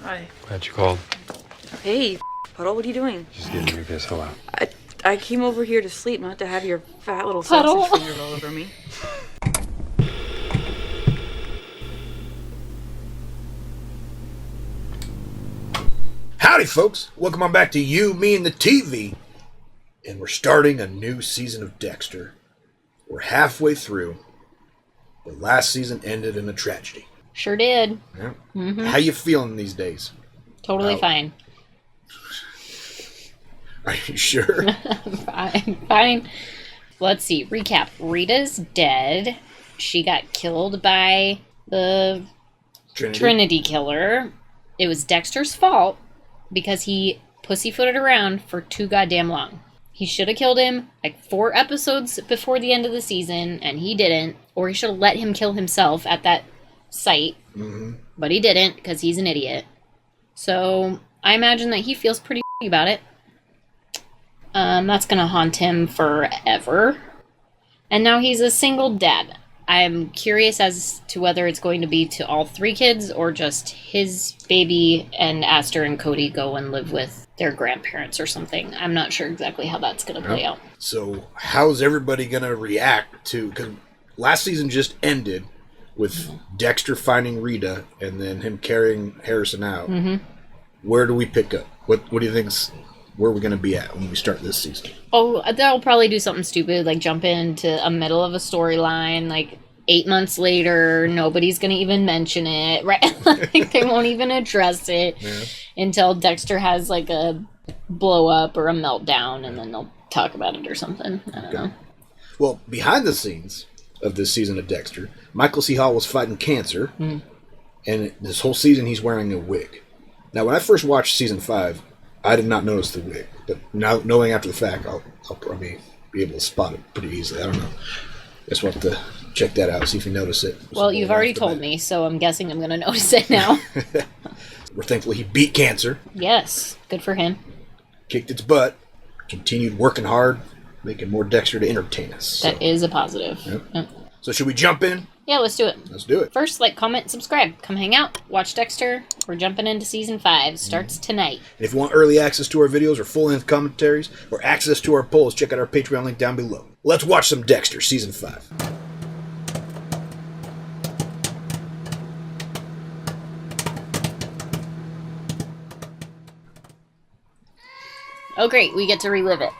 Hi. Glad you called. Hey, Puddle, what are you doing? Just getting your piss out. I came over here to sleep, not to have your fat little Puddle. sausage fingers all over me. Howdy, folks. Welcome on back to You, Me, and the TV. And we're starting a new season of Dexter. We're halfway through. The last season ended in a tragedy. Sure did. Yeah. Mm-hmm. How you feeling these days? Totally fine. Are you sure? Fine. Let's see. Recap. Rita's dead. She got killed by the Trinity killer. It was Dexter's fault because he pussyfooted around for too goddamn long. He should have killed him like 4 episodes before the end of the season, and he didn't. Or he should have let him kill himself at that site. Mm-hmm. But he didn't because he's an idiot. So I imagine that he feels pretty about it. That's going to haunt him forever. And now he's a single dad. I'm curious as to whether it's going to be to all 3 kids or just his baby and Aster and Cody go and live with their grandparents or something. I'm not sure exactly how that's going to play out. So how's everybody going to react to... Because last season just ended with Dexter finding Rita and then him carrying Harrison out. Mm-hmm. Where do we pick up? What do you think's... Where are we going to be at when we start this season? Oh, they'll probably do something stupid, like jump into a middle of a storyline, like 8 months later, nobody's going to even mention it, right? Like they won't even address it until Dexter has like a blow up or a meltdown, and then they'll talk about it or something. I don't know. Well, behind the scenes of this season of Dexter, Michael C. Hall was fighting cancer, and this whole season he's wearing a wig. Now, when I first watched season 5, I did not notice the wig, but now knowing after the fact, I'll probably be able to spot it pretty easily. I don't know. Just want to check that out, see if you notice it. Well, you've already told me, so I'm guessing I'm going to notice it now. We're thankful he beat cancer. Yes, good for him. Kicked its butt, continued working hard, making more Dexter to entertain us. So. That is a positive. Yep. So should we jump in? Yeah, let's do it. Let's do it. First, like, comment, subscribe. Come hang out. Watch Dexter. We're jumping into season 5. Starts tonight. And if you want early access to our videos or full-length commentaries or access to our polls, check out our Patreon link down below. Let's watch some Dexter, season 5. Oh, great. We get to relive it.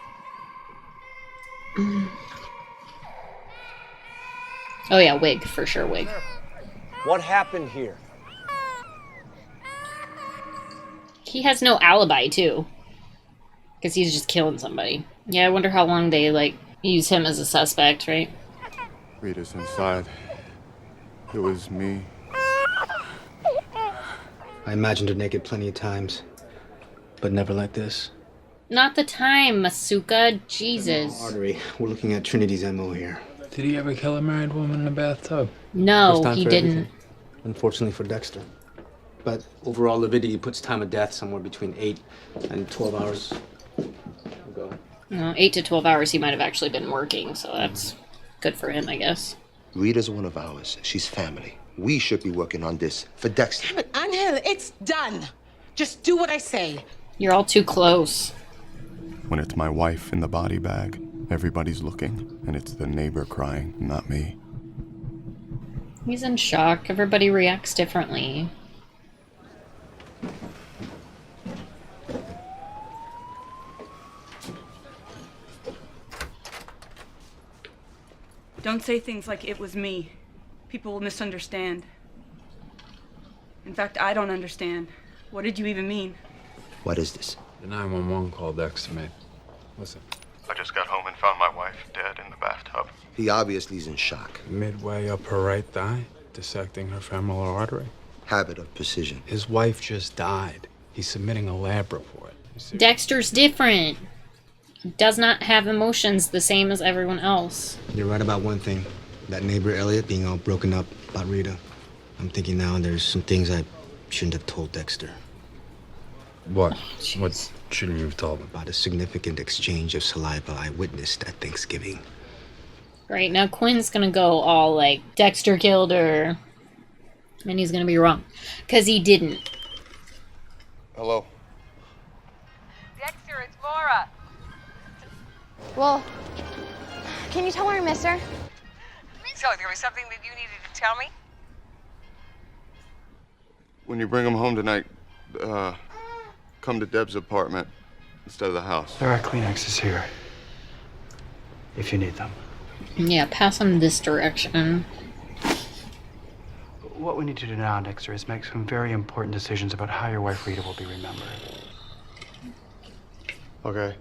Oh, yeah, wig. For sure, wig. What happened here? He has no alibi, too. Because he's just killing somebody. Yeah, I wonder how long they, like, use him as a suspect, right? Rita's inside. It was me. I imagined her naked plenty of times, but never like this. Not the time, Masuka. Jesus. Artery. We're looking at Trinity's MO here. Did he ever kill a married woman in a bathtub? No, he didn't. Everything. Unfortunately for Dexter. But overall avidity puts time of death somewhere between 8 and 12 hours ago. No, 8 to 12 hours he might have actually been working, so that's good for him, I guess. Rita's one of ours. She's family. We should be working on this for Dexter. But Angel, it's done. Just do what I say. You're all too close. When it's my wife in the body bag, everybody's looking, and it's the neighbor crying, not me. He's in shock. Everybody reacts differently. Don't say things like it was me. People will misunderstand. In fact, I don't understand. What did you even mean? What is this? The 911 call Dexter made. Listen. I just got home and found my wife dead in the bathtub. He obviously is in shock. Midway up her right thigh, dissecting her femoral artery. Habit of precision. His wife just died. He's submitting a lab report. Dexter's different. He does not have emotions the same as everyone else. You're right about one thing. That neighbor Elliot being all broken up about Rita. I'm thinking now there's some things I shouldn't have told Dexter. What? What shouldn't you have told him? About a significant exchange of saliva I witnessed at Thanksgiving. Right, now Quinn's gonna go all like, Dexter killed her. And he's gonna be wrong. Because he didn't. Hello. Dexter, it's Laura. Well, can you tell her I miss her? So, there was something that you needed to tell me? When you bring him home tonight, come to Deb's apartment instead of the house. There are Kleenexes here, if you need them. Yeah, pass on this direction. What we need to do now, Dexter, is make some very important decisions about how your wife Rita will be remembered. Okay.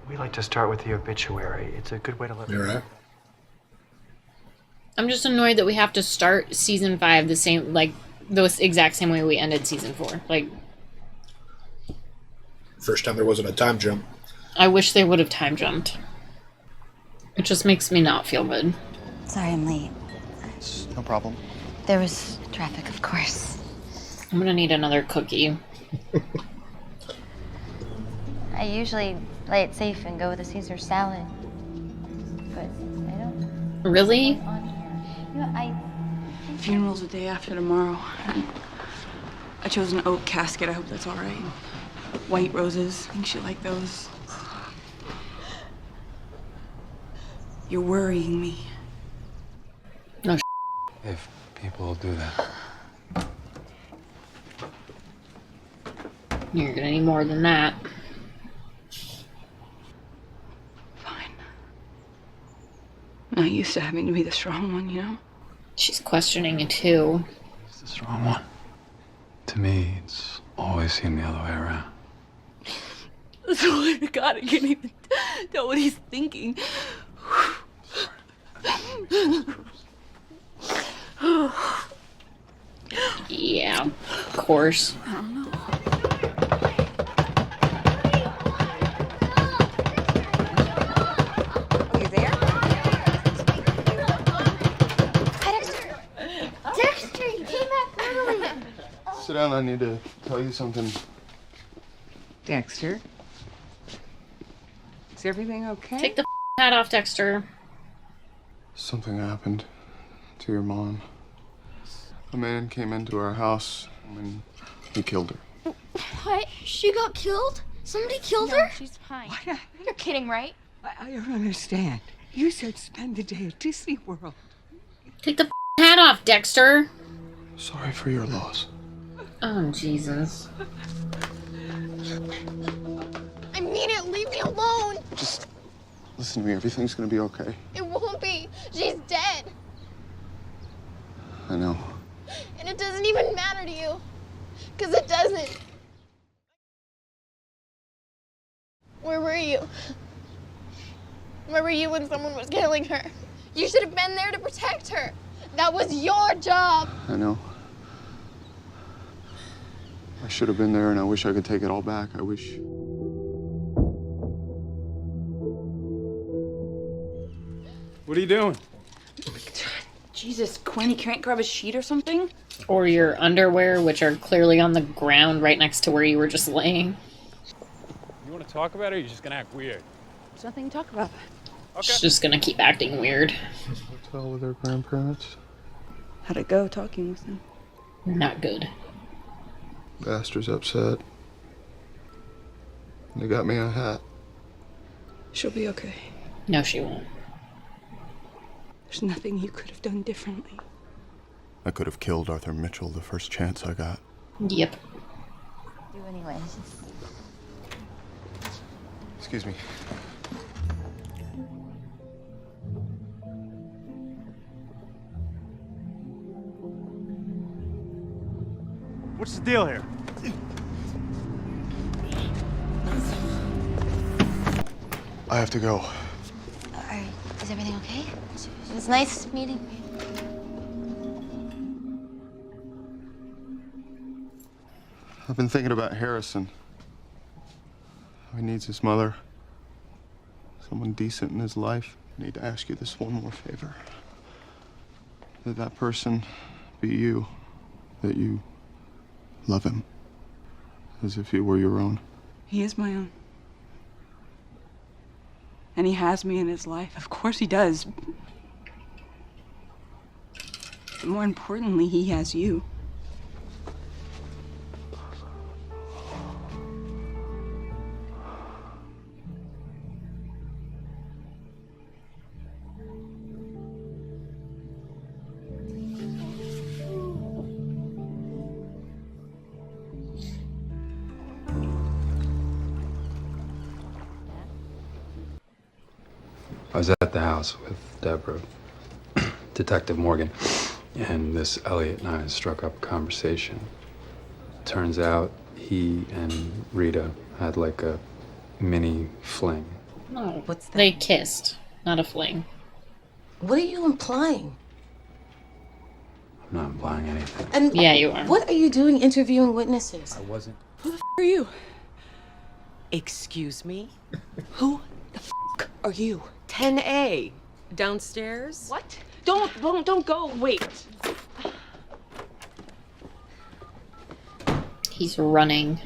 We like to start with the obituary. It's a good way to let You're right. I'm just annoyed that we have to start season 5 the same, like, the exact same way we ended season 4. Like, First time there wasn't a time jump. I wish they would have time jumped. It just makes me not feel good. Sorry I'm late. No problem. There was traffic, of course. I'm gonna need another cookie. I usually play it safe and go with a Caesar salad. But I don't. Really? You know, Funeral's the day after tomorrow. I chose an oak casket. I hope that's all right. White roses. I think she liked those. You're worrying me. No. If people do that. You're gonna need more than that. Fine. I'm not used to having to be the strong one, you know? She's questioning it too. It's the strong one. To me, it's always seemed the other way around. I swear to God, I can't even tell what he's thinking. Yeah, of course. I don't know. Are you there? Hi, Dexter. Dexter, you came back early. Sit down, I need to tell you something. Dexter? Is everything okay? Take the hat off, Dexter. Something happened to your mom. A man came into our house and he killed her. What? She got killed? Somebody killed her? She's fine. What? You're kidding, right? I don't understand. You said spend the day at Disney World. Take the hat off, Dexter. Sorry for your loss. Oh, Jesus. I mean it. Leave me alone. Just listen to me. Everything's gonna be okay. It won't be. She's dead. I know. And it doesn't even matter to you. Because it doesn't. Where were you? Where were you when someone was killing her? You should have been there to protect her. That was your job. I know. I should have been there, and I wish I could take it all back. I wish. What are you doing? Jesus, Quinn, you can't grab a sheet or something? Or your underwear, which are clearly on the ground right next to where you were just laying. You want to talk about it, or are you just going to act weird? There's nothing to talk about. Okay. She's just gonna keep acting weird. Hotel with her grandparents. How'd it go talking with them? Not good. Bastards upset. They got me a hat. She'll be okay. No, she won't. There's nothing you could have done differently. I could have killed Arthur Mitchell the first chance I got. Yep. You anyways. Excuse me. What's the deal here? I have to go. Is everything okay? It was nice meeting you. I've been thinking about Harrison. He needs his mother. Someone decent in his life. I need to ask you this one more favor. That that person be you. That you love him. As if he were your own. He is my own. And he has me in his life. Of course he does. But more importantly, he has you. at the house with Deborah, Detective Morgan, and this Elliot and I struck up a conversation. Turns out he and Rita had like a mini fling. No, What's that? they kissed, not a fling. What are you implying? I'm not implying anything. And Yeah, you are. what are you doing interviewing witnesses? I wasn't. Who the f are you? Excuse me? Who the f are you? 10A. Downstairs? What? Don't go. Wait. He's running.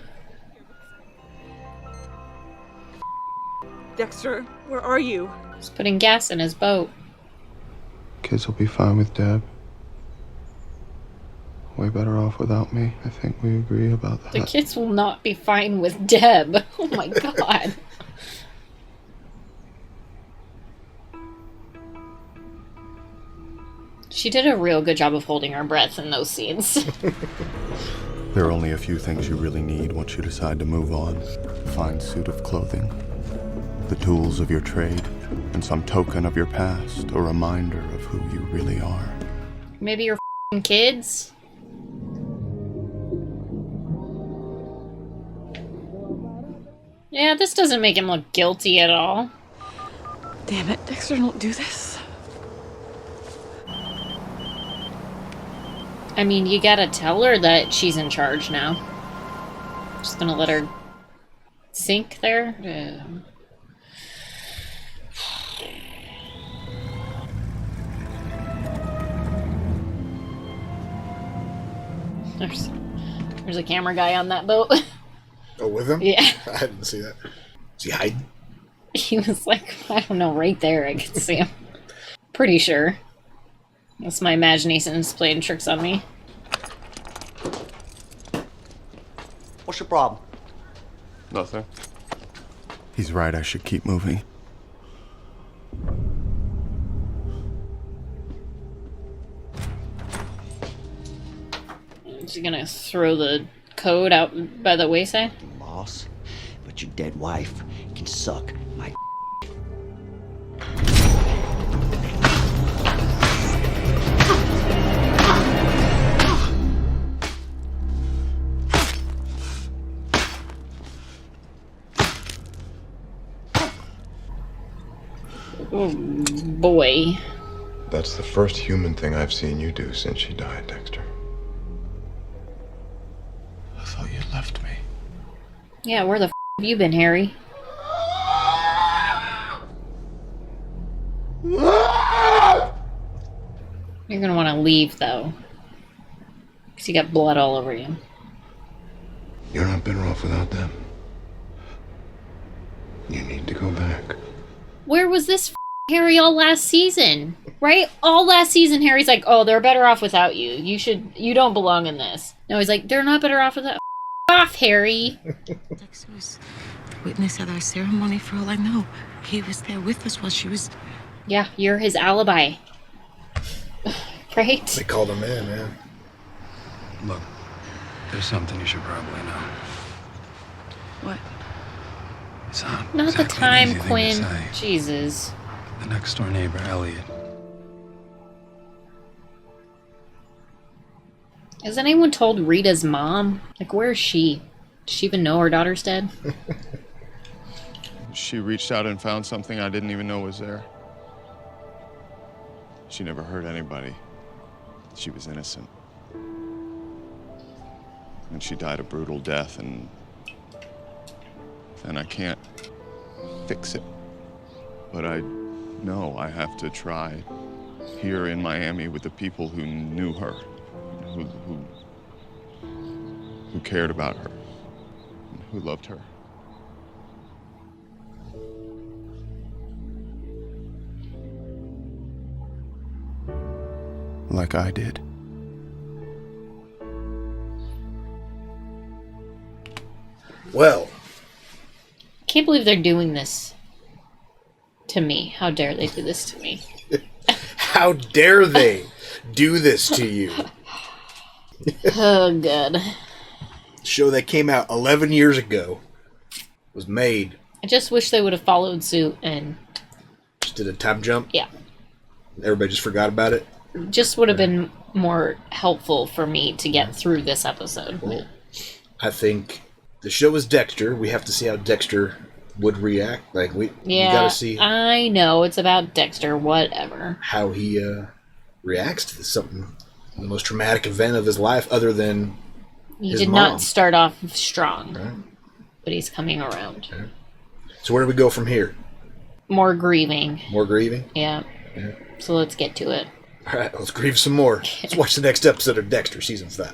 Dexter, where are you? He's putting gas in his boat. Kids will be fine with Deb. Way better off without me. I think we agree about that. The kids will not be fine with Deb. Oh my god. She did a real good job of holding her breath in those scenes. There are only a few things you really need once you decide to move on. A fine suit of clothing, the tools of your trade, and some token of your past, a reminder of who you really are. Maybe your f***ing kids? Yeah, this doesn't make him look guilty at all. Damn it, Dexter, don't do this. I mean, you gotta tell her that she's in charge now. Just gonna let her sink there? There's a camera guy on that boat. Oh, with him? Yeah. I didn't see that. Is he hiding? He was like, I don't know, right there I could see him. Pretty sure. That's my imagination's playing tricks on me. What's your problem? Nothing. He's right, I should keep moving. Is he gonna throw the code out by the wayside? Boss, but your dead wife can suck my Oh, boy. That's the first human thing I've seen you do since she died, Dexter. I thought you left me. Yeah, where the f have you been, Harry? You're gonna want to leave, though. Because you got blood all over you. You're not better off without them. You need to go back. Where was this Harry all last season? Right? All last season, Harry's like, oh, they're better off without you. You don't belong in this. No, he's like, they're not better off without off, Harry. Dexter was the witness at our ceremony for all I know. He was there with us while she was... Yeah, you're his alibi. Right? They called him in, man. Look, there's something you should probably know. What? It's not Not exactly the time, an easy thing to Quinn. say. Jesus. The next door neighbor, Elliot. Has anyone told Rita's mom? Like, where is she? Does she even know her daughter's dead? She reached out and found something I didn't even know was there. She never hurt anybody. She was innocent. And she died a brutal death, and I can't fix it. But I know I have to try here in Miami with the people who knew her, who cared about her, and who loved her. Like I did. Well, Can't believe they're doing this to me. How dare they do this to me? how dare they do this to you? Oh, God. Show that came out 11 years ago was made. I just wish they would have followed suit and Just did a time jump? Yeah. Everybody just forgot about it? Just would have been more helpful for me to get through this episode. Well, I think the show is Dexter. We have to see how Dexter would react. Like, we gotta see I know it's about Dexter, whatever. how he reacts to something, the most traumatic event of his life, other than He his did mom. not start off strong, Right. but he's coming around. Okay. So where do we go from here? More grieving. More grieving? Yeah. Yeah. So let's get to it. All right, let's grieve some more. Let's watch the next episode of Dexter, season 5.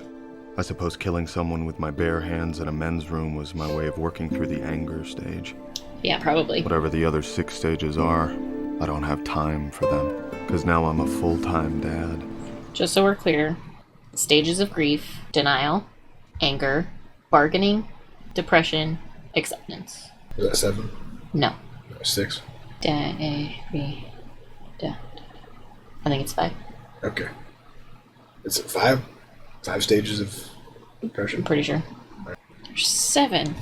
I suppose killing someone with my bare hands in a men's room was my way of working through the anger stage. Yeah, probably. Whatever the other 6 stages are, I don't have time for them, because now I'm a full-time dad. Just so we're clear, stages of grief: denial, anger, bargaining, depression, acceptance. Is that 7? No. 6? I think it's 5. Okay. It's 5? 5 stages of depression? I'm pretty sure. There's 7.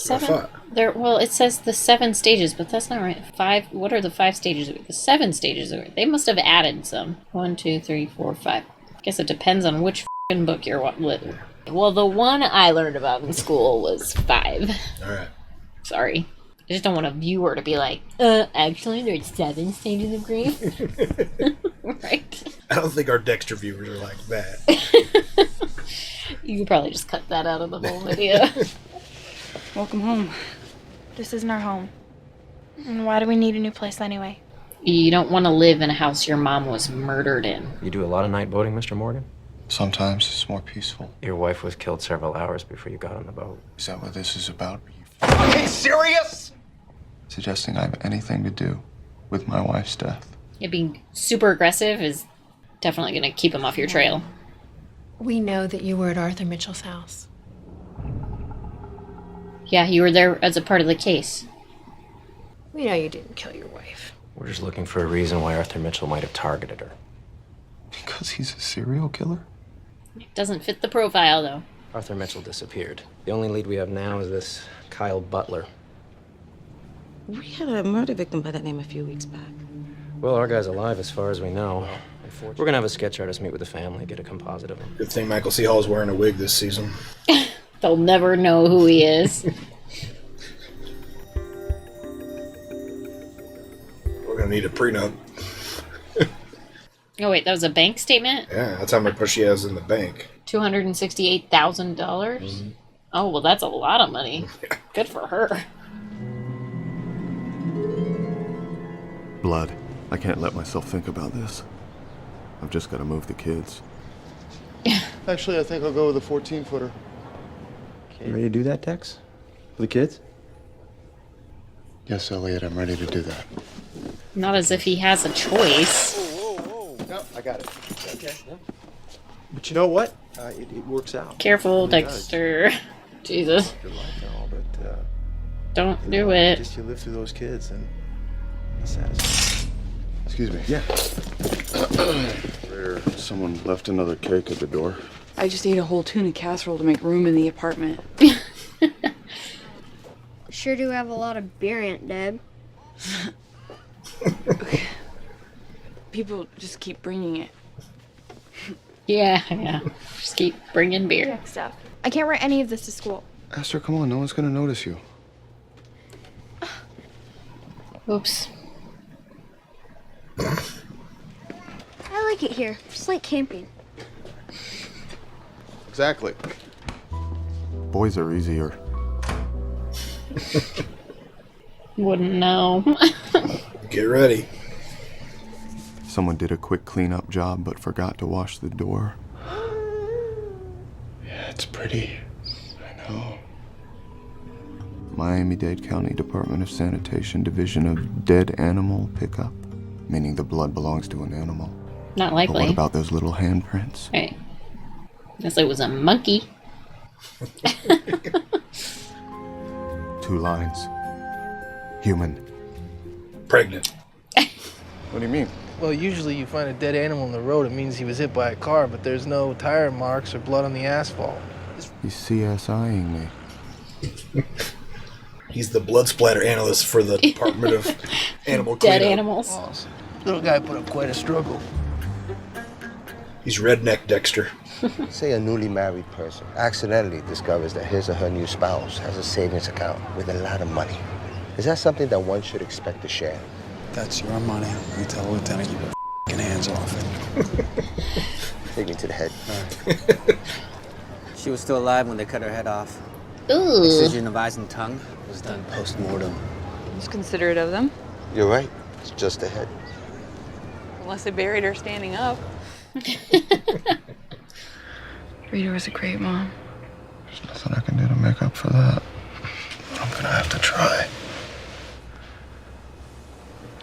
what I thought. Well, it says the 7 stages, but that's not right. 5. What are the 5 stages? The 7 stages. They must have added some. 1, 2, 3, 4, 5. I guess it depends on which f***ing book you're with. Well, the one I learned about in school was 5. All right. Sorry. I just don't want a viewer to be like, actually, there's 7 stages of grief. Right? I don't think our Dexter viewers are like that. You could probably just cut that out of the whole video. Welcome home. This isn't our home. And why do we need a new place anyway? You don't want to live in a house your mom was murdered in. You do a lot of night boating, Mr. Morgan? Sometimes it's more peaceful. Your wife was killed several hours before you got on the boat. Is that what this is about? Are you serious? Suggesting I have anything to do with my wife's death. Yeah, being super aggressive is definitely going to keep him off your trail. We know that you were at Arthur Mitchell's house. Yeah, you were there as a part of the case. We know you didn't kill your wife. We're just looking for a reason why Arthur Mitchell might have targeted her. Because he's a serial killer? It doesn't fit the profile, though. Arthur Mitchell disappeared. The only lead we have now is this Kyle Butler. We had a murder victim by that name a few weeks back. Well, our guy's alive as far as we know. We're gonna have a sketch artist meet with the family, get a composite of him. Good thing Michael C. Hall's wearing a wig this season. They'll never know who he is. We're gonna need a prenup. Oh, wait, that was a bank statement? Yeah, that's how much she has in the bank. $268,000? Oh, well, that's a lot of money. Good for her. Blood. I can't let myself think about this. I've just got to move the kids. Actually, I think I'll go with a 14-footer. You ready to do that, Tex? For the kids? Yes, Elliot, I'm ready to do that. Not as if he has a choice. No, I got it. Okay. Yeah. But you know what? It works out. Careful, It really Dexter. does. Jesus. Your life and all, but Don't do it. Just you live through those kids and it's satisfying. Excuse me. Yeah. Someone left another cake at the door. I just ate a whole tuna casserole to make room in the apartment. Sure do have a lot of beer, Aunt Deb. People just keep bringing it. Yeah. Just keep bringing beer. Stuff. I can't wear any of this to school. Esther, come on. No one's going to notice you. Oops. I like it here, just like camping. Exactly. Boys are easier. Wouldn't know. Get ready. Someone did a quick cleanup job but forgot to wash the door. Yeah, it's pretty. I know. Miami-Dade County Department of Sanitation Division of Dead Animal Pickup, meaning the blood belongs to an animal. Not But likely. what about those little handprints? Hey. Guess it was a monkey. 2 lines. Human. Pregnant. What do you mean? Well, usually you find a dead animal in the road, it means he was hit by a car, but there's no tire marks or blood on the asphalt. He's CSIing me. He's the blood splatter analyst for the Department of Animal Dead Cleanup. animals. Little guy put up quite a struggle. He's redneck Dexter. Say a newly married person accidentally discovers that his or her new spouse has a savings account with a lot of money. Is that something that one should expect to share? That's your money. You tell the lieutenant you put f***ing hands off it. Take me to the head. She was still alive when they cut her head off. Ooh. Excision of eyes and tongue was done post-mortem. It's considerate of them. You're right. It's just a head. Unless they buried her standing up. Rita was a great mom. There's nothing I can do to make up for that. I'm gonna have to try.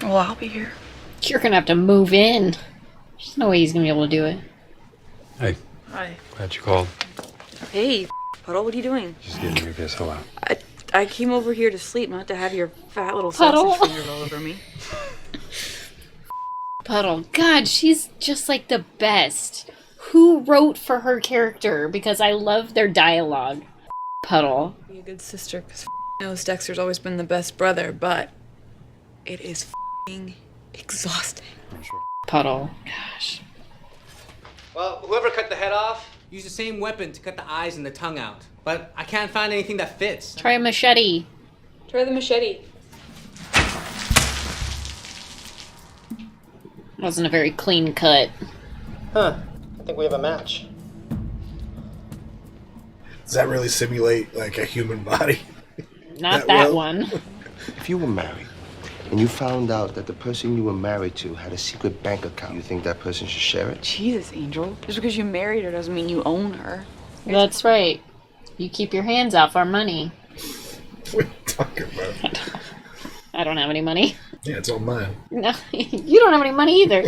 Well, I'll be here. You're gonna have to move in. There's no way he's gonna be able to do it. Hey, Hi. glad you called. Hey, Puddle, what are you doing? Just giving you a kiss. Hello. I came over here to sleep, not to have your fat little Puddle. sausage fingers all over me. Puddle. God, she's just like the best. Who wrote for her character? Because I love their dialogue. Puddle. Be a good sister, because knows Dexter's always been the best brother, but it is exhausting. Puddle. Gosh. Well, whoever cut the head off used the same weapon to cut the eyes and the tongue out. But I can't find anything that fits. Try a machete. Try the machete. Wasn't a very clean cut. Huh. I think we have a match. Does that really simulate like a human body? Not that one. If you were married and you found out that the person you were married to had a secret bank account, you think that person should share it? Jesus, Angel. Just because you married her doesn't mean you own her. That's right. You keep your hands off our money. What are you talking about? I don't have any money. Yeah, it's all mine. No, you don't have any money either.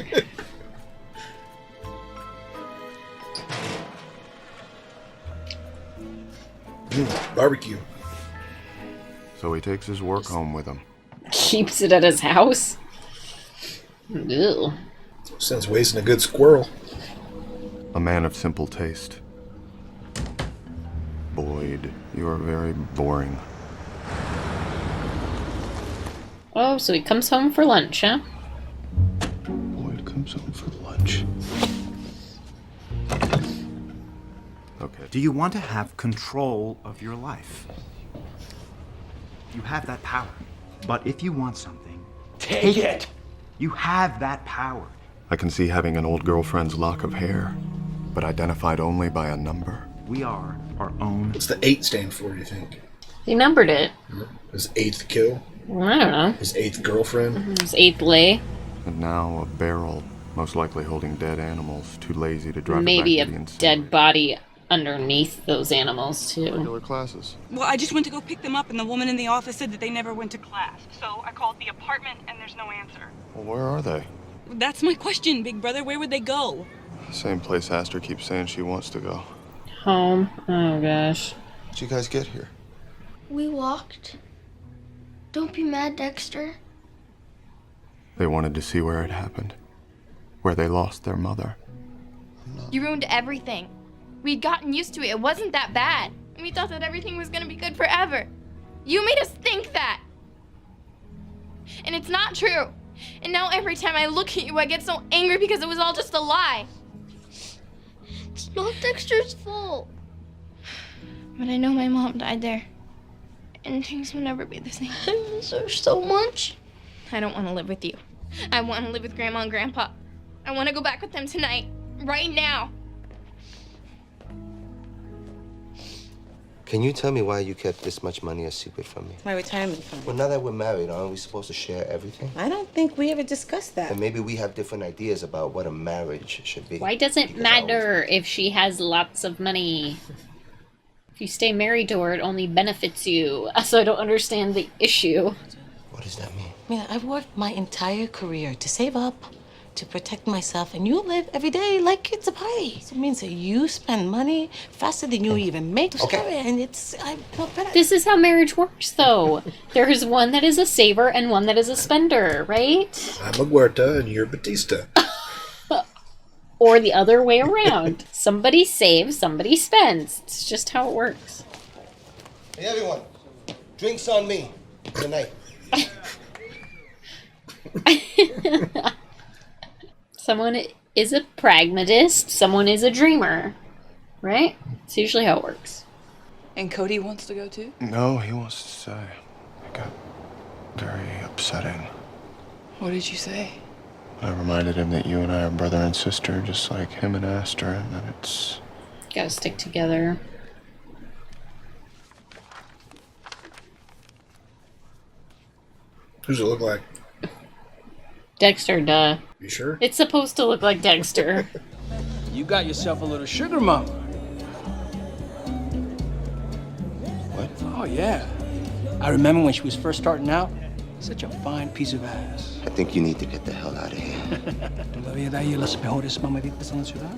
Barbecue. So he takes his work home with him. Keeps it at his house. Ew. Sounds wasting a good squirrel. A man of simple taste. Boyd, you are very boring. Oh, so he comes home for lunch, huh? Boyd comes home for lunch. Okay. Do you want to have control of your life? You have that power. But if you want something, take it! You have that power. I can see having an old girlfriend's lock of hair, but identified only by a number. We are our own. What's the 8 stand for, you think? He numbered it. His 8th kill? I don't know. His 8th girlfriend? His 8th lay. And now a barrel, most likely holding dead animals, too lazy to drive Maybe it a back to the incinerator. dead body underneath those animals, too. Regular classes. Well, I just went to go pick them up, and the woman in the office said that they never went to class. So I called the apartment, and there's no answer. Well, where are they? That's my question, big brother. Where would they go? Same place Aster keeps saying she wants to go. Home. Oh, gosh. How'd you guys get here? We walked. Don't be mad, Dexter. They wanted to see where it happened. Where they lost their mother. You ruined everything. We'd gotten used to it. It wasn't that bad. We thought that everything was gonna be good forever. You made us think that. And it's not true. And now every time I look at you, I get so angry because it was all just a lie. It's not Dexter's fault. But I know my mom died there. And things will never be the same. I miss her so much. I don't want to live with you. I want to live with Grandma and Grandpa. I want to go back with them tonight. Right now. Can you tell me why you kept this much money a secret from me? My retirement fund. Well, now that we're married, aren't we supposed to share everything? I don't think we ever discussed that. And maybe we have different ideas about what a marriage should be. Why does it matter if she has lots of money? If you stay married to her, it only benefits you. So I don't understand the issue. What does that mean? I mean, I've worked my entire career to save up, to protect myself, and you live every day like it's a party. So it means that you spend money faster than you even make. Okay. And I feel better. This is how marriage works, though. There's one that is a saver and one that is a spender, right? I'm a Huerta and you're Batista. Or the other way around. Somebody saves, somebody spends. It's just how it works. Hey, everyone. Drinks on me. Good night. Someone is a pragmatist, someone is a dreamer, right? It's usually how it works. And Cody wants to go too? No, he wants to stay. It got very upsetting. What did you say? I reminded him that you and I are brother and sister, just like him and Aster, and that it's... Gotta stick together. Who's it look like? Dexter, duh. You sure? It's supposed to look like Dexter. You got yourself a little sugar mama. What? Oh, yeah. I remember when she was first starting out. Such a fine piece of ass. I think you need to get the hell out of here. Todavía de ahí las mejores mamaditas en la ciudad.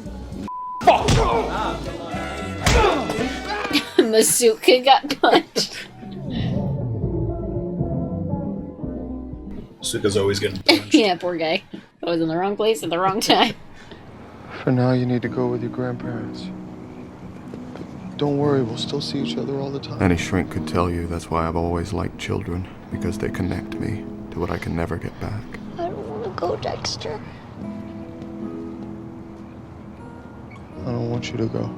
Masuka got punched. Suka's always getting punched. Yeah, poor guy. Always in the wrong place at the wrong time. For now, you need to go with your grandparents. But don't worry, we'll still see each other all the time. Any shrink could tell you that's why I've always liked children, because they connect me to what I can never get back. I don't want to go, Dexter. I don't want you to go.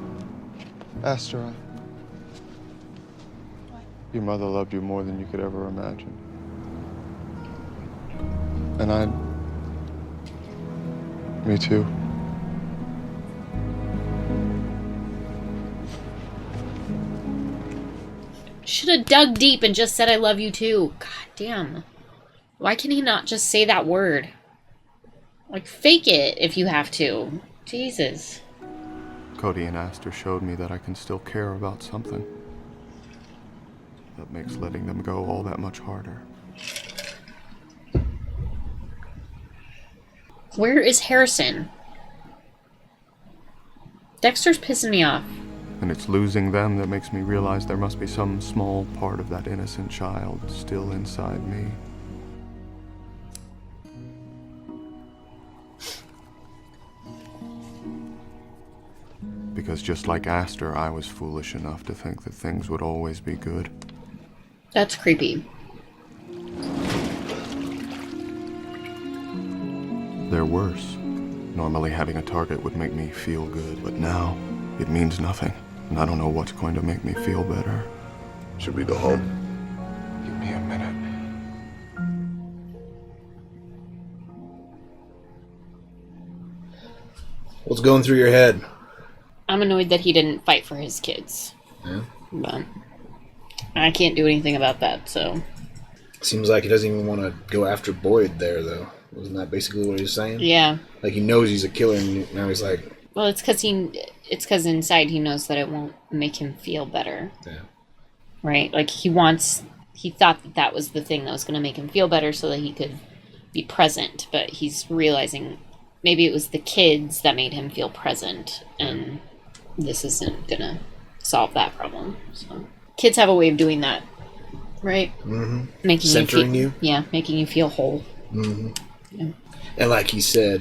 Aster, your mother loved you more than you could ever imagine. And me too. Should have dug deep and just said I love you too. God damn. Why can he not just say that word? Like, fake it if you have to. Jesus. Cody and Aster showed me that I can still care about something. That makes letting them go all that much harder. Where is Harrison? Dexter's pissing me off. And it's losing them that makes me realize there must be some small part of that innocent child still inside me. Because just like Aster, I was foolish enough to think that things would always be good. That's creepy. They're worse. Normally having a target would make me feel good, but now it means nothing. And I don't know what's going to make me feel better. Should we go home? Give me a minute. What's going through your head? I'm annoyed that he didn't fight for his kids. Yeah. But I can't do anything about that, so. Seems like he doesn't even want to go after Boyd there, though. Wasn't that basically what he was saying? Yeah. Like, he knows he's a killer, and now he's like... Well, it's because inside he knows that it won't make him feel better. Yeah. Right? Like, he thought that was the thing that was going to make him feel better so that he could be present. But he's realizing maybe it was the kids that made him feel present. And this isn't going to solve that problem. So kids have a way of doing that. Right? Mm-hmm. Making Centering you? Yeah, making you feel whole. Mm-hmm. Yeah. And like he said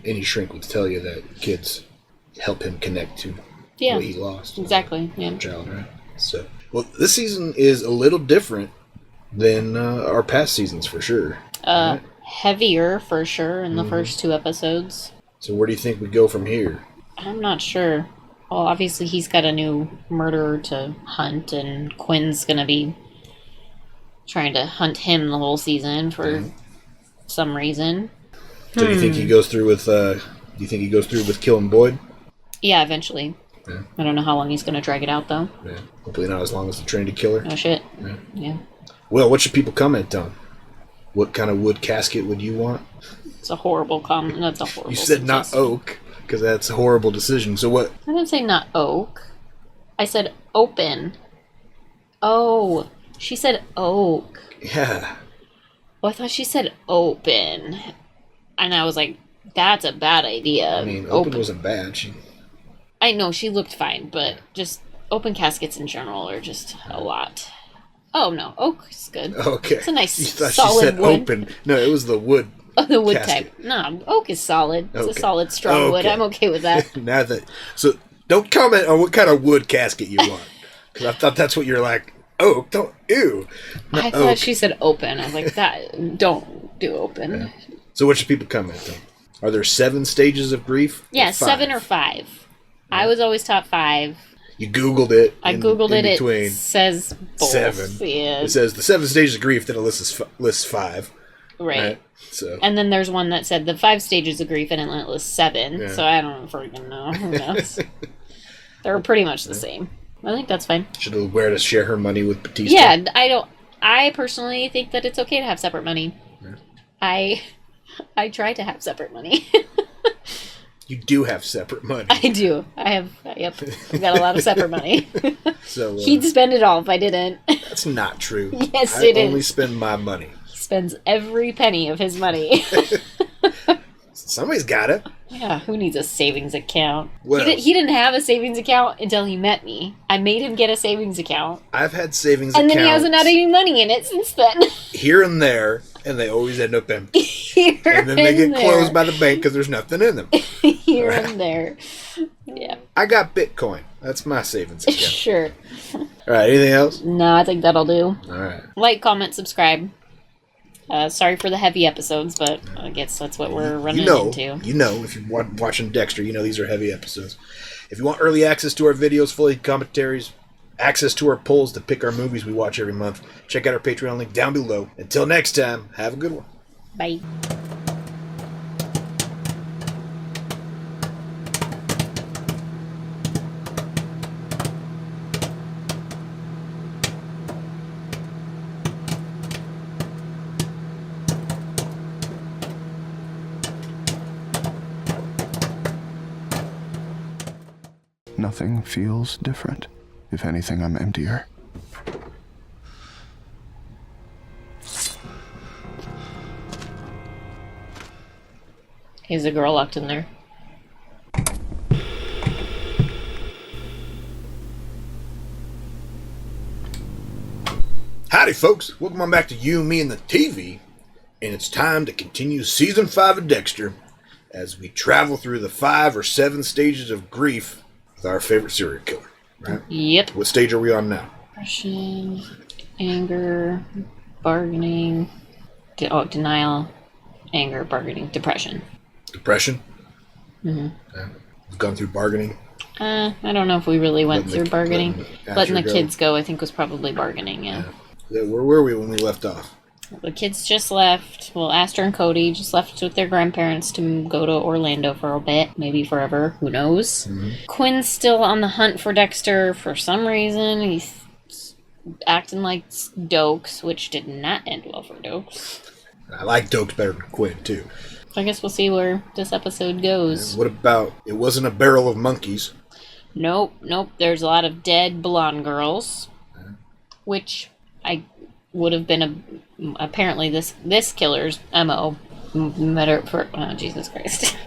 any shrink would tell you that kids help him connect to what he lost. Exactly. Yeah. Child, right? So, well, this season is a little different than our past seasons for sure. Right? Heavier for sure in the first 2 episodes. So where do you think we go from here? I'm not sure. Well, obviously he's got a new murderer to hunt, and Quinn's gonna be trying to hunt him the whole season for some reason. So do you think he goes through with killing Boyd? Yeah, eventually. Yeah. I don't know how long he's gonna drag it out though. Yeah. Hopefully not as long as the Trinity Killer. Oh shit. Yeah. Well, what should people comment on? What kind of wood casket would you want? It's a horrible comment. That's a horrible. You said not oak, because that's a horrible decision. So what? I didn't say not oak. I said open. Oh, she said oak. Yeah. Well, I thought she said open. And I was like, that's a bad idea. I mean, open wasn't bad. I know, she looked fine, but just open caskets in general are just a lot. Oh, no, oak is good. Okay. It's a nice, you thought solid she said wood. open. No, it was the wood. Oh, the wood casket. type. No, oak is solid. It's Okay. a solid, strong wood. I'm okay with that. So don't comment on what kind of wood casket you want. Because I thought that's what you're like, oak. Don't, ew. Not I thought oak. she said open. I was like, that, don't do open. Yeah. So what should people comment then? Are there 7 stages of grief? Yeah, Or 7 or 5. I was always taught 5. You Googled it. I Googled it. Between It says both. 7. Yeah. It says the 7 stages of grief, then it lists 5. Right. So. And then there's one that said the 5 stages of grief, and it lists 7. Yeah. So I don't freaking know. Who knows? They're pretty much the same. I think that's fine. Should Aware to share her money with Batista? Yeah, I personally think that it's okay to have separate money. Yeah. I try to have separate money. You do have separate money. I do. I've got a lot of separate money. So He'd spend it all if I didn't. That's not true. Yes, I it is. only spend my money. He spends every penny of his money. Somebody's got it. Yeah, who needs a savings account? Well- He didn't have a savings account until he met me. I made him get a savings account. I've had savings And accounts then he hasn't had any money in it since then. here and there, and they always end up empty. Here And then they and get closed there. by the bank because there's nothing in them. Here and there. Yeah. I got Bitcoin. That's my savings account. Sure. All right, anything else? No, I think that'll do. All right. Like, comment, subscribe. Sorry for the heavy episodes, but I guess that's what we're running into. You know, if you're watching Dexter, you know these are heavy episodes. If you want early access to our videos, fully commentaries, access to our polls to pick our movies we watch every month, check out our Patreon link down below. Until next time, have a good one. Bye. Nothing feels different. If anything, I'm emptier. Is a girl locked in there? Howdy, folks. Welcome on back to You, Me, and the TV. And it's time to continue Season 5 of Dexter as we travel through the 5 or 7 stages of grief with our favorite serial killer. Right? Yep. What stage are we on now? Depression, anger, bargaining, denial, anger, bargaining, depression. Depression? Mm-hmm. Yeah. We've gone through bargaining. I don't know if we really went Letting the- through bargaining. letting Letting the Asher go. kids go, I think, was probably bargaining, yeah. Where were we when we left off? The kids just left. Well, Astor and Cody just left with their grandparents to go to Orlando for a bit. Maybe forever. Who knows? Quinn's still on the hunt for Dexter for some reason. He's acting like Dokes, which did not end well for Dokes. I like Dokes better than Quinn, too. So I guess we'll see where this episode goes. What about, it wasn't a barrel of monkeys? Nope. There's a lot of dead blonde girls, which I would have been apparently this killer's MO. Better for Jesus Christ.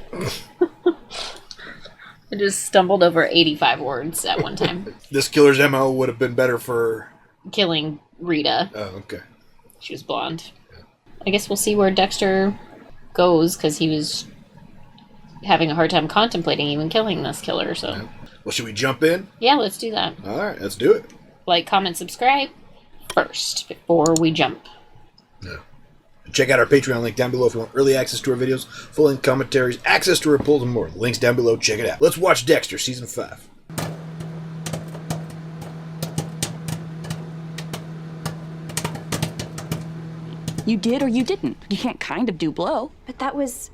I just stumbled over 85 words at one time. This killer's MO would have been better for... Killing Rita. Oh, okay. She was blonde. I guess we'll see where Dexter goes, because he was having a hard time contemplating even killing this killer, so... Well, should we jump in? Yeah, let's do that. All right, let's do it. Like, comment, subscribe first before we jump. Check out our Patreon link down below if you want early access to our videos, full-length commentaries, access to our polls, and more. The link's down below. Check it out. Let's watch Dexter Season 5. You did or you didn't. You can't kind of do blow. But that was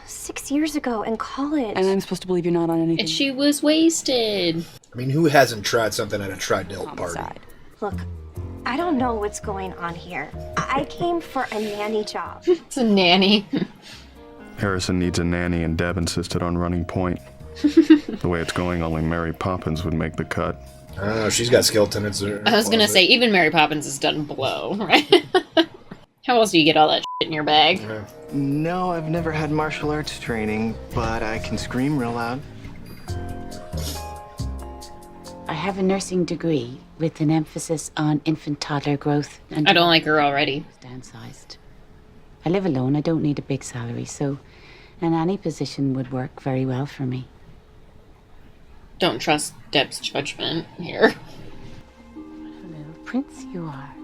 6 years ago in college. And I'm supposed to believe you're not on anything. And she was wasted. I mean, who hasn't tried something at a tri-delt party? Look, I don't know what's going on here. I came for a nanny job. It's a nanny. Harrison needs a nanny, and Deb insisted on running point. The way it's going, only Mary Poppins would make the cut. I don't know. She's got skeleton in her I was gonna say, even Mary Poppins has done blow, right? How else do you get all that shit in your bag? No, I've never had martial arts training, but I can scream real loud. I have a nursing degree with an emphasis on infant-toddler growth. And I don't like her already. Downsized. I live alone. I don't need a big salary, so a nanny position would work very well for me. Don't trust Deb's judgment here. prince you are.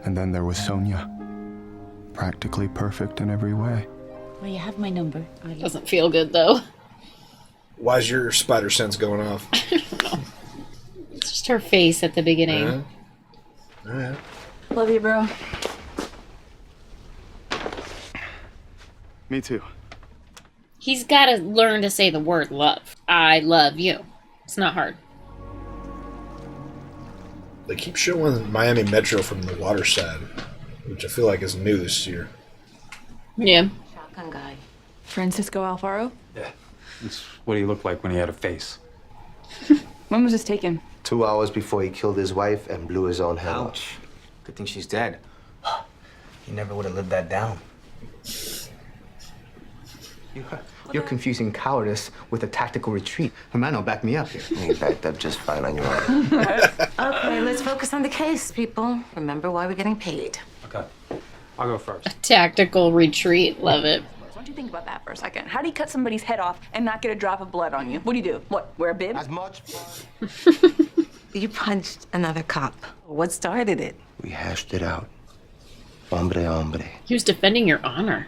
And then there was Sonia. Practically perfect in every way. Well, you have my number. Doesn't feel good, though. Why's your spider sense going off? It's just her face at the beginning. All right. Love you, bro. Me too. He's got to learn to say the word love. I love you. It's not hard. They keep showing Miami Metro from the water side, which I feel like is new this year. Yeah. Shotgun guy. Francisco Alfaro? Yeah. It's what he looked like when he had a face. When was this taken? 2 hours before he killed his wife and blew his own head off. Ouch. Good thing she's dead. He never would have lived that down. You're confusing cowardice with a tactical retreat. Hermano, back me up here. You backed up just fine on your own. Okay, let's focus on the case, people. Remember why we're getting paid. Okay. I'll go first. A tactical retreat. Love it. Why don't you think about that for a second? How do you cut somebody's head off and not get a drop of blood on you? What do? What, wear a bib? As much. You punched another cop. What started it? We hashed it out. Hombre, hombre. He was defending your honor.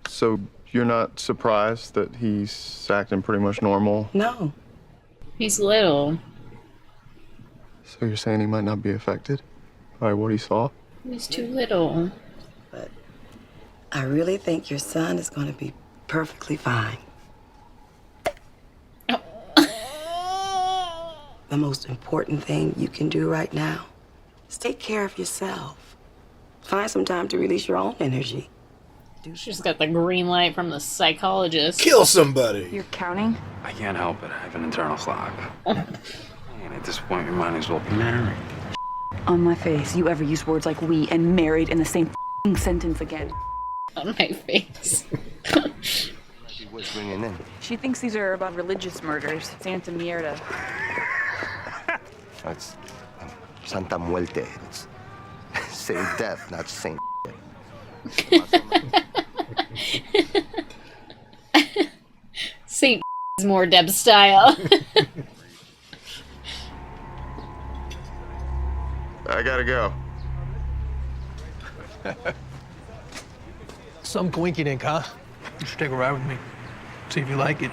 So you're not surprised that he's acting pretty much normal? No. He's little. So you're saying he might not be affected by what he saw? He's too little. But I really think your son is going to be perfectly fine. The most important thing you can do right now is take care of yourself. Find some time to release your own energy. She's got the green light from the psychologist. Kill somebody! You're counting? I can't help it. I have an internal clock. And at this point, we might as well be married. On my face, you ever use words like we and married in the same sentence again? On my face. He was bringing in. She thinks these are about religious murders. Santa Mierda. That's Santa Muerte. It's Saint Death, not Saint. Saint is more Deb style. I gotta go. Some coinky dink, huh? You should take a ride with me. See if you like it.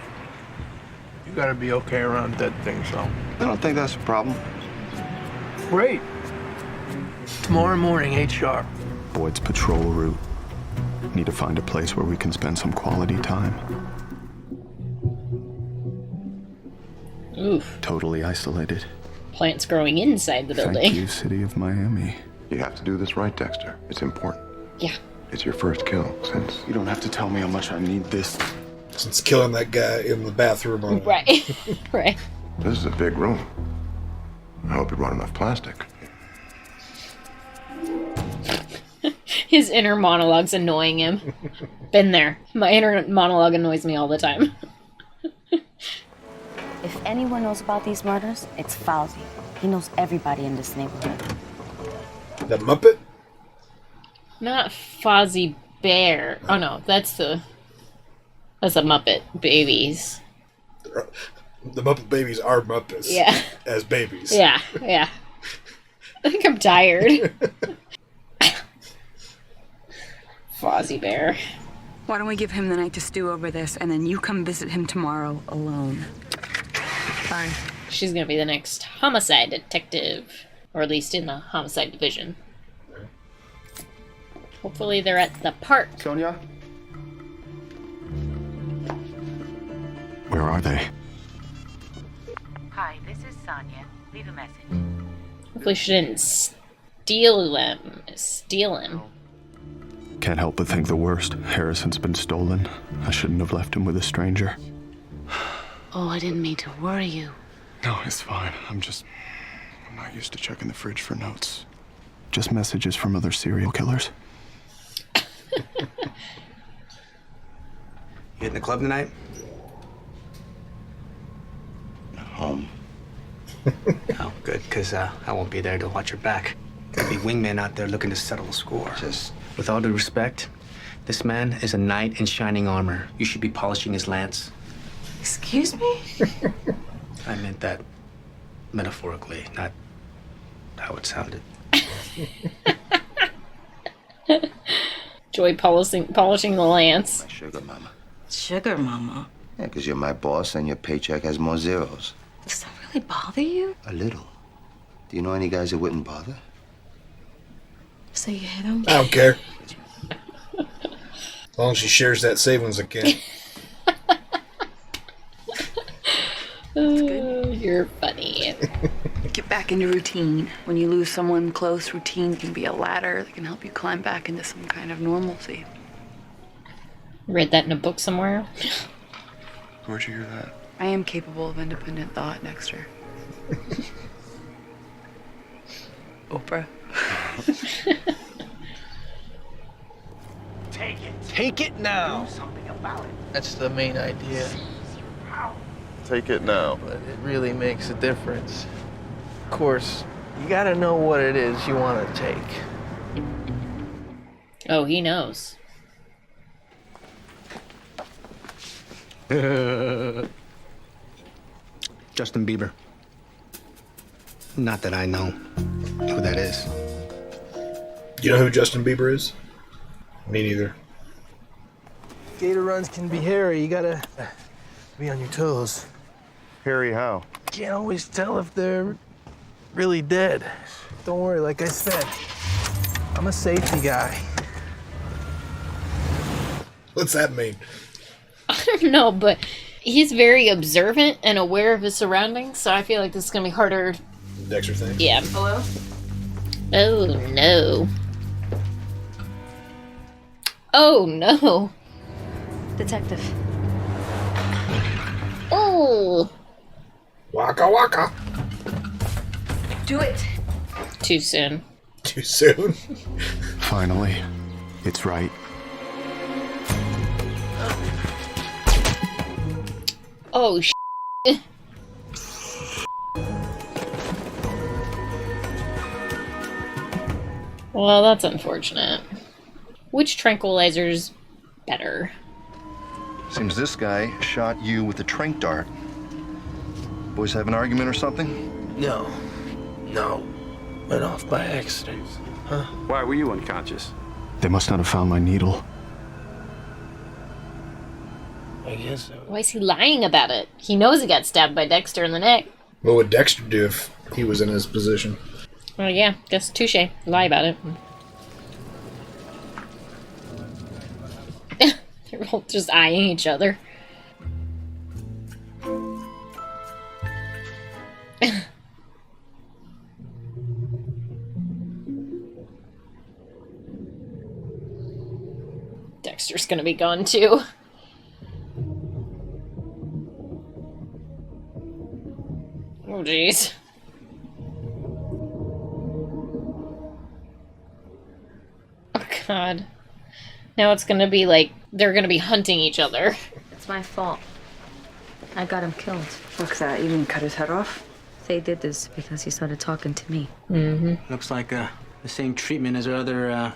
You gotta be okay around dead things, so. I don't think that's a problem. Great. Tomorrow morning, 8 sharp. Boyd's patrol route. Need to find a place where we can spend some quality time. Oof. Totally isolated. Plants growing inside the building. Thank you, City of Miami. You have to do this right, Dexter. It's important. Yeah. It's your first kill since... You don't have to tell me how much I need this. Since killing that guy in the bathroom on Right. Right. This is a big room. I hope you brought enough plastic. His inner monologue's annoying him. Been there. My inner monologue annoys me all the time. If anyone knows about these murders, it's Fauzi. He knows everybody in this neighborhood. The Muppet? Not Fozzie Bear. Oh no, that's a Muppet Babies. The Muppet Babies are Muppets. Yeah. As babies. Yeah, yeah. I think I'm tired. Fozzie Bear. Why don't we give him the night to stew over this, and then you come visit him tomorrow alone? Fine. She's gonna be the next homicide detective. Or at least in the homicide division. Hopefully they're at the park. Sonia? Where are they? Hi, this is Sonia. Leave a message. Hopefully she didn't steal him. Can't help but think the worst. Harrison's been stolen. I shouldn't have left him with a stranger. Oh, I didn't mean to worry you. No, it's fine. I'm not used to checking the fridge for notes. Just messages from other serial killers. You hitting the club tonight? Home. Oh, good, because I won't be there to watch your back. There'll be wingmen out there looking to settle the score. With all due respect, this man is a knight in shining armor. You should be polishing his lance. Excuse me? I meant that metaphorically, not how it sounded. Joy polishing the lance. My sugar mama. Sugar mama. Yeah, because you're my boss and your paycheck has more zeros. Does that really bother you? A little. Do you know any guys that wouldn't bother? So you hit him? I don't care. As long as she shares that savings account. You're funny. Get back into routine. When you lose someone close, routine can be a ladder that can help you climb back into some kind of normalcy. Read that in a book somewhere. Where'd you hear that? I am capable of independent thought, Dexter. Oprah. Take it. Take it now. Do something about it. That's the main idea. Take it now. But it really makes a difference. Of course, you gotta know what it is you want to take. Oh, he knows. Justin Bieber. Not that I know who that is. You know who Justin Bieber is? Me neither. Gator runs can be hairy. You gotta be on your toes. Harry, how? Can't always tell if they're really dead. Don't worry, like I said, I'm a safety guy. What's that mean? I don't know, but he's very observant and aware of his surroundings, so I feel like this is gonna be harder. Dexter thing? Yeah. Hello? Oh no. Oh no. Detective. Oh. Waka waka. Do it. Too soon. Too soon? Finally, it's right. Oh, well, that's unfortunate. Which tranquilizer's better? Seems this guy shot you with a tranq dart. Boys have an argument or something? No. Went off by accident. Huh? Why were you unconscious? They must not have found my needle. I guess so. Why is he lying about it? He knows he got stabbed by Dexter in the neck. What would Dexter do if he was in his position? Oh yeah, guess touche. Lie about it. They're all just eyeing each other. Dexter's gonna be gone too. Oh jeez. Oh god. Now it's gonna be like they're gonna be hunting each other. It's my fault. I got him killed. What's that? You didn't cut his head off? They did this because he started talking to me. Mm-hmm. Looks like the same treatment as our other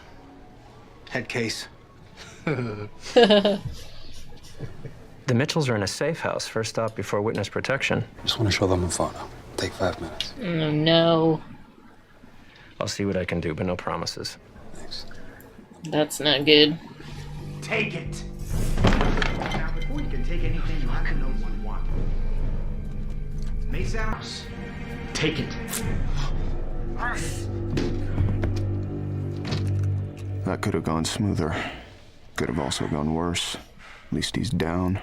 head case. The Mitchells are in a safe house. First stop before witness protection. Just want to show them a photo. Take 5 minutes. Oh no. I'll see what I can do, but no promises. Thanks. That's not good. Take it. Now, before you can take anything, you have to know what you want. May sound. Take it. That could have gone smoother. Could have also gone worse. At least he's down.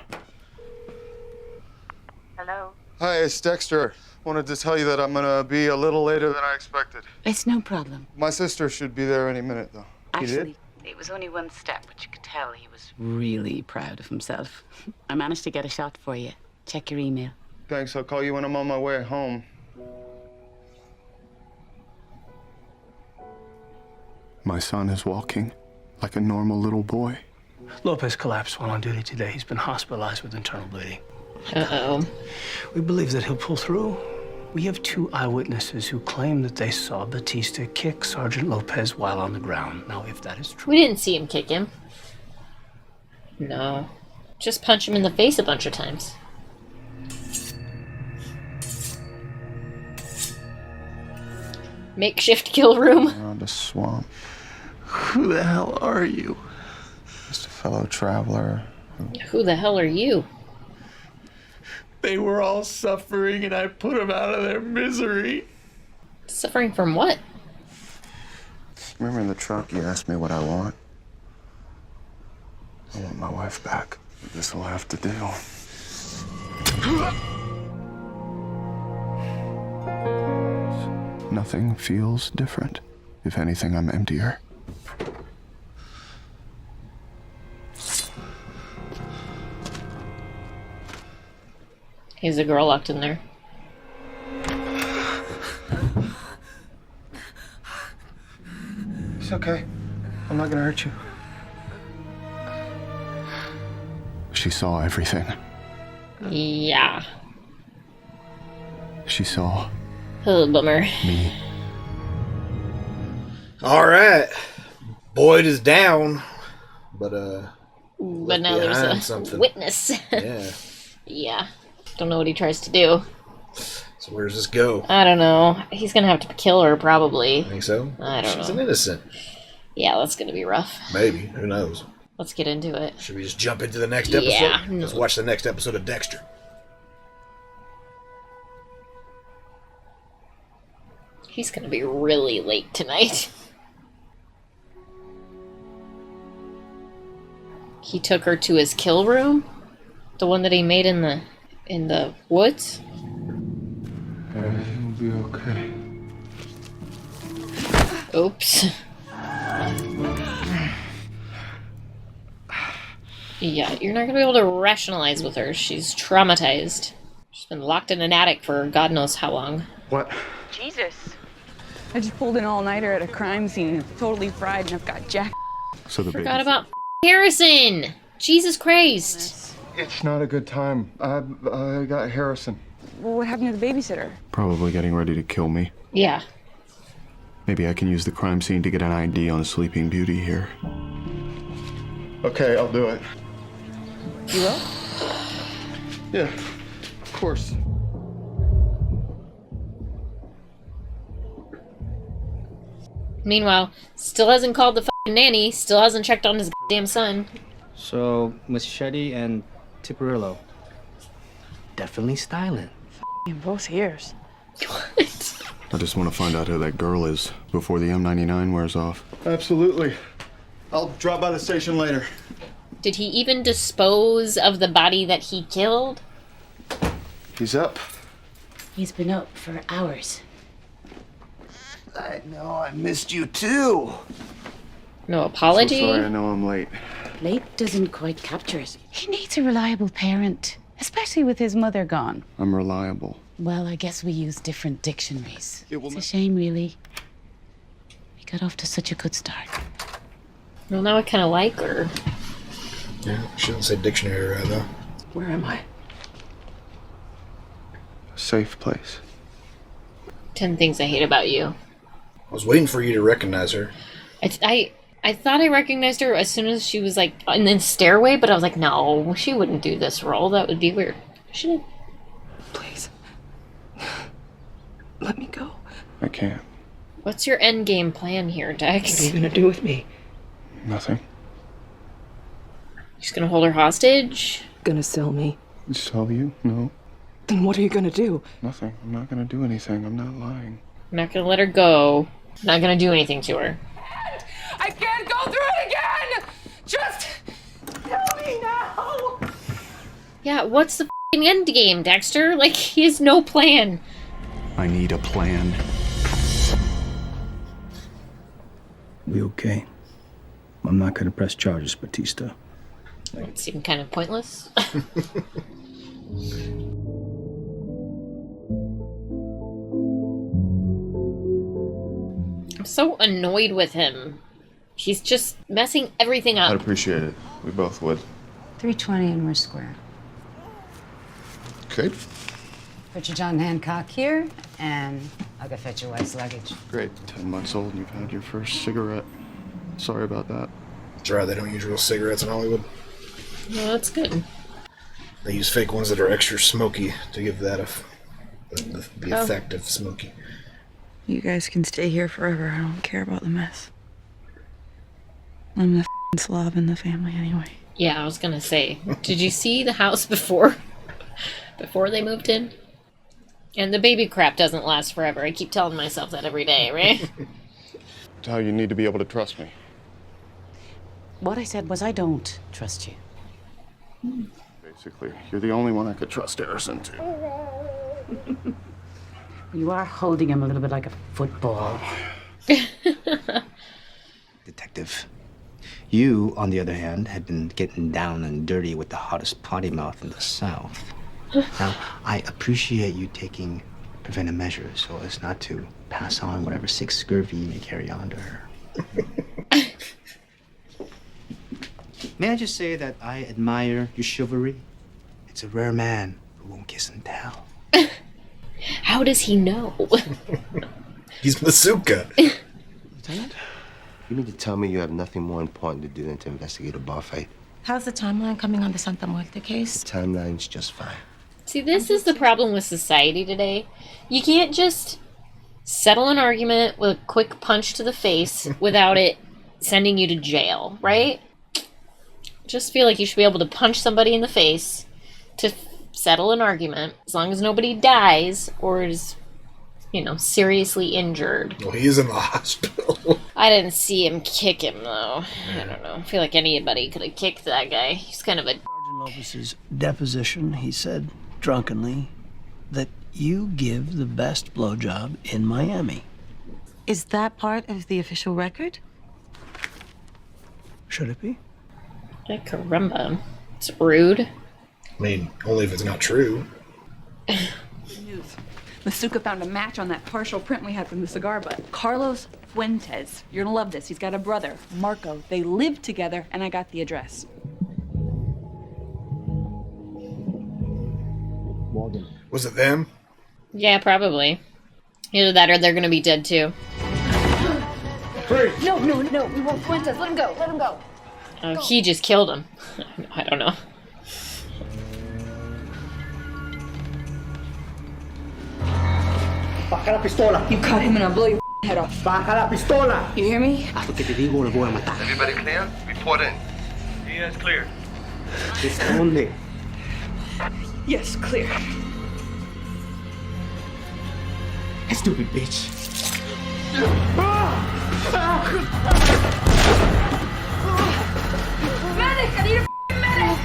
Hello? Hi, it's Dexter. Wanted to tell you that I'm gonna be a little later than I expected. It's no problem. My sister should be there any minute, though. Actually, it was only one step, but you could tell he was really proud of himself. I managed to get a shot for you. Check your email. Thanks, I'll call you when I'm on my way home. My son is walking like a normal little boy. Lopez collapsed while on duty today. He's been hospitalized with internal bleeding. Uh-oh. We believe that he'll pull through. We have 2 eyewitnesses who claim that they saw Batista kick Sergeant Lopez while on the ground. Now, if that is true... We didn't see him kick him. No. Just punch him in the face a bunch of times. Makeshift kill room. Around a swamp. Who the hell are you? Just a fellow traveler. Who the hell are you? They were all suffering and I put them out of their misery. Suffering from what? Remember in the truck you asked me what I want? I want my wife back. This will have to do. Nothing feels different. If anything, I'm emptier. He's a girl locked in there. It's okay. I'm not gonna hurt you. She saw everything. Yeah. She saw Oh, bummer. me. All right, Boyd is down, but now there's a something. witness. Yeah. Yeah. Don't know what he tries to do. So where does this go? I don't know. He's gonna have to kill her, probably. Think so? I don't know. She's an innocent. Yeah, that's gonna be rough. Maybe. Who knows? Let's get into it. Should we just jump into the next episode? Yeah. Let's watch the next episode of Dexter. He's gonna be really late tonight. He took her to his kill room? The one that he made in the woods? Everything will be okay. Oops. Yeah, you're not gonna be able to rationalize with her. She's traumatized. She's been locked in an attic for God knows how long. What? Jesus. I just pulled an all-nighter at a crime scene. Totally fried, and I've got Jack. So the Forgot about Harrison! Jesus Christ! It's not a good time. I got Harrison. Well, what happened to the babysitter? Probably getting ready to kill me. Yeah. Maybe I can use the crime scene to get an ID on Sleeping Beauty here. Okay, I'll do it. You will? Yeah, of course. Meanwhile, still hasn't called the fucking nanny, still hasn't checked on his damn son. So, Machete and Tiparillo. Definitely styling. In both ears. I just want to find out who that girl is before the M99 wears off. Absolutely. I'll drop by the station later. Did he even dispose of the body that he killed? He's up. He's been up for hours. I know, I missed you too. No apology? So sorry, I know I'm late. Late doesn't quite capture it. He needs a reliable parent, especially with his mother gone. I'm reliable. Well, I guess we use different dictionaries. It's a shame, really. We got off to such a good start. Well, now I kind of like her. Yeah, shouldn't say dictionary right though. Where am I? A safe place. 10 things I hate about you. I was waiting for you to recognize her. I thought I recognized her as soon as she was like in the stairway, but I was like, no, she wouldn't do this role. That would be weird. She did. Please. Let me go. I can't. What's your end game plan here, Dex? What are you gonna do with me? Nothing. She's gonna hold her hostage? Gonna sell me? Sell you? No. Then what are you gonna do? Nothing. I'm not gonna do anything. I'm not lying. I'm not gonna let her go. I'm not gonna do anything to her. I can't go through it again! Just tell me now! Yeah, what's the f***ing end game, Dexter? Like, he has no plan. I need a plan. We okay? I'm not gonna press charges, Batista. It seemed kind of pointless. I'm so annoyed with him. He's just messing everything I'd up. appreciate it. We both would. 320 and we're square. Okay. Put your John Hancock here, and I'll go fetch your wife's luggage. Great. 10 months old and you've had your first cigarette. Sorry about that. That's right, they don't use real cigarettes in Hollywood. No, that's good. They use fake ones that are extra smoky to give that the Oh. effect of smoky. You guys can stay here forever. I don't care about the mess. I'm the slob in the family anyway. Yeah, I was gonna say, did you see the house before they moved in? And the baby crap doesn't last forever. I keep telling myself that every day, right? It's how you need to be able to trust me. What I said was I don't trust you. Basically, you're the only one I could trust Harrison to. You are holding him a little bit like a football. Detective. You, on the other hand, had been getting down and dirty with the hottest potty mouth in the South. Now, I appreciate you taking preventive measures so as not to pass on whatever sick scurvy you may carry on to her. May I just say that I admire your chivalry? It's a rare man who won't kiss and tell. How does he know? He's Bazooka. Lieutenant? You mean to tell me you have nothing more important to do than to investigate a bar fight? How's the timeline coming on the Santa Muerte case? The timeline's just fine. See, this is the problem with society today. You can't just settle an argument with a quick punch to the face without it sending you to jail, right? Just feel like you should be able to punch somebody in the face to settle an argument, as long as nobody dies or is, seriously injured. Well, he is in the hospital. I didn't see him kick him, though. I don't know. I feel like anybody could have kicked that guy. He's kind of a... Sergeant Lopez's deposition, he said, drunkenly, that you give the best blowjob in Miami. Is that part of the official record? Should it be? Ay, caramba. It's rude. I mean, only if it's not true. News. Masuka found a match on that partial print we had from the cigar butt. Carlos Fuentes. You're gonna love this. He's got a brother, Marco. They live together, and I got the address. Morgan. Was it them? Yeah, probably. Either that or they're gonna be dead too. Freeze! No, we want Fuentes. Let him go. Oh, he just killed him. I don't know. Baja la pistola. You cut him and I'll blow your head off. Baja la pistola. You hear me? Hasta que te digo, le voy a matar. Everybody clear? Report in. Yes, clear. Responde. Yes, clear. Stupid bitch. Medic! I need a medic!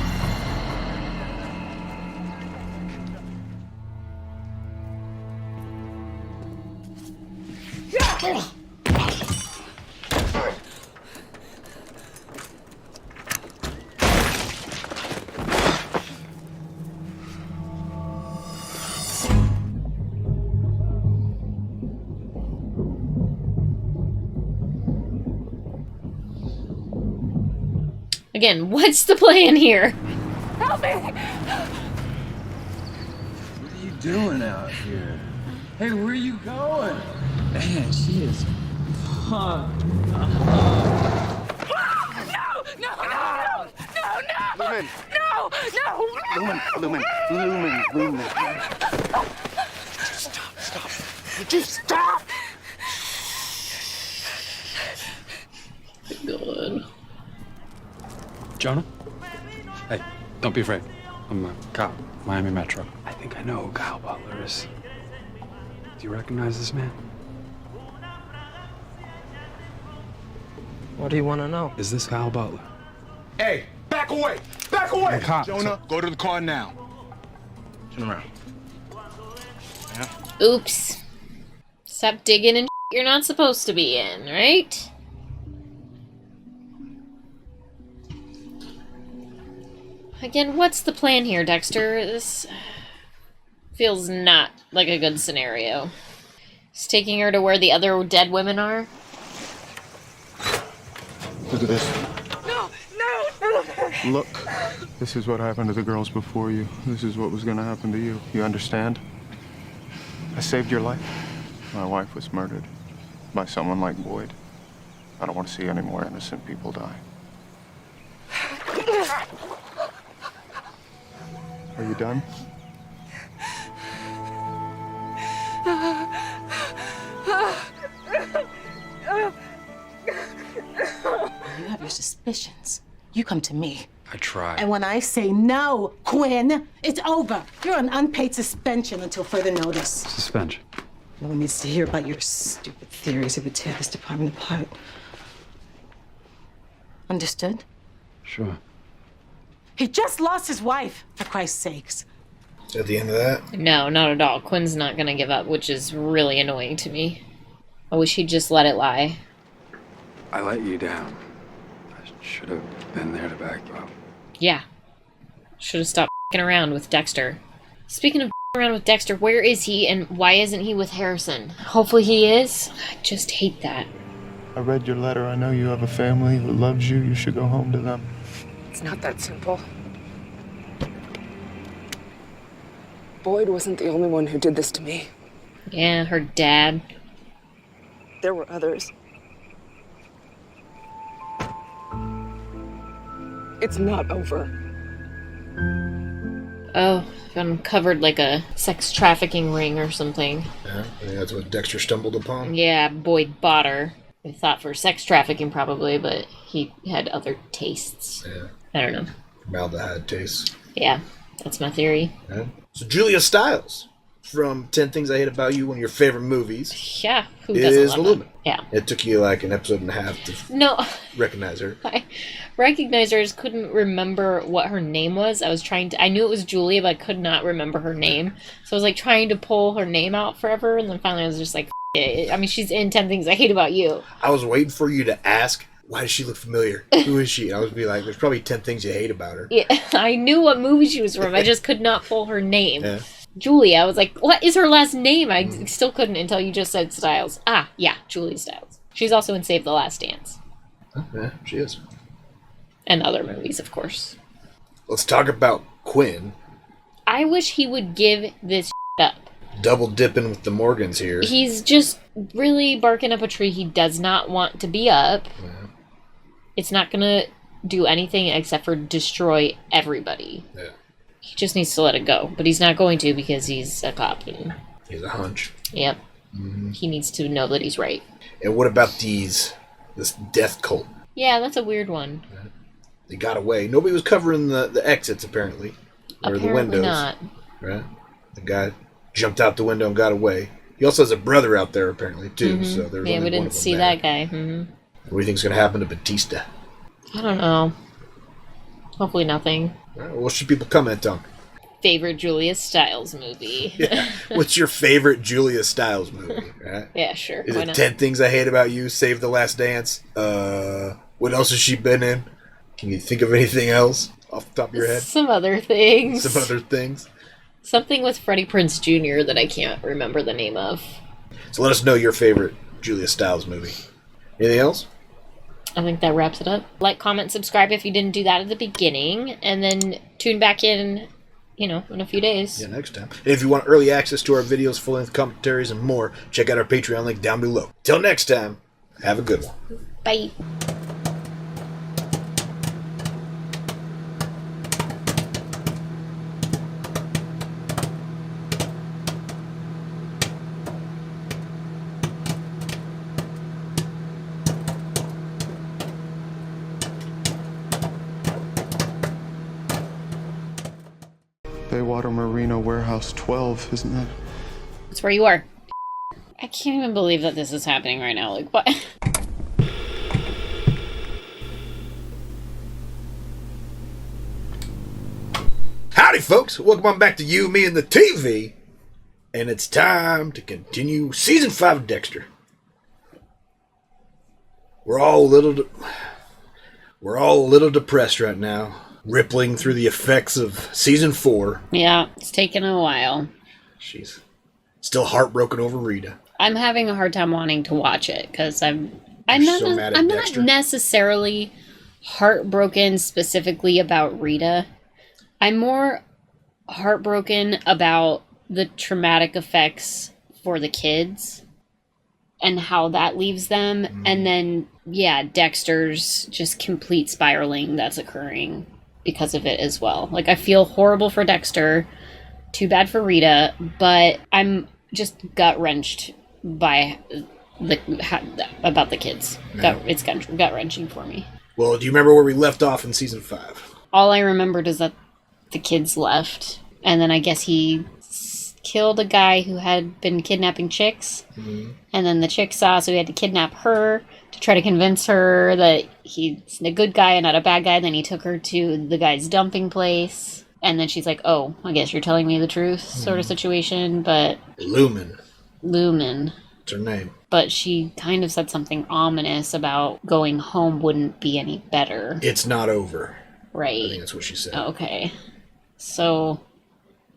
Again, what's the plan here? Help me! What are you doing out here? Hey, where are you going? Man, she is hot. No! Lumen. Just stop! God. Jonah? Hey, don't be afraid. I'm a cop, Miami Metro. I think I know who Kyle Butler is. Do you recognize this man? What do you want to know? Is this Kyle Butler? Hey, back away! Back away! I'm a cop. Jonah, go to the car now. Turn around. Yeah. Oops. Stop digging in you're not supposed to be in, right? Again, what's the plan here, Dexter? This feels not like a good scenario. He's taking her to where the other dead women are. Look at this. No! Look, this is what happened to the girls before you. This is what was gonna happen to you. You understand? I saved your life. My wife was murdered by someone like Boyd. I don't want to see any more innocent people die. Are you done? You have your suspicions. You come to me. I tried. And when I say no, Quinn, it's over. You're on unpaid suspension until further notice. Suspension. No one needs to hear about your stupid theories. It would tear this department apart. Understood? Sure. He just lost his wife, for Christ's sakes. At the end of that? No, not at all. Quinn's not gonna give up, which is really annoying to me. I wish he'd just let it lie. I let you down. I should have been there to back you up. Yeah. Should have stopped f***ing around with Dexter. Speaking of f***ing around with Dexter, where is he and why isn't he with Harrison? Hopefully he is. I just hate that. I read your letter. I know you have a family who loves you. You should go home to them. It's not that simple. Boyd wasn't the only one who did this to me. Yeah, her dad. There were others. It's not over. Oh, uncovered like a sex trafficking ring or something. Yeah, I think that's what Dexter stumbled upon. Yeah, Boyd bought her. I thought for sex trafficking probably, but he had other tastes. Yeah. I don't know. Formaldehyde taste. Yeah, that's my theory. Yeah. So Julia Stiles from 10 Things I Hate About You, one of your favorite movies. Yeah, who doesn't is love Lumen. that? Yeah. It took you like an episode and a half to No. recognize her. I recognized her, I just couldn't remember what her name was. I knew it was Julia, but I could not remember her name. So I was like trying to pull her name out forever, and then finally I was just like, F it. I mean, she's in 10 Things I Hate About You. I was waiting for you to ask, why does she look familiar? Who is she? And I was be like, there's probably 10 things you hate about her. Yeah, I knew what movie she was from. I just could not pull her name. Yeah. Julia, I was like, what is her last name? I still couldn't until you just said Stiles. Ah, yeah, Julia Stiles. She's also in Save the Last Dance. Oh, yeah, she is. And other movies, of course. Let's talk about Quinn. I wish he would give this up. Double dipping with the Morgans here. He's just really barking up a tree he does not want to be up. Yeah. It's not gonna do anything except for destroy everybody. Yeah. He just needs to let it go. But he's not going to because he's a cop. And, He's a hunch. yep. Mm-hmm. He needs to know that he's right. And what about this death cult? Yeah, that's a weird one. They got away. Nobody was covering the exits, apparently. Or Apparently the windows. not. Right? The guy jumped out the window and got away. He also has a brother out there, apparently, too. Mhm. So there was yeah, only we one didn't of them see there. that guy. Mm-hmm. What do you think is going to happen to Batista? I don't know. Hopefully nothing. Right, what should people comment on? Favorite Julia Stiles movie. Yeah. What's your favorite Julia Stiles movie? Right? Yeah, sure. Is Why it not? 10 Things I Hate About You, Save the Last Dance? What else has she been in? Can you think of anything else off the top of your head? Some other things. Some other things? Something with Freddie Prinze Jr. that I can't remember the name of. So let us know your favorite Julia Stiles movie. Anything else? I think that wraps it up. Like, comment, subscribe if you didn't do that at the beginning, and then tune back in, in a few days. Yeah, next time. And if you want early access to our videos, full-length commentaries, and more, check out our Patreon link down below. Till next time, have a good one. Bye. Baywater Marina Warehouse 12, isn't it? That's where you are. I can't even believe that this is happening right now. Like, what? Howdy, folks. Welcome on back to You, Me, and the TV. And it's time to continue Season 5 of Dexter. We're all a little depressed right now, rippling through the effects of Season 4. Yeah, it's taken a while. She's still heartbroken over Rita. I'm having a hard time wanting to watch it because I'm You're not so mad at I'm Dexter. not necessarily heartbroken specifically about Rita. I'm more heartbroken about the traumatic effects for the kids and how that leaves them. And then, yeah, Dexter's just complete spiraling that's occurring because of it as well. Like, I feel horrible for Dexter. Too bad for Rita, but I'm just gut-wrenched by about the kids. It's gut wrenching for me. Well, do you remember where we left off in season 5? All I remembered is that the kids left, and then I guess he killed a guy who had been kidnapping chicks, and then the chick saw, so he had to kidnap her to try to convince her that he's a good guy and not a bad guy. Then he took her to the guy's dumping place, and then she's like, "Oh, I guess you're telling me the truth," sort of situation. But Lumen. That's her name. But she kind of said something ominous about going home wouldn't be any better. It's not over. Right. I think that's what she said. Okay. So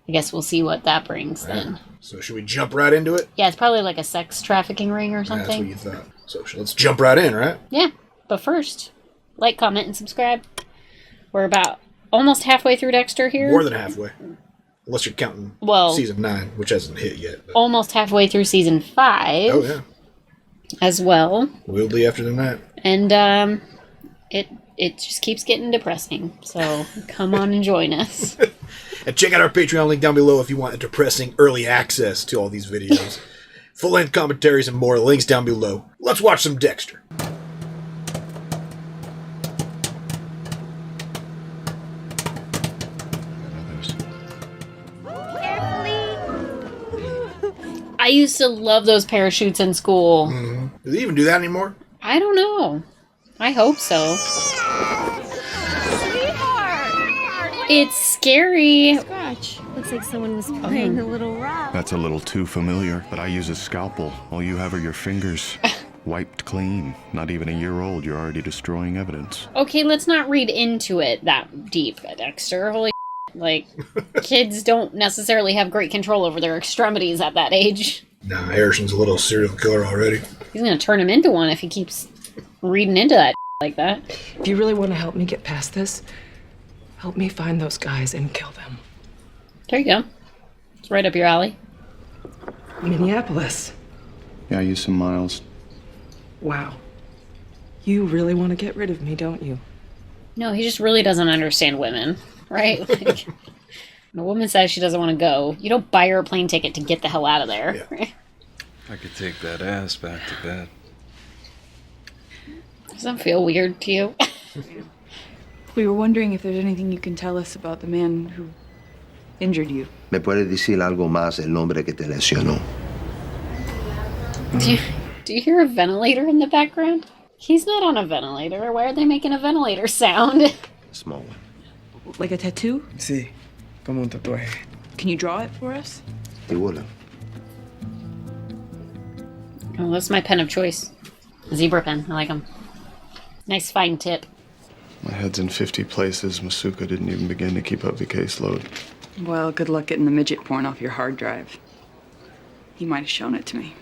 I guess we'll see what that brings then. So should we jump right into it? Yeah, it's probably like a sex trafficking ring or something. That's what you thought. So let's jump right in, right? Yeah. But first, like, comment, and subscribe. We're about almost halfway through Dexter here. More than halfway. Unless you're counting season 9, which hasn't hit yet. But. Almost halfway through season 5. Oh, yeah. As well. We'll be after the night. And it just keeps getting depressing. So come on and join us. And check out our Patreon link down below if you want a depressing early access to all these videos. Full-length commentaries and more. Links down below. Let's watch some Dexter. I used to love those parachutes in school. Mm-hmm. Do they even do that anymore? I don't know. I hope so. It's scary. Scratch. Looks like someone was playing a little rough. That's a little too familiar, but I use a scalpel. All you have are your fingers. Wiped clean. Not even a year old, you're already destroying evidence. Okay, let's not read into it that deep, Dexter. Holy like, kids don't necessarily have great control over their extremities at that age. Nah, Harrison's a little serial killer already. He's gonna turn him into one if he keeps reading into that like that. If you really want to help me get past this, help me find those guys and kill them. There you go. It's right up your alley. Minneapolis. Yeah, I use some miles. Wow. You really want to get rid of me, don't you? No, he just really doesn't understand women, right? Like, when a woman says she doesn't want to go, you don't buy her a plane ticket to get the hell out of there. Yeah. Right? I could take that ass back to bed. Does that feel weird to you? We were wondering if there's anything you can tell us about the man who injured you. ¿Me puede decir algo más el hombre que te lesionó? Do you hear a ventilator in the background? He's not on a ventilator. Why are they making a ventilator sound? A small one. Like a tattoo? Sí, como un tatuaje. Can you draw it for us? Seguro. Oh, that's my pen of choice. Zebra pen. I like them. Nice fine tip. My head's in 50 places. Masuka didn't even begin to keep up the caseload. Well, good luck getting the midget porn off your hard drive. He might have shown it to me.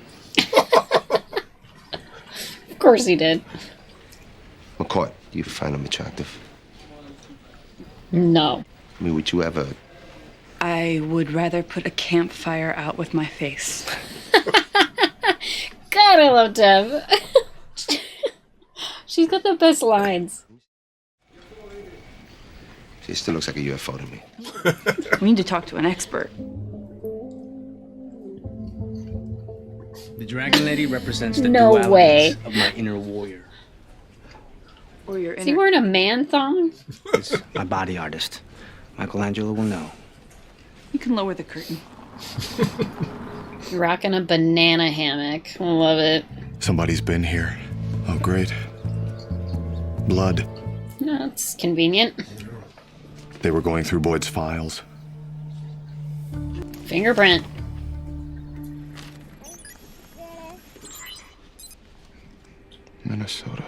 Of course he did. McCoy, do you find him attractive? No. I mean, would you ever... I would rather put a campfire out with my face. God, I love Deb. She's got the best lines. She still looks like a UFO to me. We need to talk to an expert. The Dragon Lady represents the No dualities way. of my inner warrior. Or your Is he wearing a man thong? He's my body artist. Michelangelo will know. You can lower the curtain. You're rocking a banana hammock. I love it. Somebody's been here. Oh, great. Blood. That's convenient. They were going through Boyd's files. Fingerprint. Minnesota.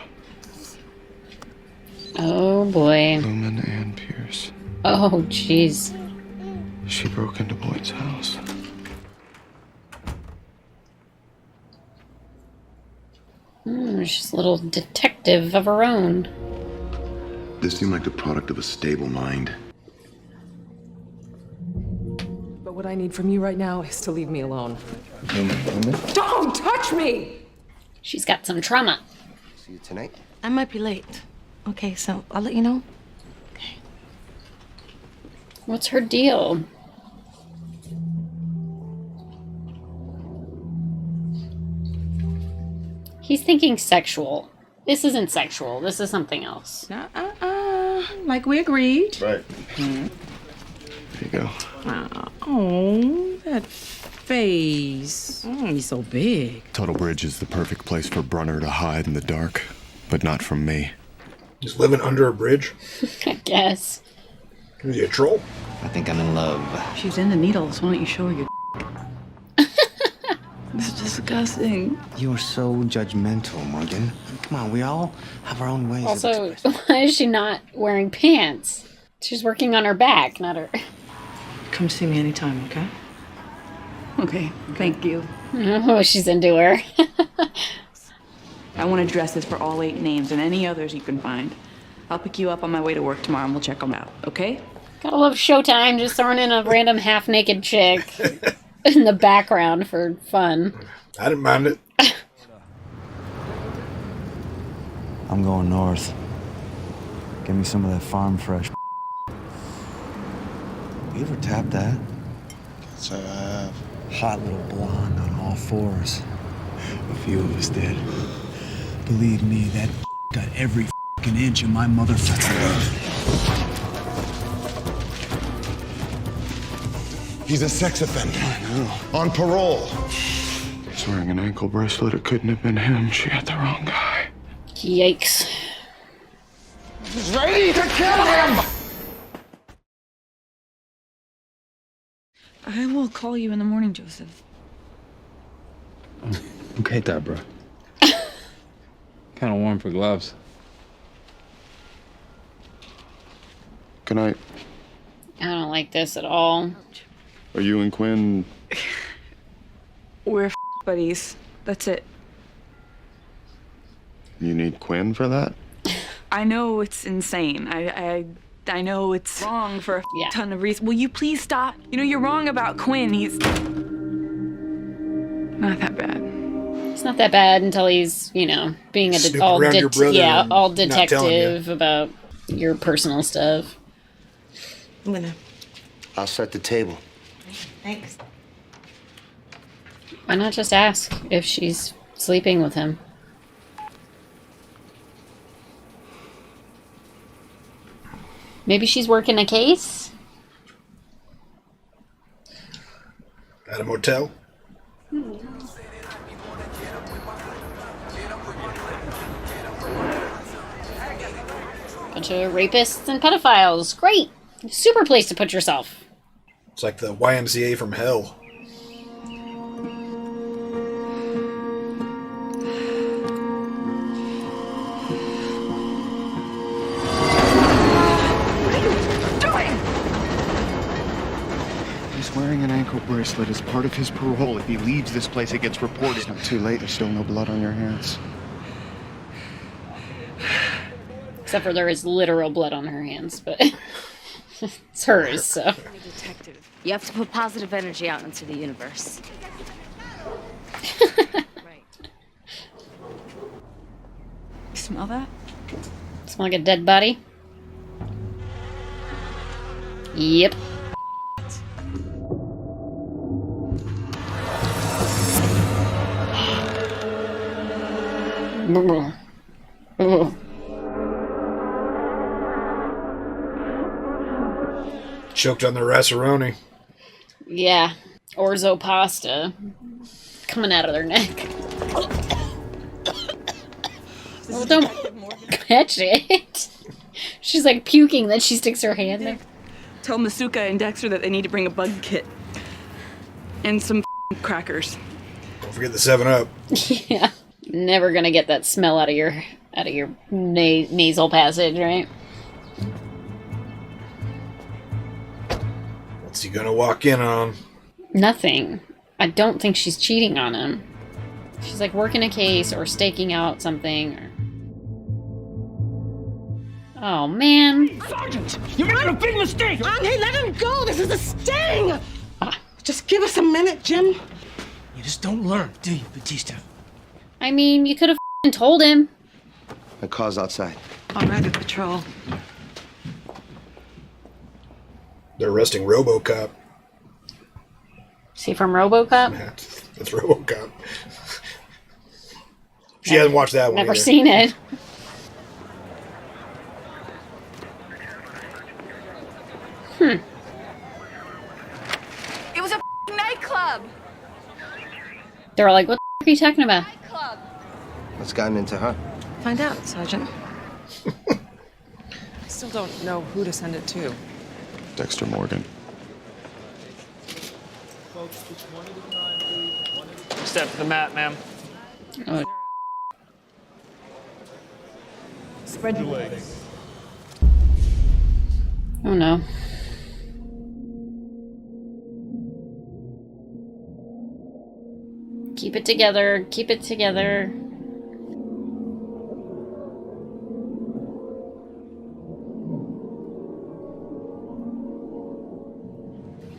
Oh boy. Lumen and Pierce. Oh jeez. She broke into Boyd's house. She's a little detective of her own. This seemed like the product of a stable mind. But what I need from you right now is to leave me alone. Lumen. Don't touch me! She's got some trauma. See you tonight? I might be late. Okay, so I'll let you know. What's her deal? He's thinking sexual. This isn't sexual. This is something else. Like we agreed. Right. Mm. There you go. Oh, that face. Oh, he's so big. Tuttle Bridge is the perfect place for Brunner to hide in the dark, but not from me. He's living under a bridge? I guess. Is he a troll? I think I'm in love. She's into needles. Why don't you show her your This is disgusting. You're so judgmental, Morgan. Come on, we all have our own ways of Also, why is she not wearing pants? She's working on her back, not her. Come see me anytime, okay? Okay, thank you. Oh, she's into her. I want addresses for all 8 names and any others you can find. I'll pick you up on my way to work tomorrow and we'll check them out, okay? Gotta love Showtime, just throwing in a random half-naked chick in the background for fun. I didn't mind it. I'm going north. Give me some of that farm fresh. You ever tap that? Guess I have. Hot little blonde on all fours. A few of us did. Believe me, that got every fucking inch of my motherfucking life. He's a sex offender. I know. On parole. He's wearing an ankle bracelet. It couldn't have been him. She got the wrong guy. Yikes. He's ready to kill him! I will call you in the morning, Joseph. Okay, Deborah. Kind of warm for gloves. Good night. I don't like this at all. Are you and Quinn? We're buddies. That's it. You need Quinn for that? I know it's insane. I know it's wrong for a ton of reasons. Will you please stop? You know, you're wrong about Quinn. He's not that bad. It's not that bad until he's, you know, being all detective about your personal stuff. I'll set the table. Thanks. Why not just ask if she's sleeping with him? Maybe she's working a case? At a motel? Bunch of rapists and pedophiles. Great! Super place to put yourself. It's like the YMCA from hell. He's wearing an ankle bracelet as part of his parole. If he leaves this place, it gets reported. It's not too late. There's still no blood on your hands. Except for there is literal blood on her hands, but it's hers, so. Detective. You have to put positive energy out into the universe. You smell that? Smell like a dead body? Yep. Choked on the rasaroni. Yeah. Orzo pasta coming out of their neck. Well, don't catch it. She's like puking, then she sticks her hand there. Tell Masuka and Dexter that they need to bring a bug kit. And some crackers. Don't forget the 7-Up. Yeah. Never gonna get that smell out of your nasal passage, right? What's he gonna walk in on? Nothing. I don't think she's cheating on him. She's like working a case or staking out something. Or... Oh, man. Sergeant, you made a big mistake! Hey, let him go! This is a sting! Just give us a minute, Jim. You just don't learn, do you, Batista? I mean, you could have told him. The car's outside. All right, at patrol. They're arresting RoboCop. Is he from RoboCop? That's RoboCop. She hasn't watched that one. Never either. seen it. It was a nightclub. They're all like, what the are you talking about? What's gotten into her? Find out, Sergeant. I still don't know who to send it to. Dexter Morgan. Step to the mat, ma'am. Oh. Spread your legs. Oh no. Keep it together. Keep it together.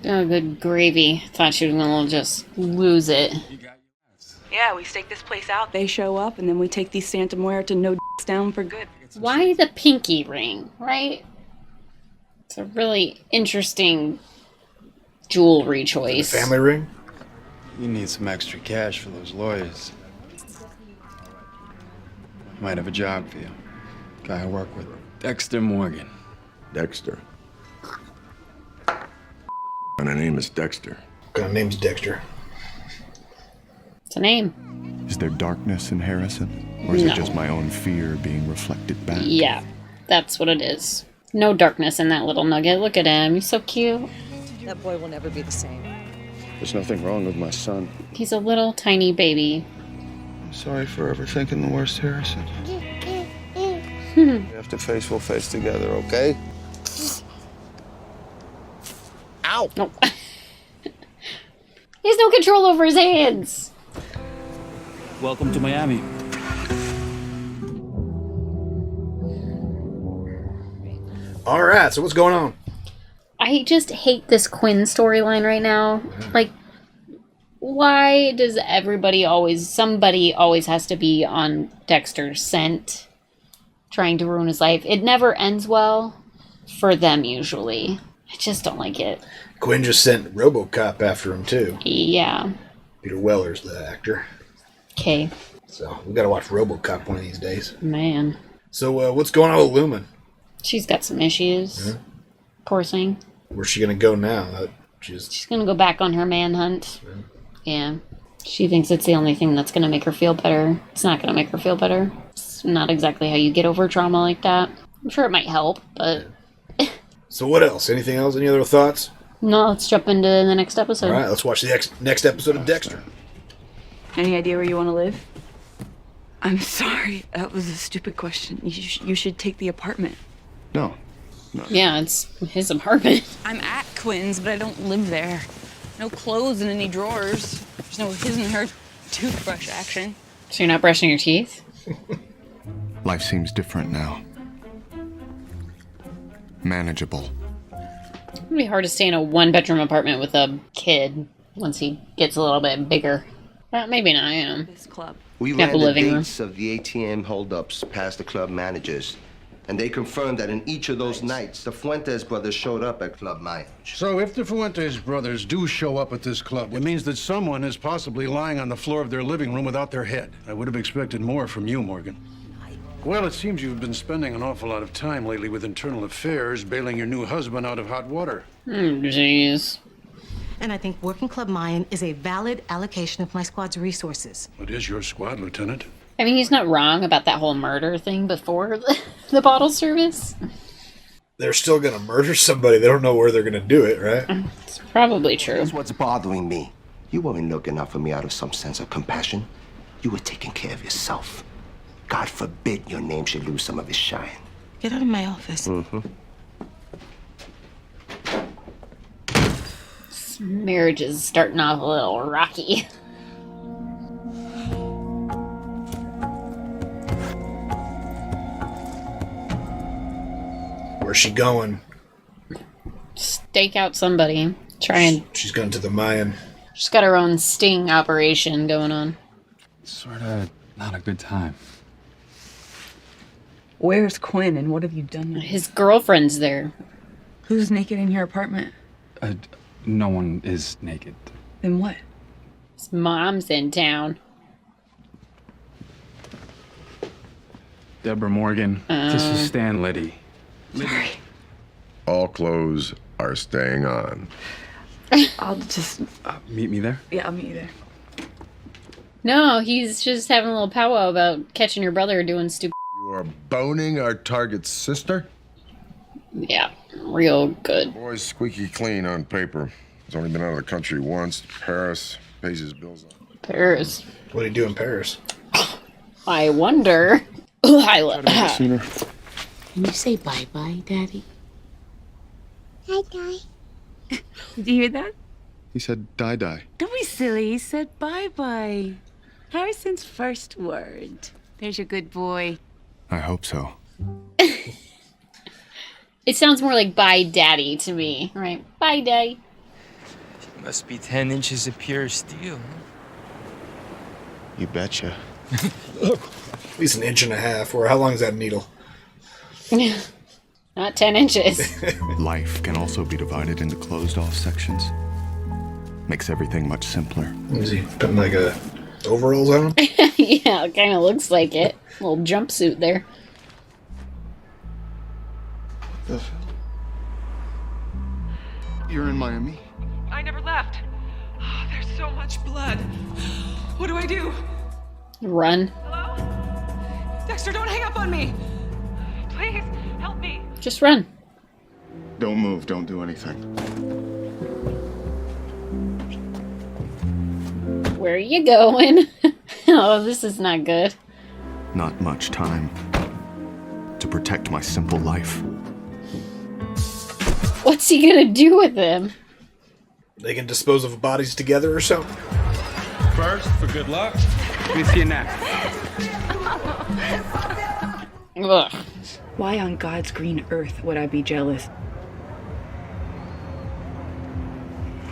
Oh, good gravy. Thought she was gonna just lose it. Yeah, we stake this place out. They show up, and then we take these Santa Muerta no down for good. Why the pinky ring, right? It's a really interesting jewelry choice. Family ring? You need some extra cash for those lawyers. Might have a job for you. Guy I work with. Dexter Morgan. Dexter. And her name is Dexter. What kind of name's Dexter? It's a name. Is there darkness in Harrison? Or is No. it just my own fear being reflected back? Yeah, that's what it is. No darkness in that little nugget. Look at him. He's so cute. That boy will never be the same. There's nothing wrong with my son. He's a little tiny baby. I'm sorry for ever thinking the worst, Harrison. We have to face we'll face together, okay? Ow! Nope. He has no control over his hands. Welcome to Miami. All right, so what's going on? I just hate this Quinn storyline right now. Like, why does somebody always has to be on Dexter's scent, trying to ruin his life? It never ends well for them, usually. I just don't like it. Quinn just sent RoboCop after him, too. Yeah. Peter Weller's the actor. Okay. So we got to watch RoboCop one of these days. Man. So what's going on with Lumen? She's got some issues. Yeah. Poor thing. Where's she going to go now? She's going to go back on her manhunt. Yeah. She thinks it's the only thing that's going to make her feel better. It's not going to make her feel better. It's not exactly how you get over trauma like that. I'm sure it might help, but... So what else? Anything else? Any other thoughts? No, let's jump into the next episode. All right, let's watch the next episode of Dexter. Any idea where you want to live? I'm sorry. That was a stupid question. You should take the apartment. No. Yeah, it's his apartment. I'm at Quinn's, but I don't live there. No clothes in any drawers. There's no his and her toothbrush action. So you're not brushing your teeth? Life seems different now. Manageable. It'd be hard to stay in a one-bedroom apartment with a kid once he gets a little bit bigger. Well, maybe not, you know. This club. We Got ran the the living room. dates of the ATM holdups past the club managers. And they confirmed that in each of those nights, the Fuentes brothers showed up at Club Maya. So if the Fuentes brothers do show up at this club, it means that someone is possibly lying on the floor of their living room without their head. I would have expected more from you, Morgan. Well, it seems you've been spending an awful lot of time lately with internal affairs, bailing your new husband out of hot water. Jeez. And I think working Club Mayan is a valid allocation of my squad's resources. What is your squad, Lieutenant? I mean, he's not wrong about that whole murder thing before the bottle service. They're still going to murder somebody. They don't know where they're going to do it, right? It's probably true. That's what's bothering me. You weren't looking out for me out of some sense of compassion. You were taking care of yourself. God forbid your name should lose some of its shine. Get out of my office. Mm-hmm. This marriage is starting off a little rocky. Where's she going? Stake out somebody. Try and... She's going to the Mayan. She's got her own sting operation going on. Sorta not a good time. Where's Quinn and what have you done? His girlfriend's there. Who's naked in your apartment? No one is naked. Then what? His mom's in town. Deborah Morgan. This is Stan Liddy. Sorry. All clothes are staying on. I'll just... meet me there? Yeah, I'll meet you there. No, he's just having a little powwow about catching your brother doing stupid. You are boning our target's sister? Yeah, real good. Boy's squeaky clean on paper. He's only been out of the country once. Paris, pays his bills on. Paris. What do you do in Paris? I wonder. Can you say bye-bye, Daddy? Bye-bye. Did you hear that? He said die-die. Don't be silly. He said bye-bye. Harrison's first word. There's your good boy. I hope so. It sounds more like bye, Daddy, to me. Right? Bye, Daddy. Must be 10 inches of pure steel. You betcha. At least an inch and a half. Or how long is that needle? Not 10 inches. Life can also be divided into closed-off sections. Makes everything much simpler. Is he putting like a overalls on? Yeah, it kind of looks like it. Little jumpsuit there. You're in Miami? I never left. Oh, there's so much blood. What do I do? Run. Hello? Dexter, don't hang up on me. Please, help me. Just run. Don't move, don't do anything. Where are you going? Oh, this is not good. Not much time to protect my simple life. What's he gonna do with them? They can dispose of bodies together or something? First, for good luck. With your neck. Ugh. Why on God's green earth would I be jealous?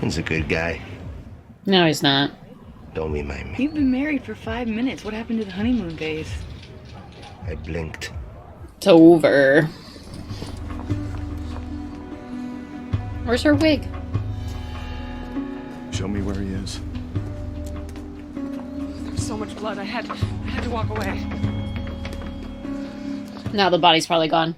He's a good guy. No, he's not. Don't remind me. You've been married for 5 minutes. What happened to the honeymoon days? I blinked. It's over. Where's her wig? Show me where he is. There's so much blood. I had to walk away. Now the body's probably gone.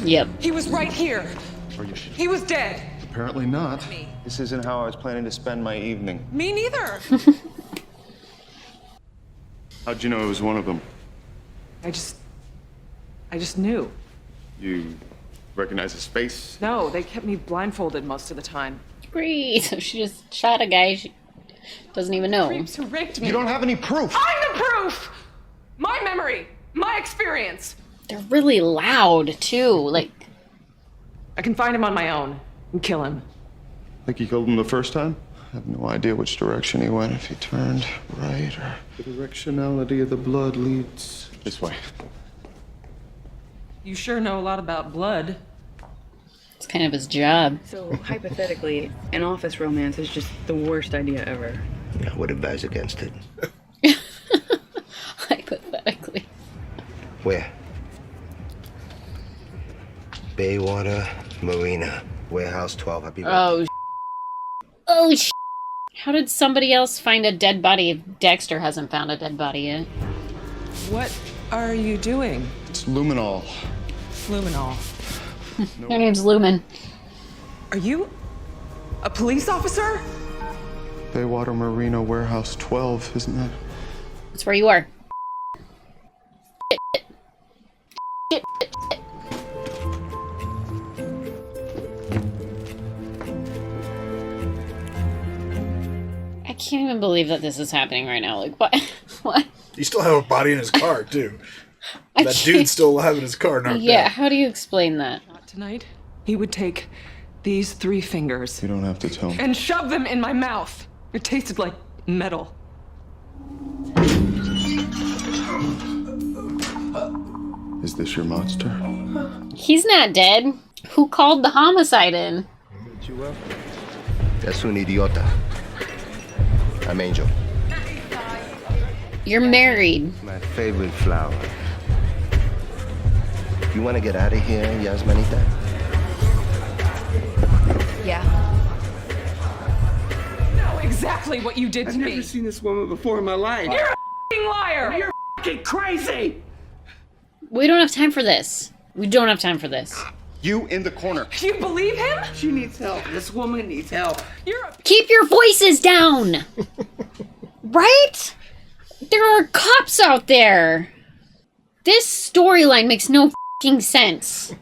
Yep. He was right here. Are you He was dead. Apparently not. This isn't how I was planning to spend my evening. Me neither. How'd you know it was one of them? I just knew. You recognize his face? No, they kept me blindfolded most of the time. Breathe. She just shot a guy she doesn't even know. Creeps who raped me. You don't have any proof. I'm the proof. My memory, my experience. They're really loud too. Like, I can find him on my own and kill him. Think you killed him the first time? I have no idea which direction he went, if he turned right or... The directionality of the blood leads this way. You sure know a lot about blood. it's kind of his job. So, hypothetically, an office romance is just the worst idea ever. I would advise against it. Hypothetically. Where? Baywater Marina, Warehouse 12. I'll be right Oh, How did somebody else find a dead body if Dexter hasn't found a dead body yet? What are you doing? It's luminol. Luminol. Her name's Lumen. Are you a police officer? Baywater Marina, Warehouse 12, isn't that? That's where you are. I can't even believe that this is happening right now. Like, what? What? He still have a body in his car, too. That dude's still alive in his car, not Yeah, dead. how do you explain that? Not tonight. He would take these 3 fingers You don't have to tell me. and shove them in my mouth. It tasted like metal. Is this your monster? He's not dead. Who called the homicide in? Es un idiota. I'm Angel. You're married. My favorite flower. You want to get out of here, Yasmanita? Yeah. No, exactly. exactly what you did to me. I've never seen this woman before in my life. You're a f***ing liar. You're f***ing crazy. We don't have time for this. We don't have time for this. You in the corner. You believe him? She needs help. This woman needs help. Keep your voices down! Right? There are cops out there. This storyline makes no f***ing sense.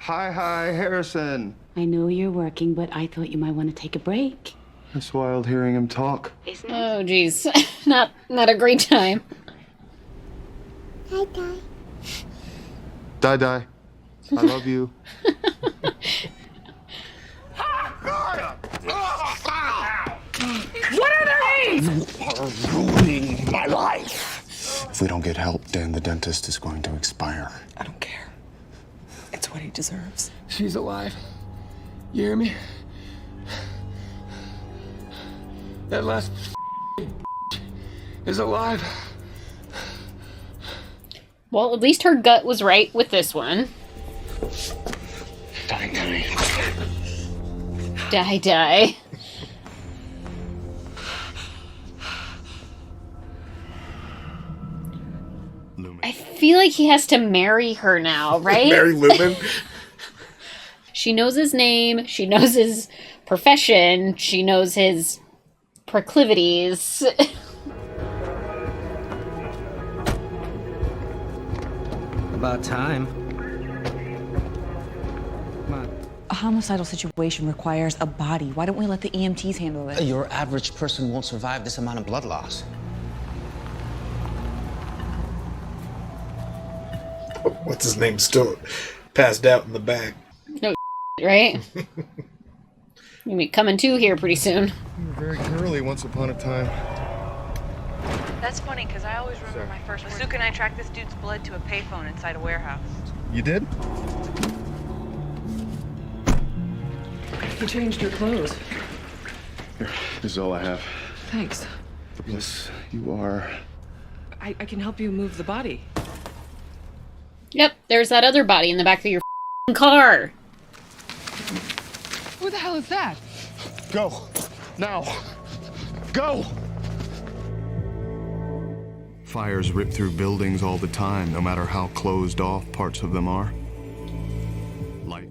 Hi, Harrison. I know you're working, but I thought you might want to take a break. It's wild hearing him talk. Oh, jeez. Not a great time. Die. I love you. What are their names? You are ruining my life. If we don't get help, Dan the dentist is going to expire. I don't care. It's what he deserves. She's alive. You hear me? That last is alive. Well, at least her gut was right with this one. Die. I feel like he has to marry her now, right? Marry Lumen. She knows his name. She knows his profession. She knows his proclivities. About time. A homicidal situation requires a body. Why don't we let the EMTs handle it? Your average person won't survive this amount of blood loss. What's his name? Still passed out in the back. No, right? You'll be coming to here pretty soon. Very girly once upon a time. That's funny, because I always remember my first word. Masuka and I tracked this dude's blood to a payphone inside a warehouse. You did? You changed your clothes. Here, this is all I have. Thanks. Yes, you are. I can help you move the body. Yep, there's that other body in the back of your car. Who the hell is that? Go. Now. Go! Fires rip through buildings all the time, no matter how closed off parts of them are. Light.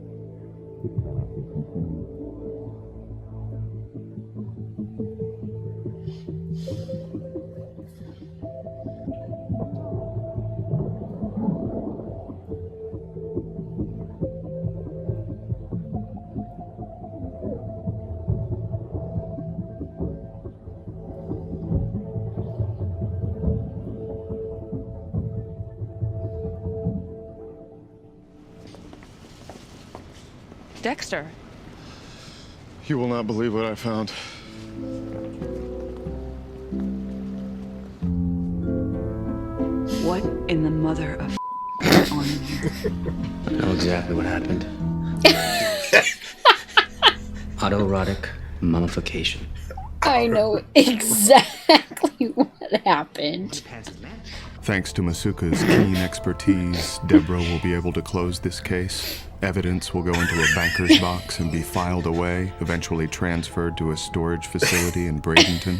Dexter. You will not believe what I found. What in the mother of on here? I know exactly what happened. Autoerotic mummification. I know exactly what happened. Thanks to Masuka's keen expertise, Deborah will be able to close this case. Evidence will go into a banker's box and be filed away, eventually transferred to a storage facility in Bradenton.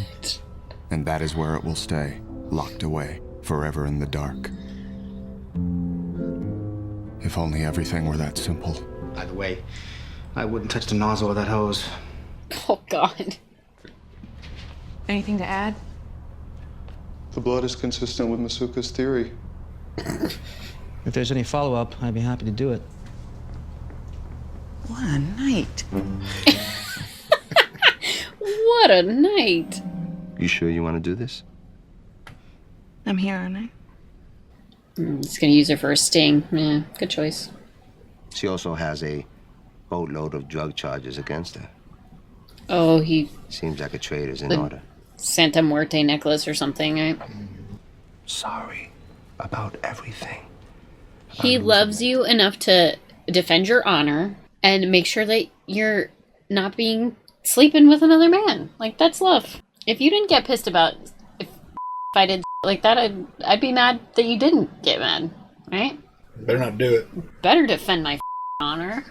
And that is where it will stay, locked away, forever in the dark. If only everything were that simple. By the way, I wouldn't touch the nozzle of that hose. Oh, God. Anything to add? The blood is consistent with Masuka's theory. If there's any follow-up, I'd be happy to do it. What a night. What a night. You sure you want to do this? I'm here, aren't I? He's gonna use her for a sting. Yeah, good choice. She also has a boatload of drug charges against her. Oh, he... Seems like a trade is in The- order. Santa Muerte necklace or something, right? Sorry about everything. He loves you enough to defend your honor and make sure that you're not sleeping with another man. Like, that's love. If you didn't get pissed about if I did like that, I'd be mad that you didn't get mad, right? Better not do it. Better defend my honor.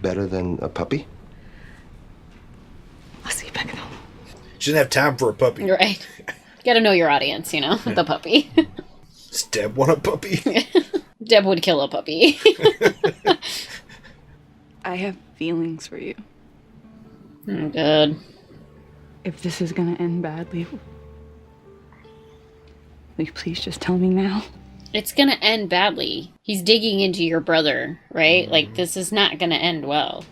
Better than a puppy? She didn't have time for a puppy. Right. Gotta know your audience, you know, the puppy. Does Deb want a puppy? Deb would kill a puppy. I have feelings for you. Oh, good. If this is gonna end badly, will you please just tell me now? It's gonna end badly. He's digging into your brother, right? Like, this is not gonna end well.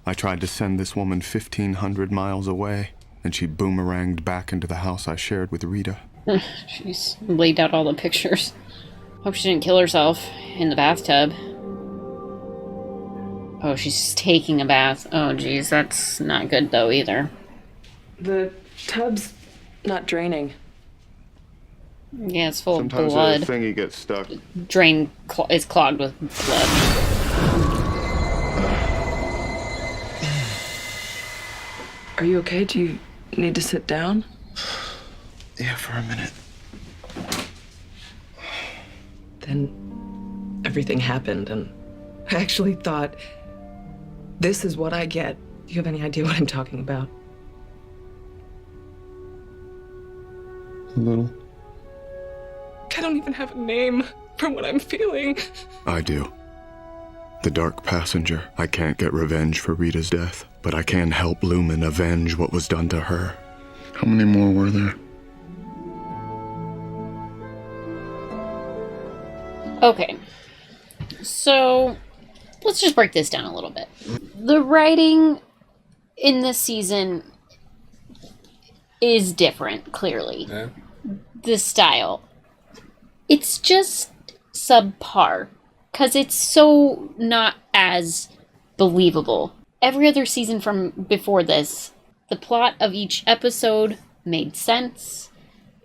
I tried to send this woman 1,500 miles away, and she boomeranged back into the house I shared with Rita. She's laid out all the pictures. Hope she didn't kill herself in the bathtub. Oh, she's taking a bath. Oh, geez, that's not good, though, either. The tub's not draining. Yeah, it's full Sometimes of blood. the thingy gets stuck. Drain is clogged with blood. Are you okay? Do you need to sit down? Yeah, for a minute. Then everything happened, and I actually thought, this is what I get. Do you have any idea what I'm talking about? A little. I don't even have a name for what I'm feeling. I do. The Dark Passenger. I can't get revenge for Rita's death, but I can help Lumen avenge what was done to her. How many more were there? Okay. So, let's just break this down a little bit. The writing in this season is different, clearly. Yeah. The style. It's just subpar. Because it's so not as believable. Every other season from before this, the plot of each episode made sense.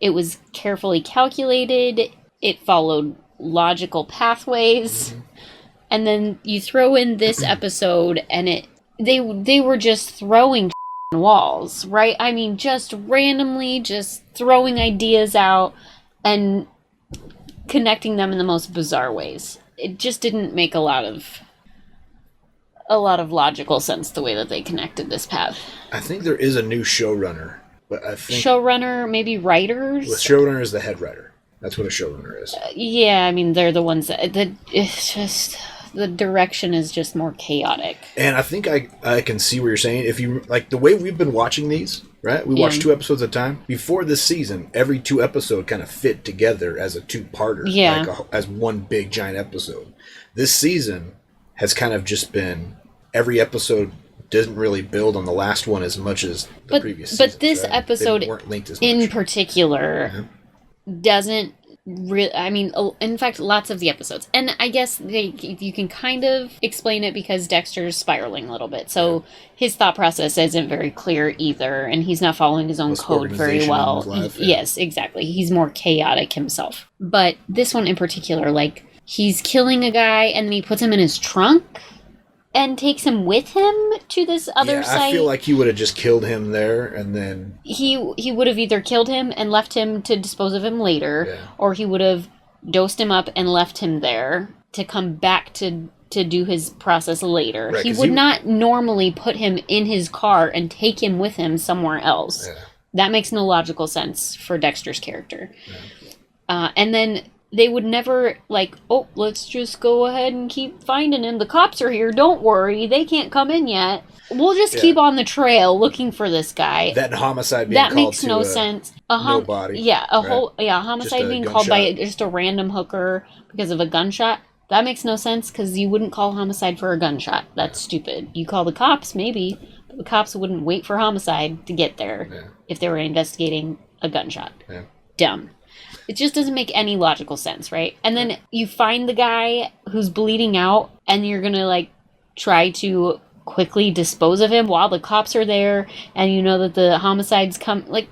It was carefully calculated. It followed logical pathways. And then you throw in this episode and they were just throwing walls, right? I mean, just randomly just throwing ideas out and connecting them in the most bizarre ways. It just didn't make a lot of logical sense the way that they connected this path. I think there is a new showrunner, but I think Showrunner, maybe writers? the showrunner is the head writer. That's what a showrunner is. Yeah, I mean, they're the ones that... It's just... The direction is just more chaotic. And I think I can see what you're saying. If you like the way we've been watching these, right? We watch 2 episodes at a time. Before this season, every 2 episode kind of fit together as a 2-parter. Yeah. Like as one big giant episode. This season has kind of just been every episode doesn't really build on the last one as much as the previous season. But this episode weren't linked as much. in particular doesn't really, I mean, in fact, lots of the episodes. And I guess you can kind of explain it because Dexter's spiraling a little bit. So his thought process isn't very clear either, and he's not following his own code very well. Yes, exactly. He's more chaotic himself. But this one in particular, like, he's killing a guy and then he puts him in his trunk and takes him with him to this other site. I feel like he would have just killed him there and then... He would have either killed him and left him to dispose of him later, or he would have dosed him up and left him there to come back to do his process later. Right, he would not normally put him in his car and take him with him somewhere else. Yeah. That makes no logical sense for Dexter's character. And then... They would never, like, oh, let's just go ahead and keep finding him. The cops are here. Don't worry. They can't come in yet. We'll just keep on the trail looking for this guy. That homicide being called makes to no sense. nobody. Yeah, homicide being called by just a random hooker because of a gunshot. That makes no sense because you wouldn't call homicide for a gunshot. That's stupid. You call the cops, maybe, but the cops wouldn't wait for homicide to get there if they were investigating a gunshot. Yeah. Dumb. It just doesn't make any logical sense, right? And then you find the guy who's bleeding out, and you're gonna, like, try to quickly dispose of him while the cops are there, and you know that the homicides come. Like,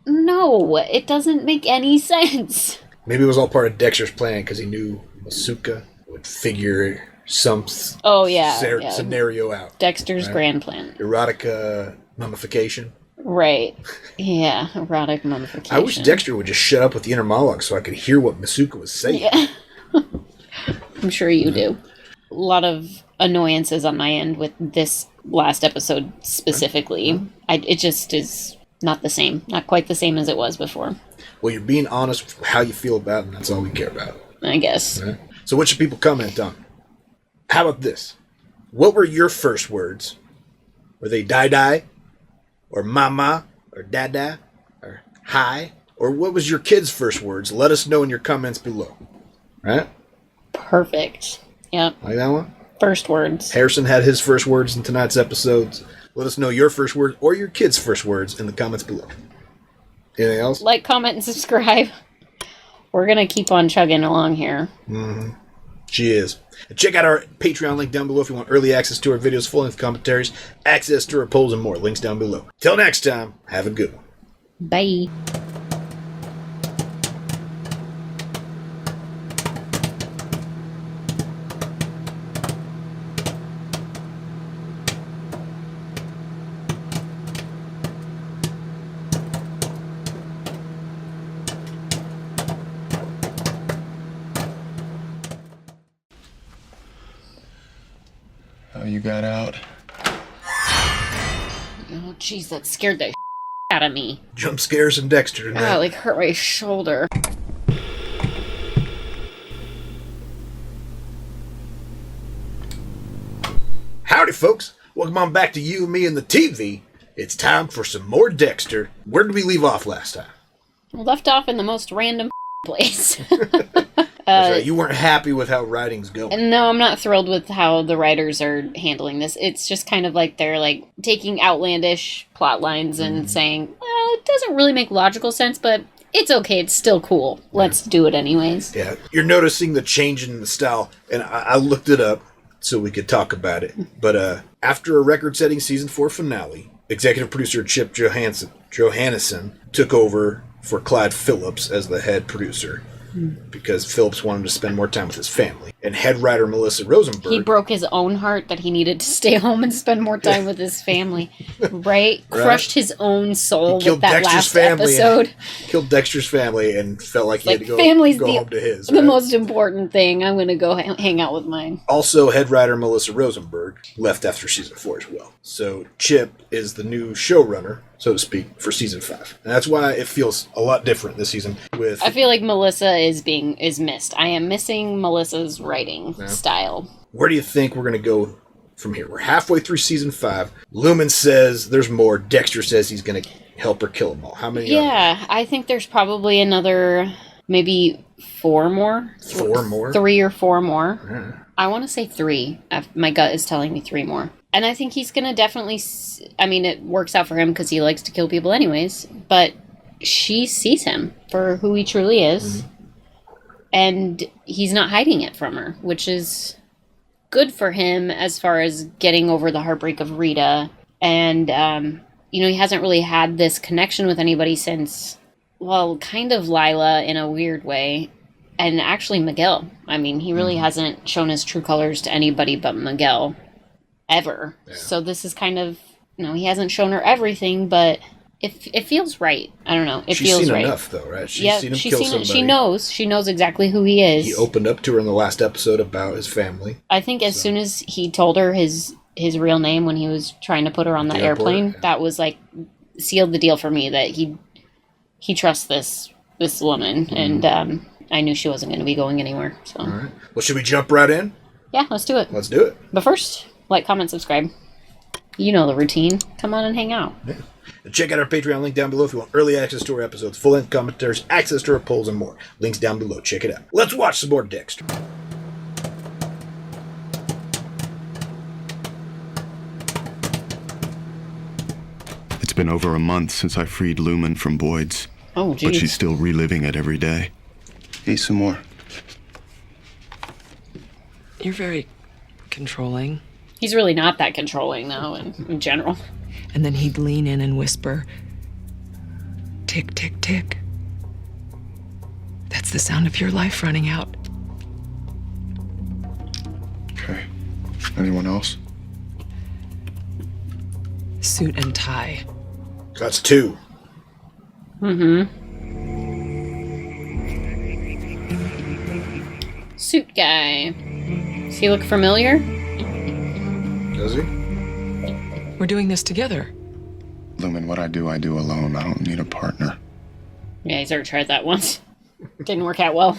no, it doesn't make any sense. Maybe it was all part of Dexter's plan because he knew Masuka would figure some scenario out. Dexter's grand plan. Erotica mummification. Right. Yeah, erotic mummification. I wish Dexter would just shut up with the inner monologue so I could hear what Masuka was saying. Yeah. I'm sure you do. A lot of annoyances on my end with this last episode specifically. It just is not the same. Not quite the same as it was before. Well, you're being honest with how you feel about it, and that's all we care about. I guess. Right? So what should people comment on? How about this? What were your first words? Were they die-die? Or mama? Or dada? Or hi? Or what was your kid's first words? Let us know in your comments below. Right? Perfect. Yep. Like that one? First words. Harrison had his first words in tonight's episodes. Let us know your first words or your kid's first words in the comments below. Anything else? Like, comment, and subscribe. We're going to keep on chugging along here. Mm-hmm. She is. And check out our Patreon link down below if you want early access to our videos, full-length commentaries, access to our polls, and more. Links down below. Till next time, have a good one. Bye. You got out. Oh, jeez, that scared the out of me. Jump scares and Dexter tonight. Oh, like hurt my shoulder. Howdy, folks. Welcome on back to You, Me, and the TV. It's time for some more Dexter. Where did we leave off last time? We left off in the most random place. You weren't happy with how writing's going. No, I'm not thrilled with how the writers are handling this. It's just kind of like they're like taking outlandish plot lines and saying, well, it doesn't really make logical sense, but it's okay. It's still cool. Let's do it anyways. Yeah, you're noticing the change in the style, and I looked it up so we could talk about it. But after a record-setting season 4 finale, executive producer Chip Johannesson took over for Clyde Phillips as the head producer. Because Phillips wanted to spend more time with his family. And head writer Melissa Rosenberg... He broke his own heart that he needed to stay home and spend more time with his family. Right? Crushed his own soul with that last episode. Killed Dexter's family and felt like he had to go home to his. The most important thing. I'm going to go hang out with mine. Also, head writer Melissa Rosenberg left after season 4 as well. So Chip is the new showrunner, so to speak, for season 5. And that's why it feels a lot different this season. I feel like Melissa is missed. I am missing Melissa's writing style. Where do you think we're going to go from here? We're halfway through season 5. Lumen says there's more. Dexter says he's going to help her kill them all. How many? Yeah, I think there's probably another, maybe 4 more. 4 more? 3 or 4 more. I want to say 3. My gut is telling me 3 more. And I think he's going to definitely... I mean, it works out for him because he likes to kill people anyways. But she sees him for who he truly is. Mm-hmm. And he's not hiding it from her, which is good for him as far as getting over the heartbreak of Rita. And, he hasn't really had this connection with anybody since, well, kind of Lila in a weird way. And actually Miguel. I mean, he really hasn't shown his true colors to anybody but Miguel. Ever. Yeah. So this is kind of, he hasn't shown her everything, but it feels right. I don't know. It feels right. She's seen enough, though, right? She's seen him kill somebody. She knows exactly who he is. He opened up to her in the last episode about his family. I think as soon as he told her his real name when he was trying to put her on the airplane, that was like sealed the deal for me that he trusts this woman, and I knew she wasn't going to be going anywhere. So. All right. Well, should we jump right in? Yeah, let's do it. Let's do it. But first, like, comment, subscribe. You know the routine. Come on and hang out. Yeah. And check out our Patreon link down below if you want early access to our episodes, full-length commentaries, access to our polls, and more. Links down below. Check it out. Let's watch some more Dexter. It's been over a month since I freed Lumen from Boyd's. Oh, geez. But she's still reliving it every day. Eat some more. You're very controlling. He's really not that controlling, though, in general. And then he'd lean in and whisper, tick, tick, tick. That's the sound of your life running out. Okay. Anyone else? Suit and tie. That's 2. Suit guy. Does he look familiar? Does he? We're doing this together. Lumen, what I do alone. I don't need a partner. Yeah, he's already tried that once. Didn't work out well.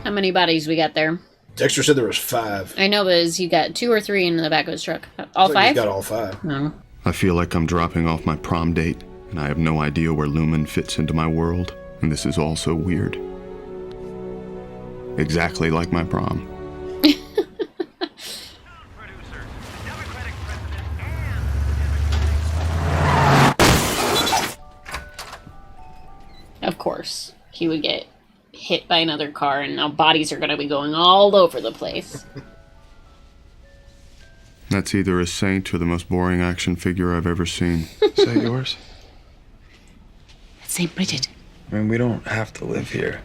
How many bodies we got there? Dexter said there was 5. I know, but is he got 2 or 3 in the back of his truck? All Looks 5? like he's got all 5. No. I feel like I'm dropping off my prom date, and I have no idea where Lumen fits into my world, and this is all so weird. Exactly like my prom. Of course, he would get hit by another car, and now bodies are going to be going all over the place. That's either a saint or the most boring action figure I've ever seen. Is that yours? St. Bridget. I mean, we don't have to live here.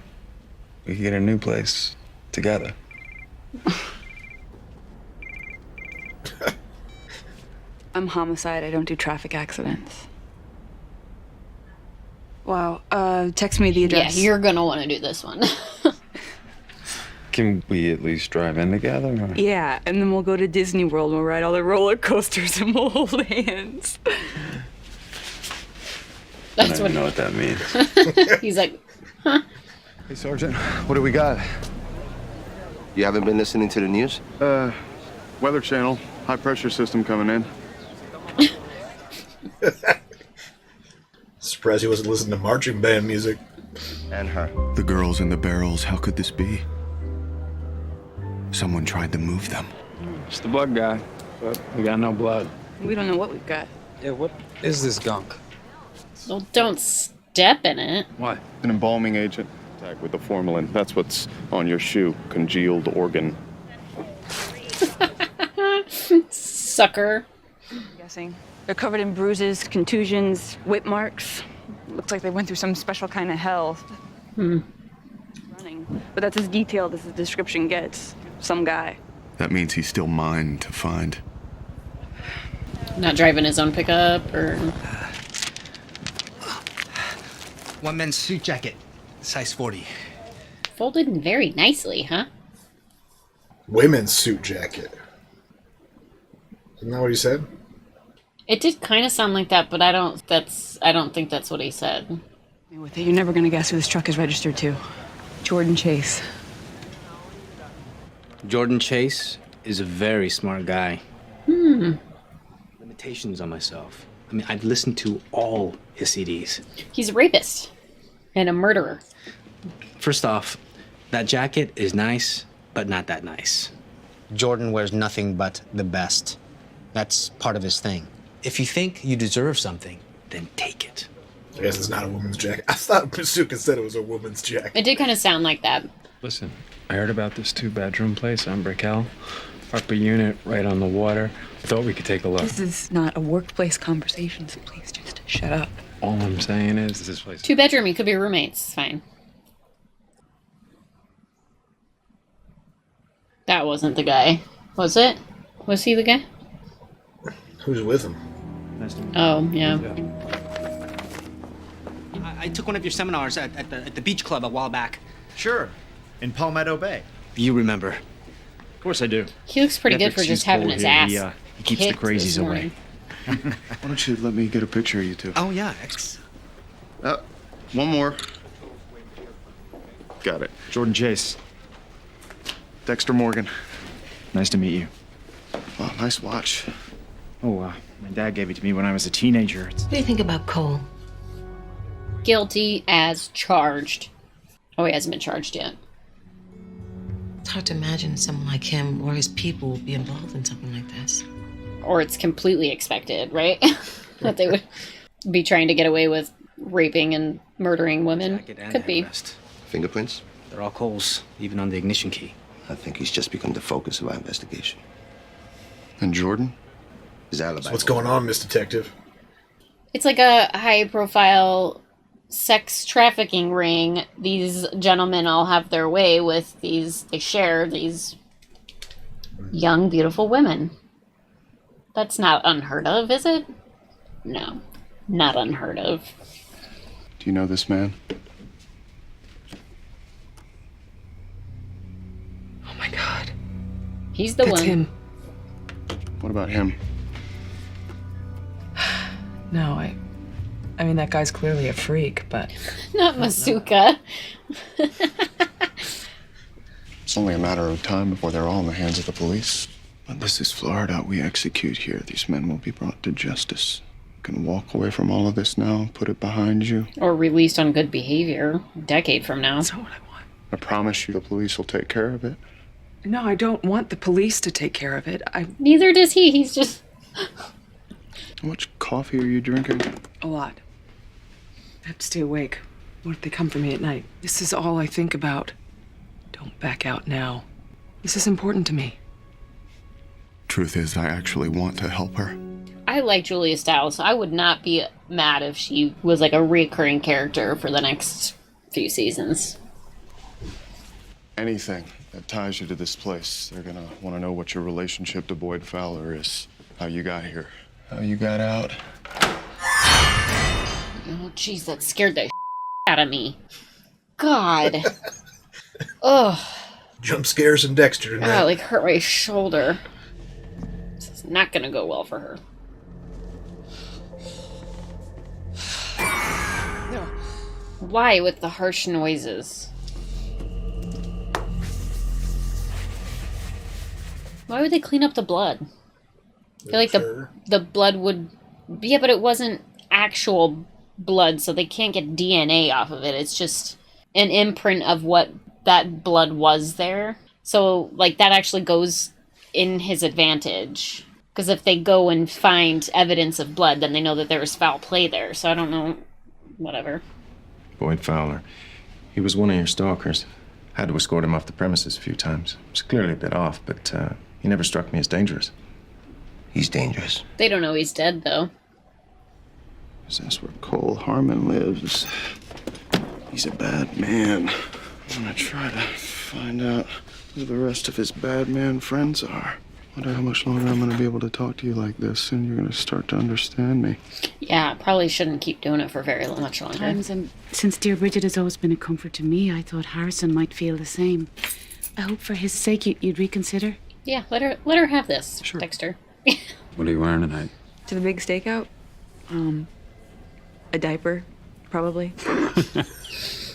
We could get a new place together. I'm homicide. I don't do traffic accidents. Wow. Text me the address. Yeah, you're going to want to do this one. Can we at least drive in together? Or? Yeah, and then we'll go to Disney World. We'll ride all the roller coasters and we'll hold hands. I don't even know what that means. He's like, huh? Hey, Sergeant, what do we got? You haven't been listening to the news? Weather Channel. High pressure system coming in. Surprised he wasn't listening to marching band music. And her. The girls in the barrels, how could this be? Someone tried to move them. It's the blood guy, but we got no blood. We don't know what we've got. Yeah, what is this gunk? Well, don't step in it. What? An embalming agent. Tag with the formalin. That's what's on your shoe. Congealed organ. Sucker. I'm guessing. They're covered in bruises, contusions, whip marks. Looks like they went through some special kind of hell. Running. But that's as detailed as the description gets. Some guy. That means he's still mine to find. Not driving his own pickup or... One men's suit jacket, size 40. Folded very nicely, huh? Women's suit jacket. Isn't that what he said? It did kind of sound like that, but I don't think that's what he said. With it, you're never gonna guess who this truck is registered to. Jordan Chase. Jordan Chase is a very smart guy. Limitations on myself. I mean, I've listened to all his CDs. He's a rapist and a murderer. First off, that jacket is nice, but not that nice. Jordan wears nothing but the best. That's part of his thing. If you think you deserve something, then take it. I guess it's not a woman's jacket. I thought Masuka said it was a woman's jacket. It did kind of sound like that. Listen, I heard about this 2-bedroom place on Brickell. Upper unit, right on the water. I thought we could take a look. This is not a workplace conversation, so please just shut up. All I'm saying is this place... 2-bedroom, you could be roommates. It's fine. That wasn't the guy. Was it? Was he the guy? Who's with him? Oh, yeah. I took one of your seminars at the beach club a while back. Sure, in Palmetto Bay. You remember. Of course I do. He looks pretty good for just having his ass. He keeps the kicked this crazies morning. away. Why don't you let me get a picture of you two? Oh, yeah. One more. Got it. Jordan Chase. Dexter Morgan. Nice to meet you. Oh, nice watch. Oh, my dad gave it to me when I was a teenager. What do you think about Cole? Guilty as charged. Oh, he hasn't been charged yet. It's hard to imagine someone like him or his people would be involved in something like this. Or it's completely expected, right? That they would be trying to get away with raping and murdering women. Could be. Fingerprints? They're all Cole's, even on the ignition key. I think he's just become the focus of our investigation. And Jordan? His alibi. So what's going on, Miss Detective? It's like a high-profile sex trafficking ring. These gentlemen all have their way with these. They share these young, beautiful women. That's not unheard of, is it? No, not unheard of. Do you know this man? He's the That's one. him. What about him? No, I mean, that guy's clearly a freak, but... Not Masuka. It's only a matter of time before they're all in the hands of the police. But this is Florida. We execute here. These men will be brought to justice. You can walk away from all of this now, put it behind you. Or released on good behavior a decade from now. That's not what I want. I promise you the police will take care of it. No, I don't want the police to take care of it. Neither does he. He's just... How much coffee are you drinking? A lot. I have to stay awake. What if they come for me at night? This is all I think about. Don't back out now. This is important to me. Truth is, I actually want to help her. I like Julia Stiles. I would not be mad if she was like a recurring character for the next few seasons. Anything that ties you to this place. They're gonna want to know what your relationship to Boyd Fowler is. How you got here. How you got out. Oh, jeez, that scared the out of me. God. Ugh. Jump scares and Dexter tonight. God, like hurt my shoulder. This is not gonna go well for her. Why with the harsh noises? Why would they clean up the blood? I feel like the blood would... Yeah, but it wasn't actual blood, so they can't get DNA off of it. It's just an imprint of what that blood was there. So, like, that actually goes in his advantage. Because if they go and find evidence of blood, then they know that there was foul play there. So I don't know. Whatever. Boyd Fowler. He was one of your stalkers. Had to escort him off the premises a few times. It's clearly a bit off, but he never struck me as dangerous. He's dangerous. They don't know he's dead, though. That's where Cole Harmon lives. He's a bad man. I'm gonna try to find out who the rest of his bad man friends are. Wonder how much longer I'm gonna be able to talk to you like this, and you're gonna start to understand me. Yeah, probably shouldn't keep doing it for very much longer. Times, and since dear Bridget has always been a comfort to me, I thought Harrison might feel the same. I hope for his sake you'd reconsider. Yeah, let her have this, sure. Dexter. What are you wearing tonight? To the big stakeout? A diaper, probably. I'll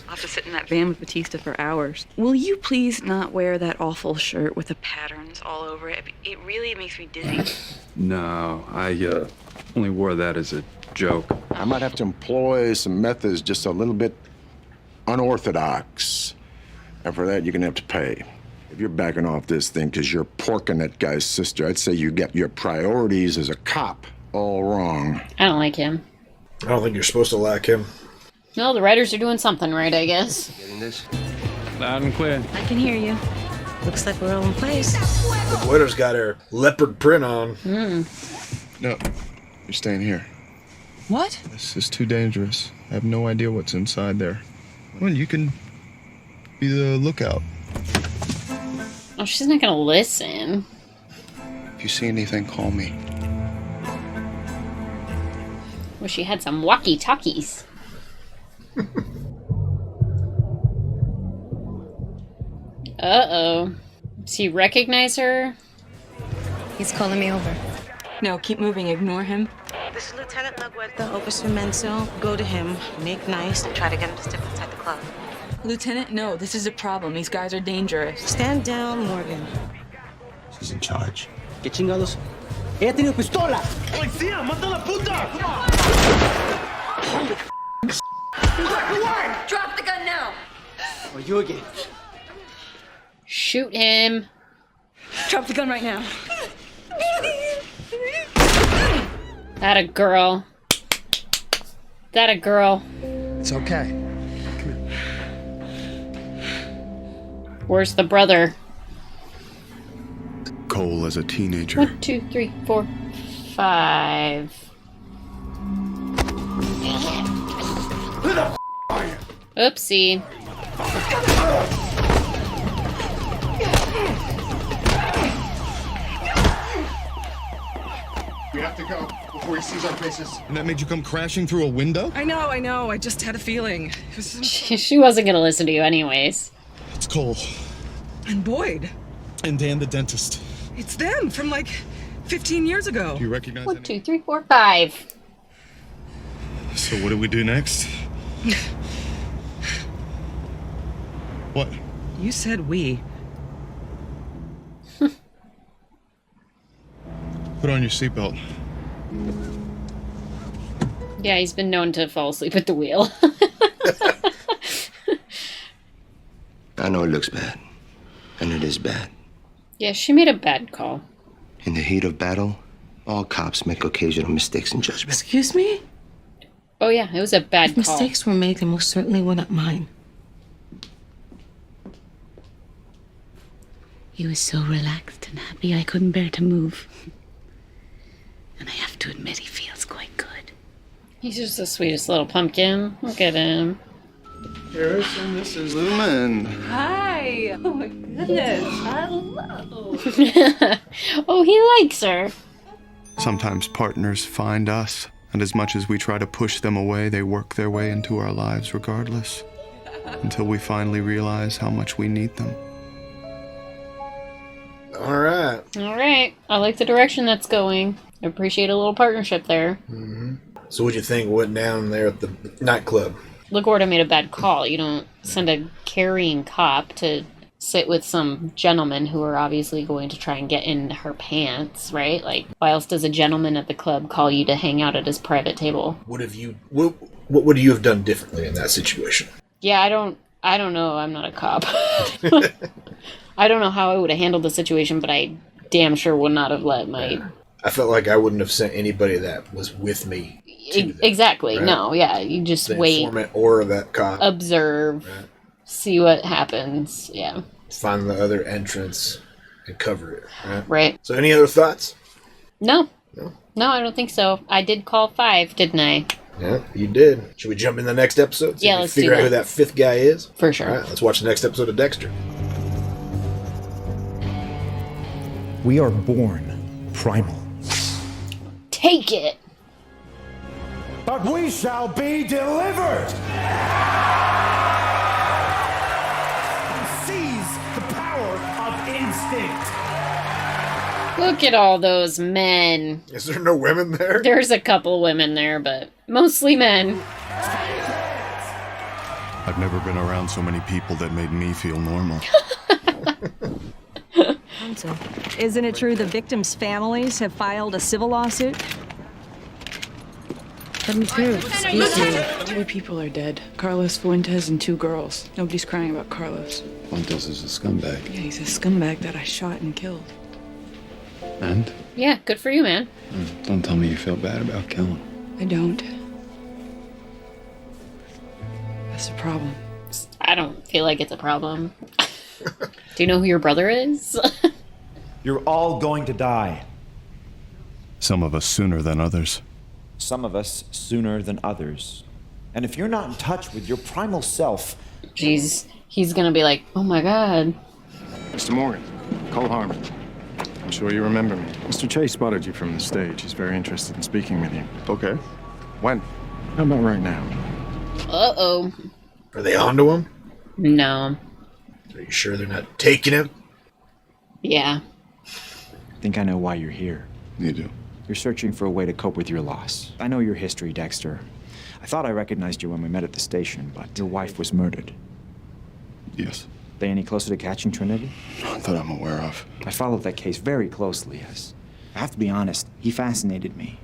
have to sit in that van with Batista for hours. Will you please not wear that awful shirt with the patterns all over it? It really makes me dizzy. No, I only wore that as a joke. I might have to employ some methods just a little bit unorthodox. And for that, you're gonna have to pay. If you're backing off this thing because you're porking that guy's sister, I'd say you get your priorities as a cop all wrong. I don't like him. I don't think you're supposed to like him. No, the writers are doing something right, I guess. Getting this? Loud and clear. I can hear you. Looks like we're all in place. The Boyder's got her leopard print on. No, you're staying here. What? This is too dangerous. I have no idea what's inside there. Well, you can be the lookout. Oh, she's not gonna listen. If you see anything, call me. Wish she had some walkie-talkies. Uh-oh. Does he recognize her? He's calling me over. No, keep moving. Ignore him. This is Lieutenant Laguerta over Cemento. Go to him, make nice, and try to get him to step inside the club. Lieutenant, no. This is a problem. These guys are dangerous. Stand down, Morgan. She's in charge. ¿Qué chingados? ¡Ella tiene pistola! ¡Policía! ¡Mata a la puta! Holy Drop the gun now! Or you again. Shoot him. Drop the gun right now. That a girl. That a girl. It's okay. Where's the brother? Cole as a teenager. 1, 2, 3, 4, 5. Who the f are you? Oopsie. We have to go before he sees our faces. And that made you come crashing through a window? I know. I just had a feeling. It was... She wasn't gonna listen to you anyways. It's Cole. And Boyd. And Dan the dentist. It's them from like 15 years ago. Do you recognize 1, 2, 3, 4, 5. So what do we do next? What? You said we. Put on your seatbelt. Yeah, he's been known to fall asleep at the wheel. I know it looks bad, and it is bad. Yeah, she made a bad call. In the heat of battle, all cops make occasional mistakes in judgment. Excuse me? Oh yeah, it was a bad If call. mistakes were made, they most certainly were not mine. He was so relaxed and happy I couldn't bear to move. And I have to admit, he feels quite good. He's just the sweetest little pumpkin. Look at him. Harrison, this is Lumen. Hi. Oh my goodness. Hello. Oh, he likes her. Sometimes partners find us, and as much as we try to push them away, they work their way into our lives regardless, until we finally realize how much we need them. All right. All right. I like the direction that's going. I appreciate a little partnership there. Mm-hmm. So what'd you think went down there at the nightclub? LaGuardia made a bad call. You don't send a carrying cop to sit with some gentlemen who are obviously going to try and get in her pants, right? Like, why else does a gentleman at the club call you to hang out at his private table? What would you have done differently in that situation? Yeah, I don't know. I'm not a cop. I don't know how I would have handled the situation, but I damn sure would not have let my... I felt like I wouldn't have sent anybody that was with me. Exactly. Right? No, yeah. You just The wait. informant or that cop. Observe. Right. See what happens. Yeah. Find the other entrance and cover it. Right. Right. So any other thoughts? No. No, I don't think so. I did call 5, didn't I? Yeah, you did. Should we jump in the next episode? Yeah, we let's figure do out who that. that fifth guy is? For sure. All right, let's watch the next episode of Dexter. We are born primal. Take it. But we shall be delivered! Seize the power of instinct! Look at all those men. Is there no women there? There's a couple women there, but mostly men. I've never been around so many people that made me feel normal. Isn't it true the victims' families have filed a civil lawsuit? Let me through. Excuse me. 3 people are dead. Carlos Fuentes and 2 girls. Nobody's crying about Carlos. Fuentes is a scumbag. Yeah, he's a scumbag that I shot and killed. And? Yeah, good for you, man. Don't tell me you feel bad about killing. I don't. That's the problem. I don't feel like it's a problem. Do you know who your brother is? You're all going to die. Some of us sooner than others. Some of us sooner than others. And if you're not in touch with your primal self... Jeez, he's gonna be like, oh my god. Mr. Morgan, Cole Harmon. I'm sure you remember me. Mr. Chase spotted you from the stage. He's very interested in speaking with you. Okay. When? How about right now? Uh-oh. Are they onto him? No. Are you sure they're not taking him? Yeah. I think I know why you're here. You do? You're searching for a way to cope with your loss. I know your history, Dexter. I thought I recognized you when we met at the station, but your wife was murdered. Yes. They any closer to catching Trinity? Not that I'm aware of. I followed that case very closely, yes. I have to be honest, he fascinated me.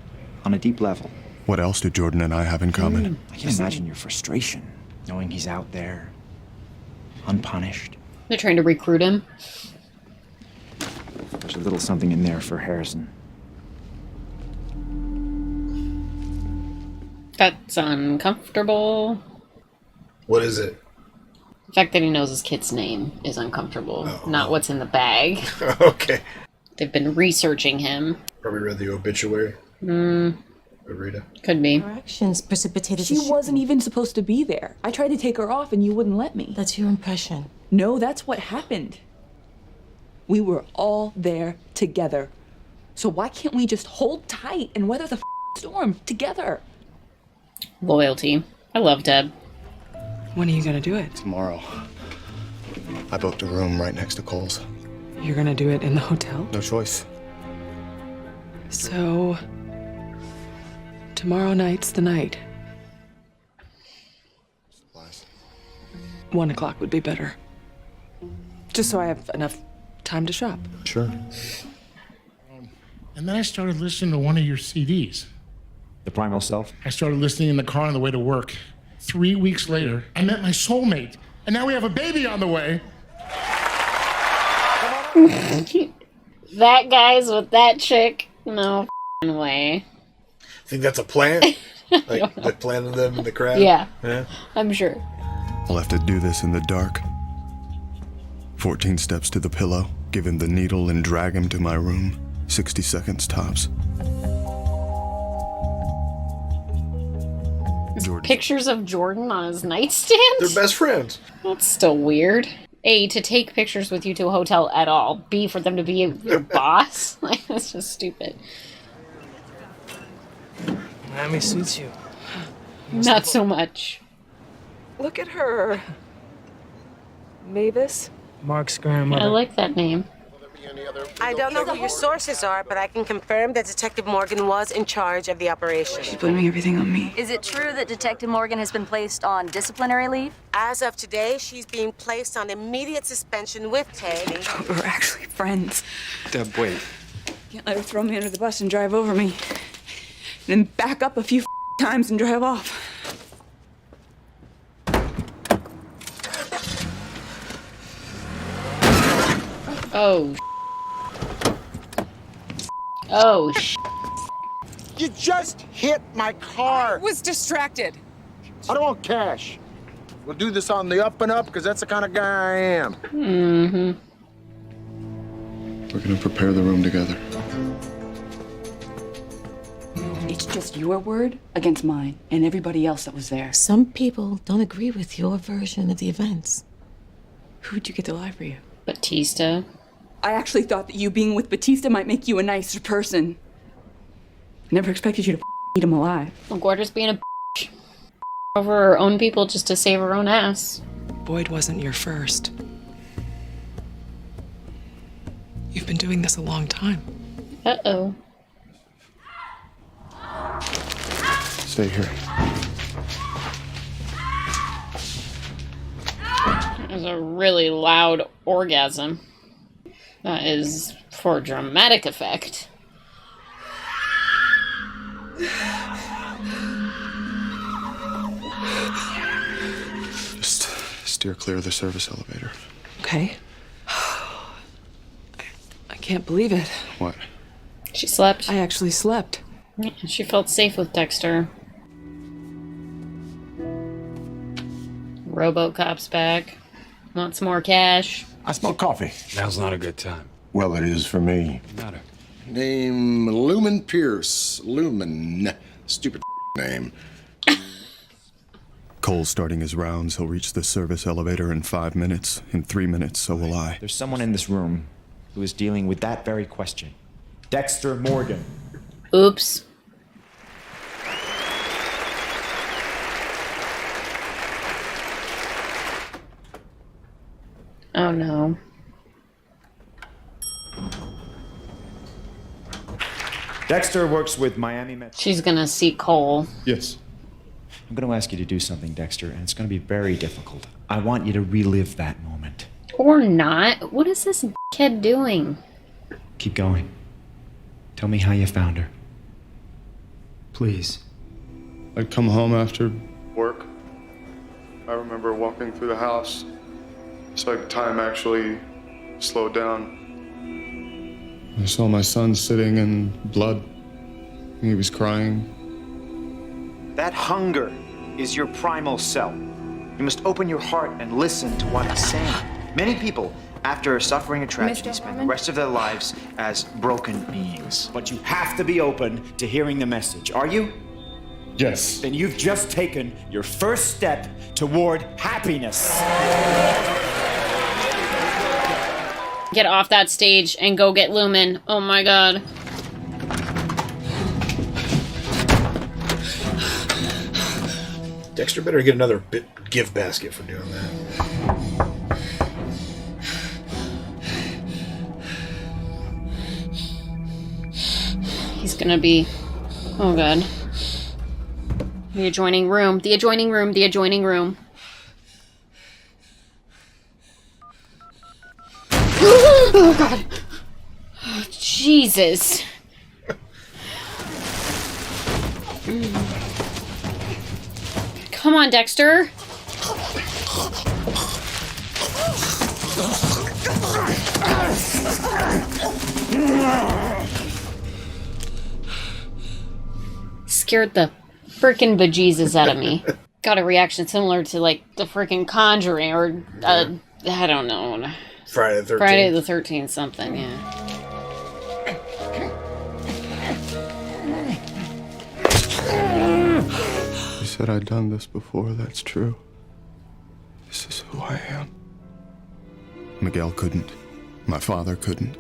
On a deep level. What else do Jordan and I have in common? I can imagine your frustration, knowing he's out there, unpunished. They're trying to recruit him. There's a little something in there for Harrison. That's uncomfortable. What is it? The fact that he knows his kid's name is uncomfortable, not what's in the bag. Okay. They've been researching him. Probably read the obituary. Of Rita. Could be. Her actions precipitated. She wasn't even supposed to be there. I tried to take her off and you wouldn't let me. That's your impression. No, that's what happened. We were all there together. So why can't we just hold tight and weather the storm together? Loyalty. I love Deb. When are you gonna do it? Tomorrow. I booked a room right next to Cole's. You're gonna do it in the hotel? No choice. So, tomorrow night's the night. 1 o'clock would be better. Just so I have enough time to shop. Sure. And then I started listening to one of your CDs. The Primal Self? I started listening in the car on the way to work. 3 weeks later, I met my soulmate. And now we have a baby on the way. That guy's with that chick? No f***ing way. Think that's a plan? Like the plan of them in the crowd? Yeah. Yeah. I'm sure. I'll have to do this in the dark. 14 steps to the pillow, give him the needle and drag him to my room. 60 seconds tops. Pictures of Jordan on his nightstand? They're best friends. That's still weird. A, to take pictures with you to a hotel at all. B, for them to be your boss. Like, that's just stupid. Miami suits you. Not so much. Look at her. Mavis? Mark's grandmother. I like that name. I don't know who your sources are, but I can confirm that Detective Morgan was in charge of the operation. She's blaming everything on me. Is it true that Detective Morgan has been placed on disciplinary leave? As of today, she's being placed on immediate suspension with pay. We're actually friends. Deb, wait. Can't let her throw me under the bus and drive over me. Then back up a few times and drive off. Oh. Oh, You just hit my car. I was distracted. I don't want cash. We'll do this on the up and up because that's the kind of guy I am. Mm-hmm. We're gonna prepare the room together. It's just your word against mine and everybody else that was there. Some people don't agree with your version of the events. Who'd you get to lie for you? Batista. I actually thought that you being with Batista might make you a nicer person. Never expected you to eat him alive. Gorgeous being a bitch. Over her own people just to save her own ass. Boyd wasn't your first. You've been doing this a long time. Uh-oh. Stay here. That was a really loud orgasm. That is for dramatic effect. Just steer clear of the service elevator. Okay. I can't believe it. What? She slept. I actually slept. She felt safe with Dexter. RoboCop's back. Want some more cash? I smell coffee. Now's not a good time. Well, it is for me. Matter. Name Lumen Pierce. Lumen. Stupid name. Cole's starting his rounds. He'll reach the service elevator in 5 minutes. In 3 minutes, so will I. There's someone in this room who is dealing with that very question. Dexter Morgan. Oops. Oh no. Dexter works with Miami Met. She's gonna see Cole. Yes. I'm going to ask you to do something, Dexter, and it's going to be very difficult. I want you to relive that moment. Or not. What is this kid doing? Keep going. Tell me how you found her. Please. I'd come home after work. I remember walking through the house. It's like time actually slowed down. I saw my son sitting in blood. He was crying. That hunger is your primal self. You must open your heart and listen to what he's saying. Many people, after suffering a tragedy, spend the rest of their lives as broken beings. But you have to be open to hearing the message. Are you? Yes. Then you've just taken your first step toward happiness. Get off that stage and go get Lumen. Oh my god. Dexter better get another gift basket for doing that. gonna be... Oh, God. The adjoining room. The adjoining room. The adjoining room. Oh, God. Oh, Jesus. Come on, Dexter. Scared the frickin' bejesus out of me. Got a reaction similar to, like, the frickin' Conjuring or, I don't know. Friday the 13th. Friday the 13th something, yeah. You said I'd done this before, that's true. This is who I am. Miguel couldn't. My father couldn't.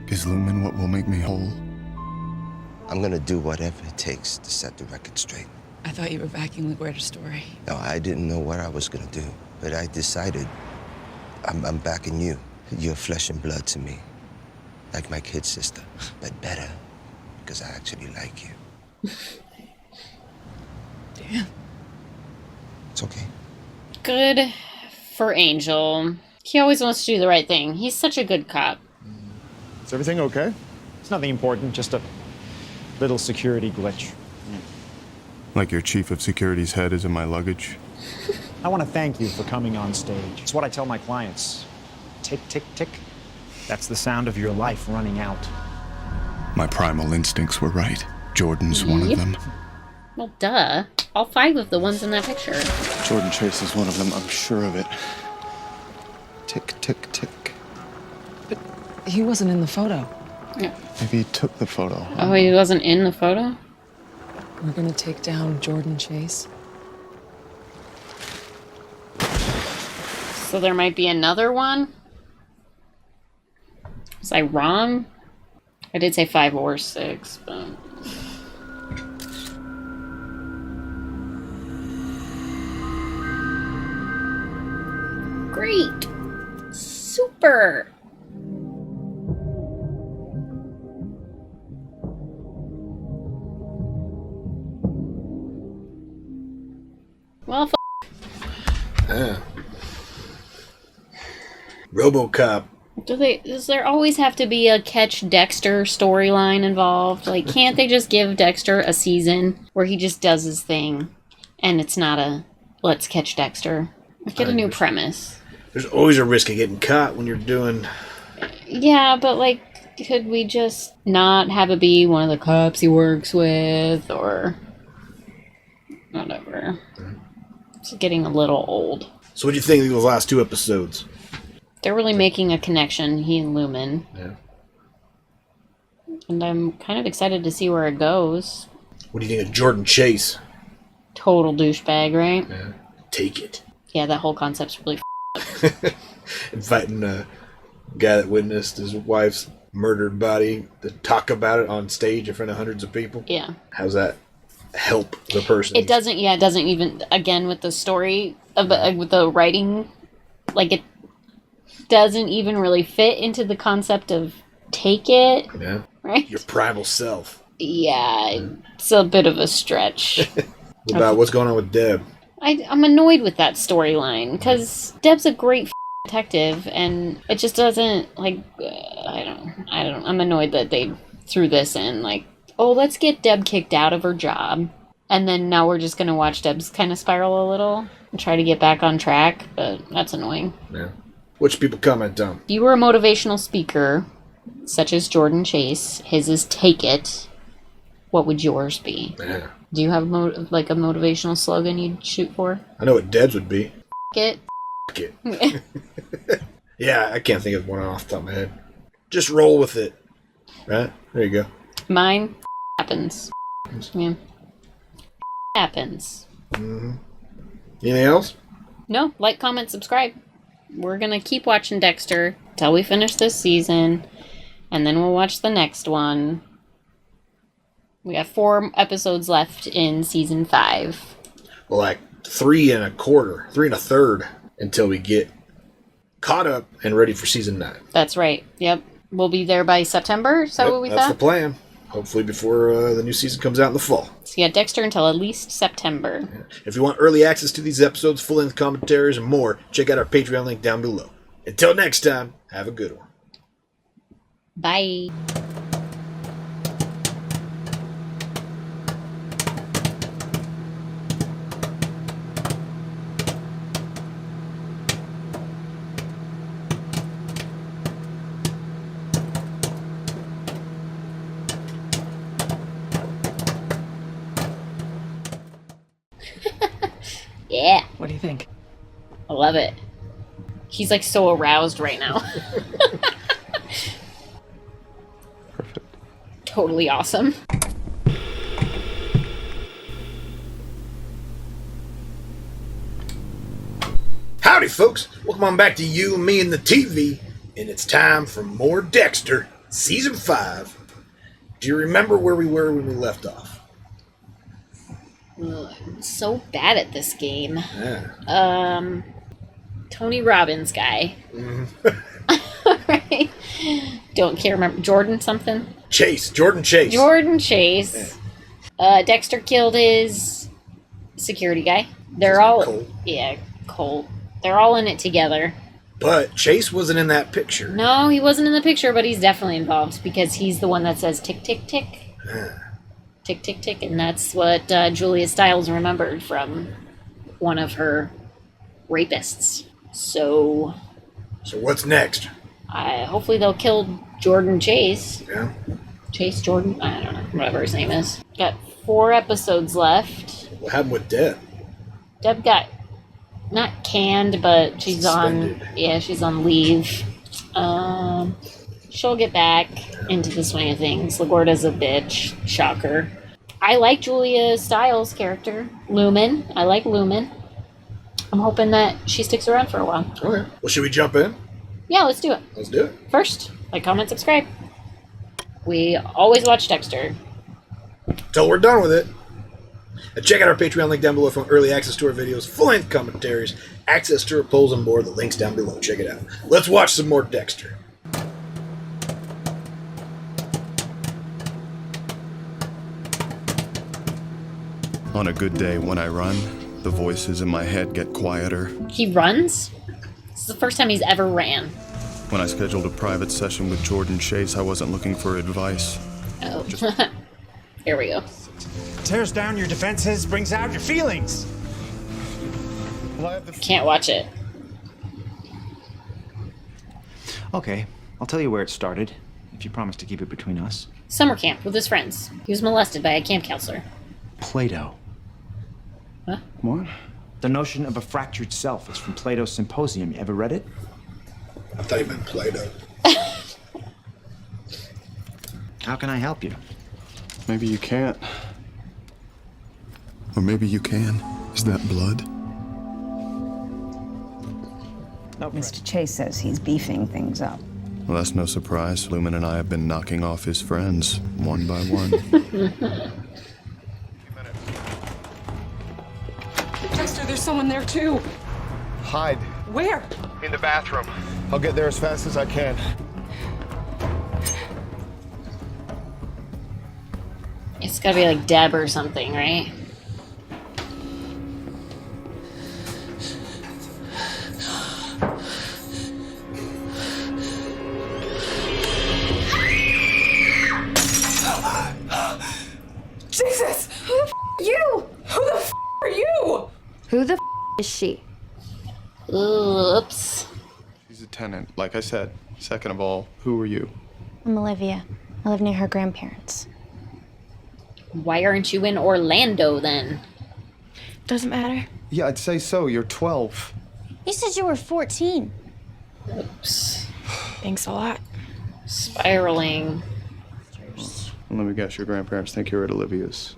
Is Lumen what will make me whole? I'm gonna do whatever it takes to set the record straight. I thought you were backing LaGuerta's story. No, I didn't know what I was gonna do, but I decided I'm backing you. You're flesh and blood to me. Like my kid sister, but better, because I actually like you. Damn. It's okay. Good for Angel. He always wants to do the right thing. He's such a good cop. Is everything okay? It's nothing important, just a little security glitch. Like your chief of security's head is in my luggage? I want to thank you for coming on stage. It's what I tell my clients. Tick, tick, tick. That's the sound of your life running out. My primal instincts were right. Jordan's one of them. Well, duh. All 5 of the ones in that picture. Jordan Chase is one of them, I'm sure of it. Tick, tick, tick. But he wasn't in the photo. Yeah. Maybe he took the photo. Oh, he wasn't in the photo? We're gonna take down Jordan Chase. So there might be another one? Was I wrong? I did say 5 or 6, but... Great! Super! Well, Yeah. RoboCop. Does there always have to be a catch Dexter storyline involved? Like, can't they just give Dexter a season where he just does his thing and it's not a let's catch Dexter? Let's get a new premise. There's always a risk of getting caught when you're doing... Yeah, but like, could we just not have it be one of the cops he works with or whatever? It's getting a little old. So what do you think of those last 2 episodes? They're really making a connection, he and Lumen. Yeah. And I'm kind of excited to see where it goes. What do you think of Jordan Chase? Total douchebag, right? Yeah. Take it. Yeah, that whole concept's really Inviting a guy that witnessed his wife's murdered body to talk about it on stage in front of hundreds of people. Yeah. How's that help the person? It doesn't even, again, with the story, with the writing, like, it doesn't even really fit into the concept of take it. Yeah. Right? Your primal self. Yeah, it's a bit of a stretch. What about what's going on with Deb? I'm annoyed with that storyline, because Deb's a great detective, and it just doesn't, like, I don't, I'm annoyed that they threw this in, like, oh, let's get Deb kicked out of her job, and then now we're just gonna watch Deb's kind of spiral a little, and try to get back on track, but that's annoying. Yeah. What should people comment on? If you were a motivational speaker, such as Jordan Chase, his is take it, what would yours be? Yeah. Do you have like a motivational slogan you'd shoot for? I know what Deb's would be. It. It. Yeah, I can't think of one off the top of my head. Just roll with it. Right? There you go. Mine happens. Yeah. Happens. Mm-hmm. Anything else? No, like, comment, subscribe. We're gonna keep watching Dexter till we finish this season, and then we'll watch the next one. We have 4 episodes left in season 5. Well, like 3 1/4 until we get caught up and ready for season 9. That's right. Yep. We'll be there by September. Is that what we That's thought? the plan. hopefully before the new season comes out in the fall. So you got Dexter until at least September. If you want early access to these episodes, full-length commentaries, and more, check out our Patreon link down below. Until next time, have a good one. Bye. Yeah. What do you think? I love it. He's like so aroused right now. Perfect. Totally awesome. Howdy, folks. Welcome on back to You, Me, and the TV. And it's time for more Dexter, Season 5. Do you remember where we were when we left off? Ugh, I'm so bad at this game. Yeah. Tony Robbins guy. Mm-hmm. Right? Don't care. Remember Jordan something? Jordan Chase. Jordan Chase. Yeah. Dexter killed his security guy. They're all Cole. Yeah, Cole. They're all in it together. But Chase wasn't in that picture. No, he wasn't in the picture, but he's definitely involved because he's the one that says tick tick tick. Yeah. Tick tick tick, and that's what Julia Stiles remembered from one of her rapists. So what's next? Hopefully they'll kill Jordan Chase. Yeah. Chase Jordan? I don't know. Whatever his name is. Got 4 episodes left. What happened with Deb? Deb got not canned, but she's Suspended. she's on leave. She'll get back into the swing of things. LaGuardia's a bitch. Shocker. I like Julia Stiles' character. Lumen. I like Lumen. I'm hoping that she sticks around for a while. Okay. Well, should we jump in? Yeah, let's do it. Let's do it. First, like, comment, subscribe. We always watch Dexter. Till we're done with it. And check out our Patreon link down below for early access to our videos, full-length commentaries, access to our polls, and more. The link's down below. Check it out. Let's watch some more Dexter. On a good day, when I run, the voices in my head get quieter. He runs? This is the first time he's ever ran. When I scheduled a private session with Jordan Chase, I wasn't looking for advice. Oh. Here we go. Tears down your defenses, brings out your feelings. Can't watch it. Okay, I'll tell you where it started, if you promise to keep it between us. Summer camp with his friends. He was molested by a camp counselor. Plato. Huh? What? The notion of a fractured self is from Plato's Symposium. You ever read it? I thought you meant Play-Doh. How can I help you? Maybe you can't. Or maybe you can. Is that blood? Mr. Chase says he's beefing things up. Well, that's no surprise. Lumen and I have been knocking off his friends, one by one. Dexter, there's someone there too. Hide. Where? In the bathroom. I'll get there as fast as I can. It's gotta be like Deb or something, right? Jesus! Who the f are you? Who the f are you? Who the f is she? Oops. She's a tenant, like I said. Second of all, who are you? I'm Olivia. I live near her grandparents. Why aren't you in Orlando then? Doesn't matter. Yeah, I'd say so. You're 12. You said you were 14. Oops. Thanks a lot. Spiraling. Let me guess, your grandparents think you're at Olivia's.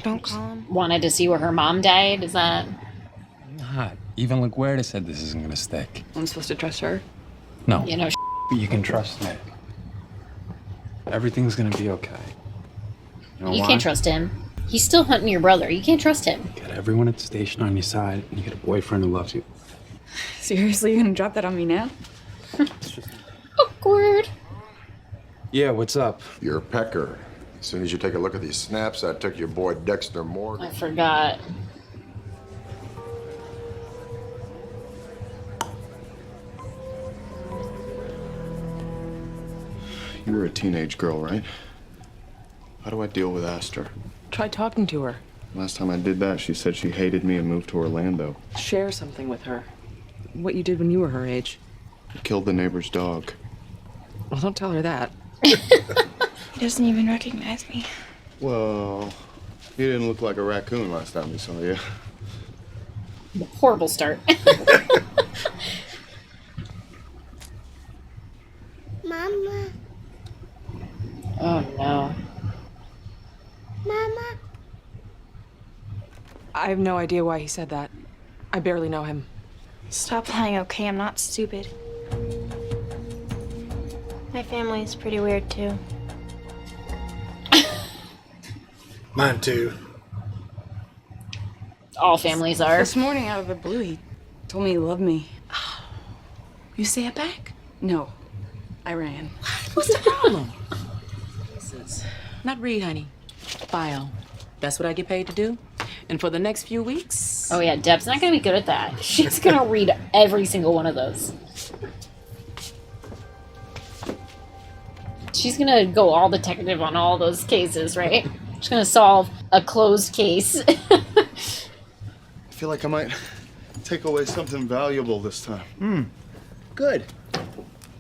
Don't call him. Wanted to see where her mom died? Is that... Not. Even LaGuardia said this isn't gonna stick. I'm supposed to trust her? No. You know, But you can trust me. Everything's gonna be okay. You know you why? can't trust him. He's still hunting your brother. You can't trust him. You got everyone at the station on your side, and you got a boyfriend who loves you. Seriously, you gonna drop that on me now? Awkward. Yeah, what's up? You're a pecker. As soon as you take a look at these snaps, I took your boy Dexter Morgan. I forgot. You were a teenage girl, right? How do I deal with Aster? Try talking to her. Last time I did that, she said she hated me and moved to Orlando. Share something with her. What you did when you were her age. I killed the neighbor's dog. Well, don't tell her that. He doesn't even recognize me. Well, you didn't look like a raccoon last time we saw you. Horrible start. Mama. Oh no. Mama. I have no idea why he said that. I barely know him. Stop lying, okay? I'm not stupid. My family is pretty weird, too. Mine too. All families are. This morning, out of the blue, he told me he loved me. You say it back? No, I ran. What's the problem? Not read, honey. File. That's what I get paid to do. And for the next few weeks... Oh yeah, Deb's not gonna be good at that. She's gonna read every single one of those. She's gonna go all detective on all those cases, right? She's gonna solve a closed case. I feel like I might take away something valuable this time. Good.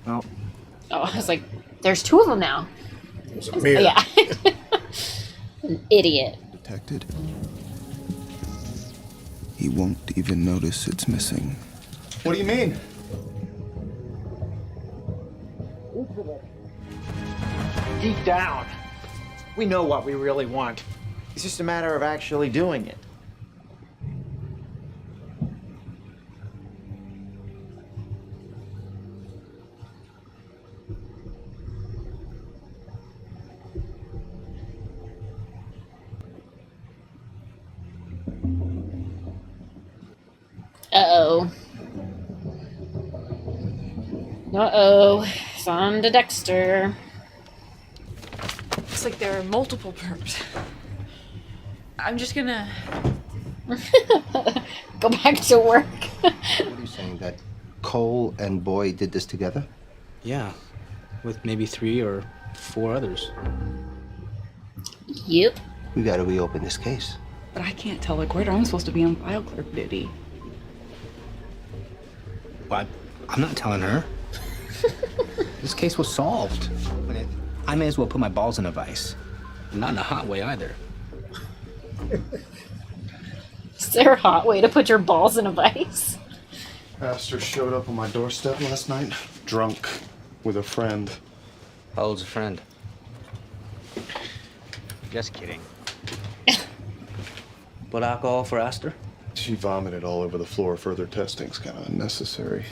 Well. Oh, I was like, there's two of them now. It was a mirror. Yeah. An idiot. Detected. He won't even notice it's missing. What do you mean? Deep down, we know what we really want. It's just a matter of actually doing it. Uh-oh. Uh-oh. It's on to Dexter. Looks like there are multiple perps. I'm just gonna... Go back to work. What are you saying, that Cole and Boy did this together? Yeah, with maybe 3 or 4 others. Yep. We gotta reopen this case. But I can't tell a quitter. I'm supposed to be on file clerk duty. Well, I'm not telling her. This case was solved. I may as well put my balls in a vice. Not in a hot way either. Is there a hot way to put your balls in a vice? Aster showed up on my doorstep last night, drunk, with a friend. How old's a friend? Just kidding. Put alcohol for Aster? She vomited all over the floor. Further testing's kind of unnecessary.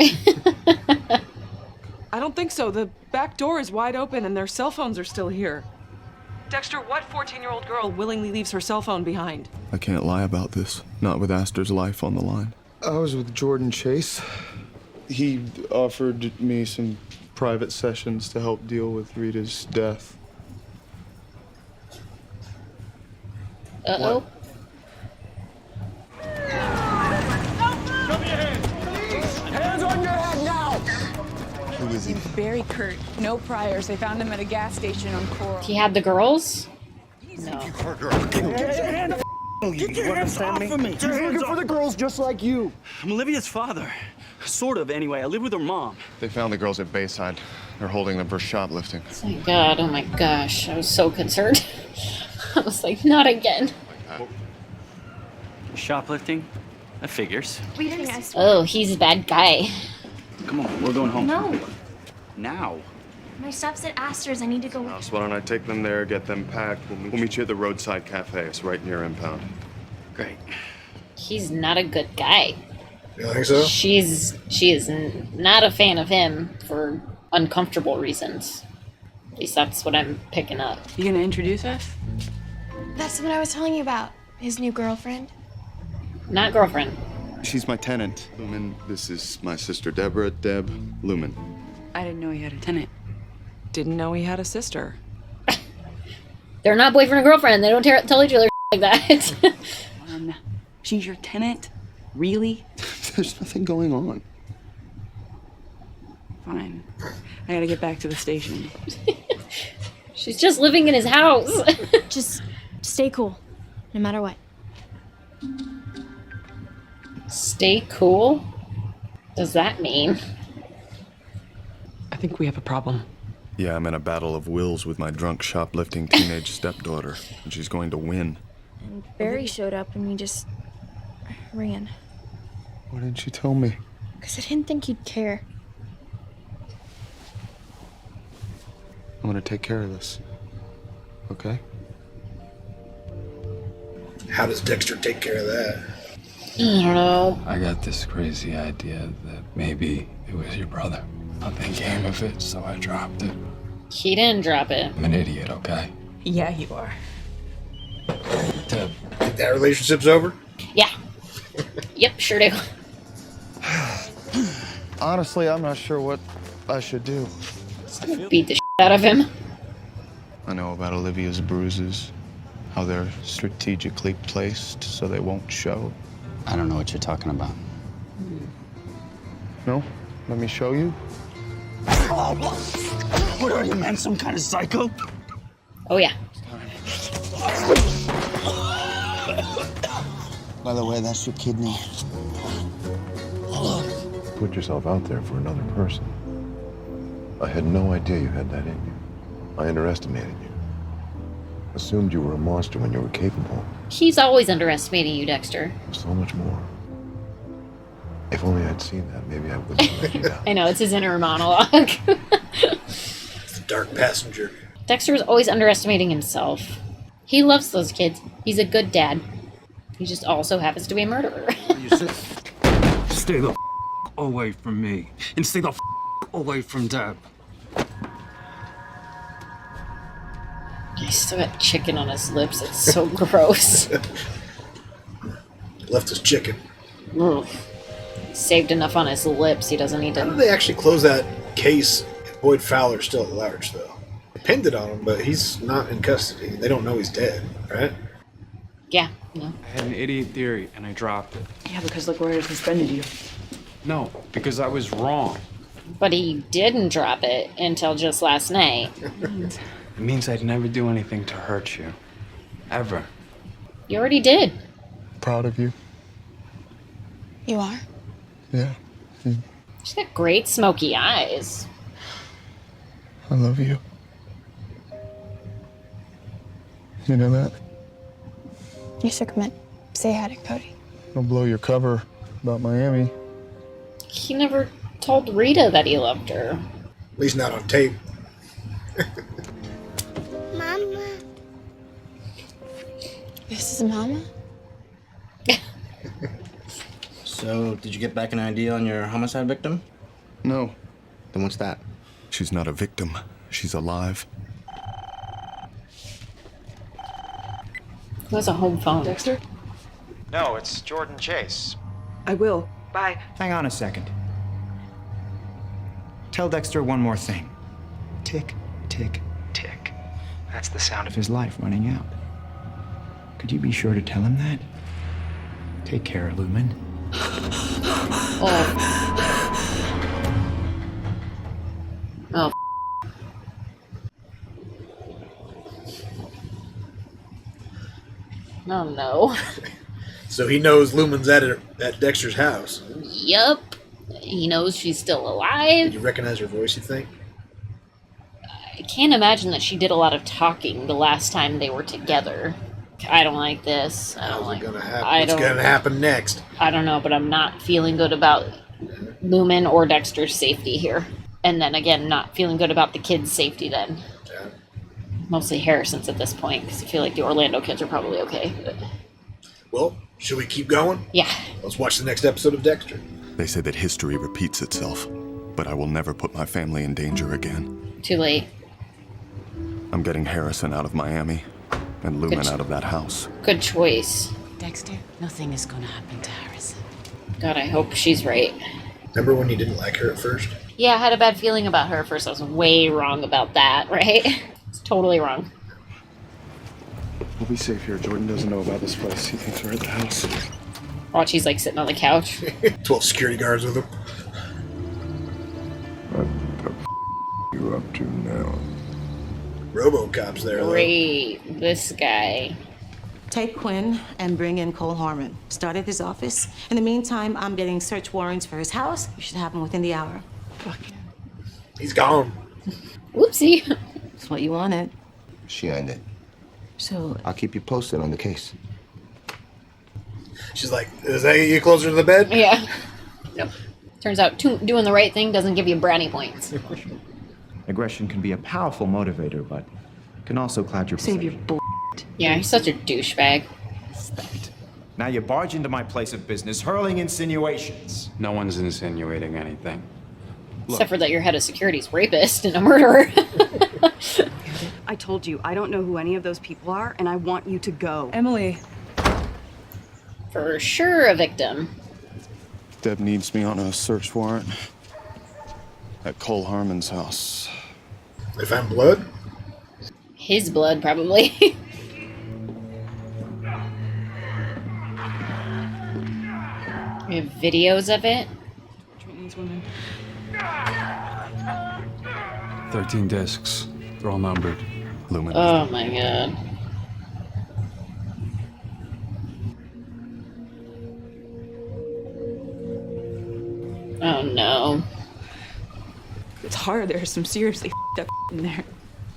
I don't think so. The back door is wide open and their cell phones are still here. Dexter, what 14-year-old girl willingly leaves her cell phone behind? I can't lie about this. Not with Aster's life on the line. I was with Jordan Chase. He offered me some private sessions to help deal with Rita's death. Uh-oh. Hands on your head now! Who is he? Barry Kurt. No priors. They found him at a gas station on Coral. He had the girls? No. Get your hands off of me! He's looking for the girls just like you. I'm Olivia's father. Sort of, anyway. I live with her mom. They found the girls at Bayside. They're holding them for shoplifting. Oh my god, oh my gosh. I was so concerned. I was like, not again. Shoplifting? That figures. Oh, he's a bad guy. Come on, we're going home. No. Now. My stuff's at Aster's. I need to go. So why don't I take them there, get them packed? We'll meet you at the roadside cafe. It's right near Impound. Great. He's not a good guy. You think so? She is not a fan of him for uncomfortable reasons. At least that's what I'm picking up. You gonna introduce us? That's what I was telling you about. His new girlfriend. Not girlfriend. She's my tenant. Lumen, this is my sister Deborah. Deb, Lumen. I didn't know he had a tenant. didn't know he had a sister. They're not boyfriend and girlfriend. They don't tell each other like that. Come on. She's your tenant? Really? There's nothing going on. Fine. I gotta get back to the station. She's just living in his house. Just stay cool, no matter what. Stay cool? Does that mean? I think we have a problem. Yeah, I'm in a battle of wills with my drunk shoplifting teenage stepdaughter, and she's going to win. And Barry showed up and we just ran. Why didn't you tell me? Because I didn't think you'd care. I'm gonna take care of this. Okay? How does Dexter take care of that? I don't know. I got this crazy idea that maybe it was your brother. Nothing came of it, so I dropped it. He didn't drop it. I'm an idiot, okay? Yeah, you are. Deb. Think that relationship's over? Yeah. Yep, sure do. Honestly, I'm not sure what I should do. Beat the shit out of him. I know about Olivia's bruises, how they're strategically placed so they won't show. I don't know what you're talking about. No? Let me show you. What are you, man? Some kind of psycho? Oh, yeah. By the way, that's your kidney. Put yourself out there for another person. I had no idea you had that in you. I underestimated you. Assumed you were a monster when you were capable. He's always underestimating you, Dexter. So much more. If only I'd seen that, maybe I wouldn't have let you down. I know, it's his inner monologue. It's the dark passenger. Dexter was always underestimating himself. He loves those kids. He's a good dad. He just also happens to be a murderer. Stay the away from me. And stay the away from Deb. He's still got chicken on his lips. It's so gross. Left his chicken. Ugh. Saved enough on his lips. He doesn't need How to. did they actually close that case if Boyd Fowler's still at large, though? They pinned it on him, but he's not in custody. They don't know he's dead, right? Yeah, no. I had an idiot theory, and I dropped it. Yeah, because look where it suspended you. No, because I was wrong. But he didn't drop it until just last night. It means I'd never do anything to hurt you. Ever. You already did. Proud of you. You are? Yeah. She's got great smoky eyes. I love you. You know that? You should come in. Say hi to Cody. Don't blow your cover about Miami. He never told Rita that he loved her. At least not on tape. Mama. This is Mama? So, did you get back an idea on your homicide victim? No. Then what's that? She's not a victim. She's alive. Who has a home phone? Dexter? No, it's Jordan Chase. I will. Bye. Hang on a second. Tell Dexter one more thing. Tick, tick, tick. That's the sound of his life running out. Could you be sure to tell him that? Take care, Lumen. Oh. Oh. Oh no. So he knows Lumen's at Dexter's house. Yup. He knows she's still alive. Did you recognize her voice, you think? I can't imagine that she did a lot of talking the last time they were together. I don't like this. I don't like. What's gonna happen next? I don't know, but I'm not feeling good about Lumen or Dexter's safety here. And then again, not feeling good about the kids' safety then. Yeah. Mostly Harrison's at this point, because I feel like the Orlando kids are probably okay. But... Well, should we keep going? Yeah. Let's watch the next episode of Dexter. They say that history repeats itself, but I will never put my family in danger again. Too late. I'm getting Harrison out of Miami and Lumen out of that house. Good choice. Dexter, nothing is gonna happen to Harrison. God, I hope she's right. Remember when you didn't like her at first? Yeah, I had a bad feeling about her at first. I was way wrong about that, right? It's totally wrong. We'll be safe here. Jordan doesn't know about this place. He thinks we're at the house. Watch, he's like sitting on the couch. 12 security guards with him. What the f you up to now? RoboCop's there. Great. This guy. Take Quinn and bring in Cole Harmon. Start at his office. In the meantime, I'm getting search warrants for his house. You should have them within the hour. He's gone. Whoopsie. That's what you wanted. She earned it. So, I'll keep you posted on the case. She's like, does that get you closer to the bed? Yeah. Nope. Turns out doing the right thing doesn't give you brownie points. Aggression can be a powerful motivator, but can also cloud your Save your perception. bull. Yeah, he's such a douchebag. Now you barge into my place of business, hurling insinuations. No one's insinuating anything. Except for that your head of security's rapist and a murderer. I told you, I don't know who any of those people are, and I want you to go. Emily. For sure a victim. Deb needs me on a search warrant at Cole Harmon's house. They found blood? His blood, probably. We have videos of it. 13 discs. They're all numbered. Lumen. Oh my god. Oh no. It's hard. There's some seriously up in there.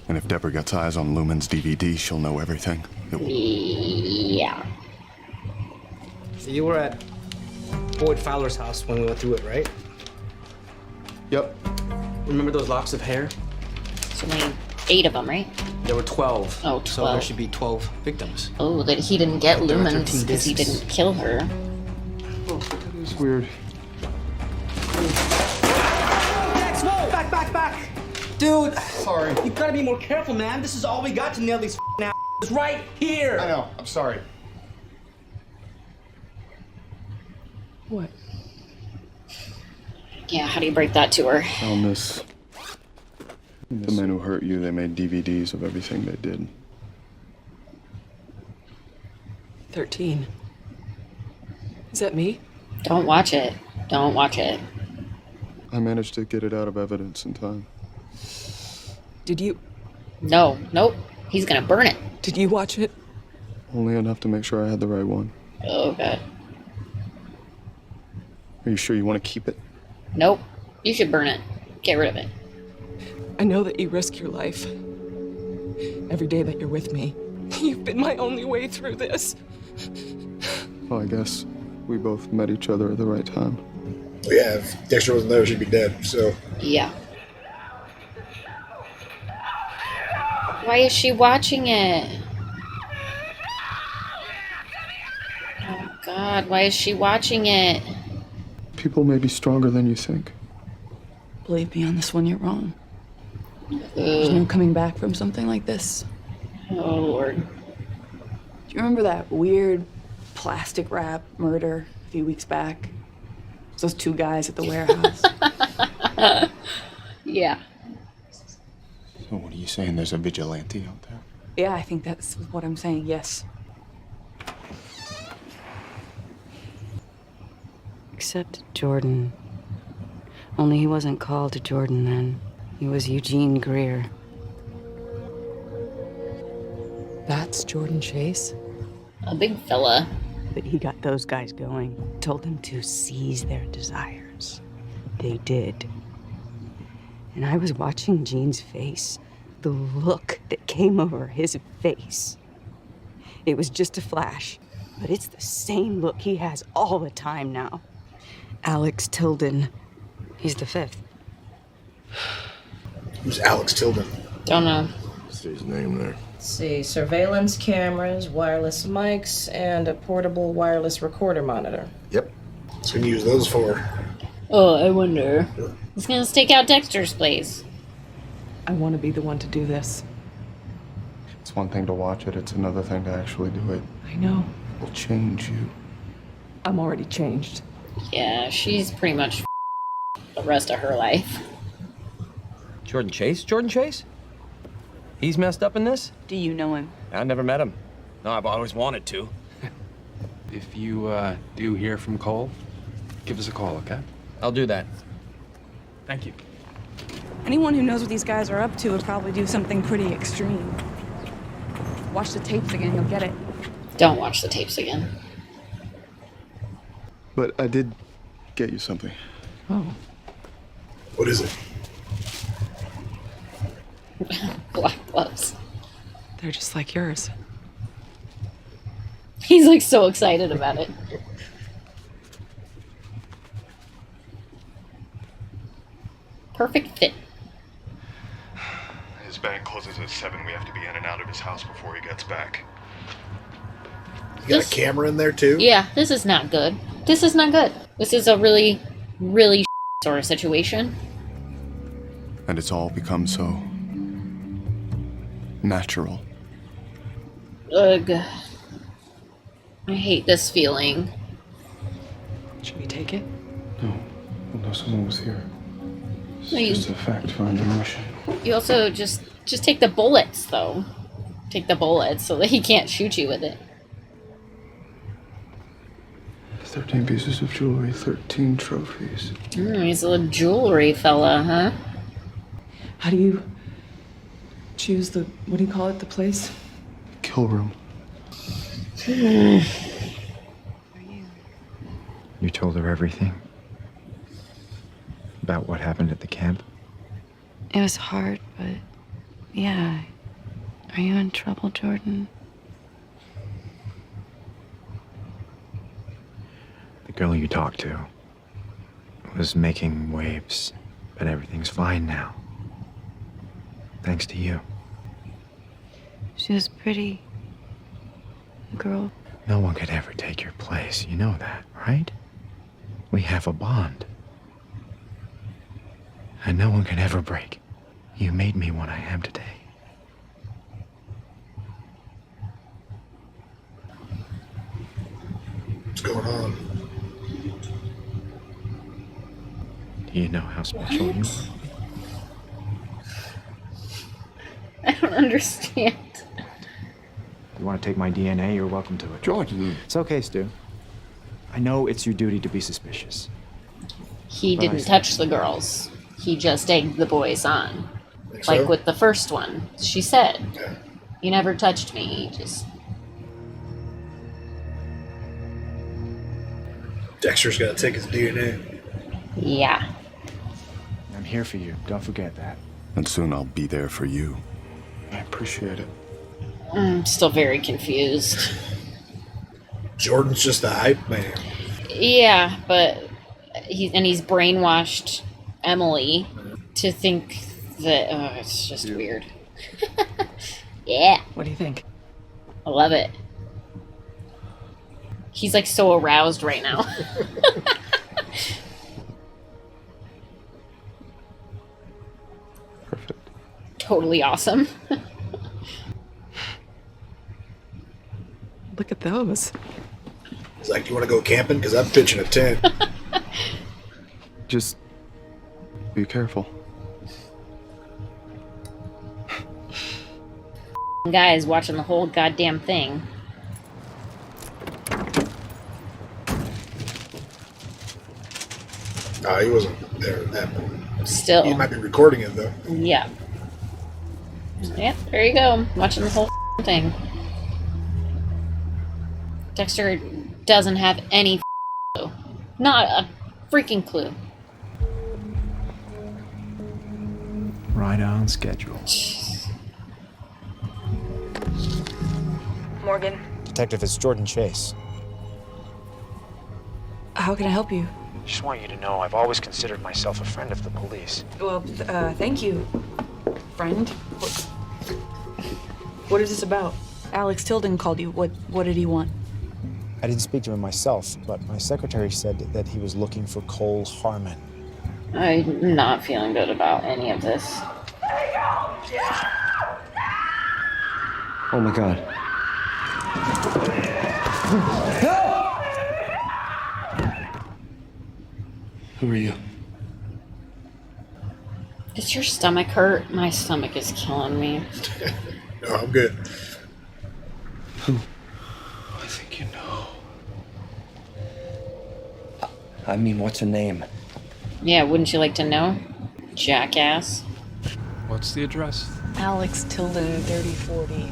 And if Deborah gets eyes on Lumen's DVD, she'll know everything. Yeah. So you were at Boyd Fowler's house when we went through it, right? Yep. Remember those locks of hair? So only 8 of them, right? There were 12. Oh, So there 12. should be 12 victims. Oh, that he didn't get There were Lumen 13 because he discs. didn't kill her. It's weird. Dex, whoa! Back! Dude! Sorry. You gotta be more careful, man. This is all we got to nail these assholes right here! I know. I'm sorry. What? Yeah, how do you break that to her? Found this. The men who hurt you, they made DVDs of everything they did. 13. Is that me? Don't watch it. Don't watch it. I managed to get it out of evidence in time. Did you? No. Nope. He's gonna burn it. Did you watch it? Only enough to make sure I had the right one. Oh god. Are you sure you want to keep it? Nope. You should burn it. Get rid of it. I know that you risk your life. Every day that you're with me. You've been my only way through this. Well, I guess we both met each other at the right time. Well, yeah, if Dexter wasn't there, she'd be dead, so. Yeah. Why is she watching it? Oh god, why is she watching it? People may be stronger than you think. Believe me on this one, you're wrong. There's no coming back from something like this. Oh lord. Do you remember that weird plastic wrap murder a few weeks back? Those 2 guys at the warehouse. Yeah. So what are you saying? There's a vigilante out there? Yeah, I think that's what I'm saying, yes. Except Jordan. Only he wasn't called to Jordan then. He was Eugene Greer. That's Jordan Chase? A big fella. But he got those guys going. Told them to seize their desires. They did. And I was watching Gene's face. The look that came over his face. It was just a flash. But it's the same look he has all the time now. Alex Tilden. He's the 5th. Who's Alex Tilden? Don't know. See his name there. Let's see, surveillance cameras, wireless mics, and a portable wireless recorder monitor. Yep. So we can use those for. Oh, I wonder. He's gonna stake out Dexter's place. I want to be the one to do this. It's one thing to watch it, it's another thing to actually do it. I know. It'll change you. I'm already changed. Yeah, she's pretty much the rest of her life. Jordan Chase? Jordan Chase? He's messed up in this? Do you know him? I never met him. No, I've always wanted to. If you do hear from Cole, give us a call, okay? I'll do that. Thank you. Anyone who knows what these guys are up to would probably do something pretty extreme. Watch the tapes again, you'll get it. Don't watch the tapes again. But I did get you something. Oh. What is it? Black gloves. They're just like yours. He's like so excited about it. Perfect fit. His bank closes at 7. We have to be in and out of his house before he gets back. You got a camera in there too? Yeah, this is not good. This is not good. This is a really, really sort of situation. And it's all become so natural. Ugh. I hate this feeling. Should we take it? No. No, someone was here. It's No, you- just a fact-finding mission. You also just take the bullets, though. Take the bullets so that he can't shoot you with it. 13 pieces of jewelry, 13 trophies. He's a jewelry fella, huh? How do you choose the, what do you call it, the place? Kill room. You told her everything? About what happened at the camp? It was hard, but yeah. Are you in trouble, Jordan? The girl you talked to was making waves, but everything's fine now. Thanks to you. She was pretty. Girl. No one could ever take your place. You know that, right? We have a bond. And no one can ever break. You made me what I am today. What's going on? Do you know how special you are? I don't understand. You want to take my DNA, you're welcome to it. Jordan. It's okay, Stu. I know it's your duty to be suspicious. He But I didn't see. touch the girls. He just egged the boys on. Think Like so? with the first one. She said, "He never touched me. He just..." Dexter's got to take his DNA. Yeah. I'm here for you. Don't forget that. And soon I'll be there for you. I appreciate it. I'm still very confused. Jordan's just a hype man. Yeah, but he's brainwashed Emily to think that it's just weird. Yeah. What do you think? I love it. He's like so aroused right now. Perfect. Totally awesome. Look at those. He's like, you want to go camping? Because I'm pitching a tent. Just be careful. Guys watching the whole goddamn thing. He wasn't there at that point. Still. He might be recording it, though. Yeah. Yep, there you go. Watching the whole thing. Dexter doesn't have any clue. Not a freaking clue. Right on schedule. Morgan, Detective, it's Jordan Chase. how can I help you? Just want you to know I've always considered myself a friend of the police. Well, thank you, friend. What is this about? Alex Tilden called you. What did he want? I didn't speak to him myself, but my secretary said that he was looking for Cole Harmon. I'm not feeling good about any of this. Oh my god. Who are you? Does your stomach hurt? My stomach is killing me. No, I'm good. I think you know. I mean, what's her name? Yeah, wouldn't you like to know? Jackass. What's the address? Alex Tilden 3040.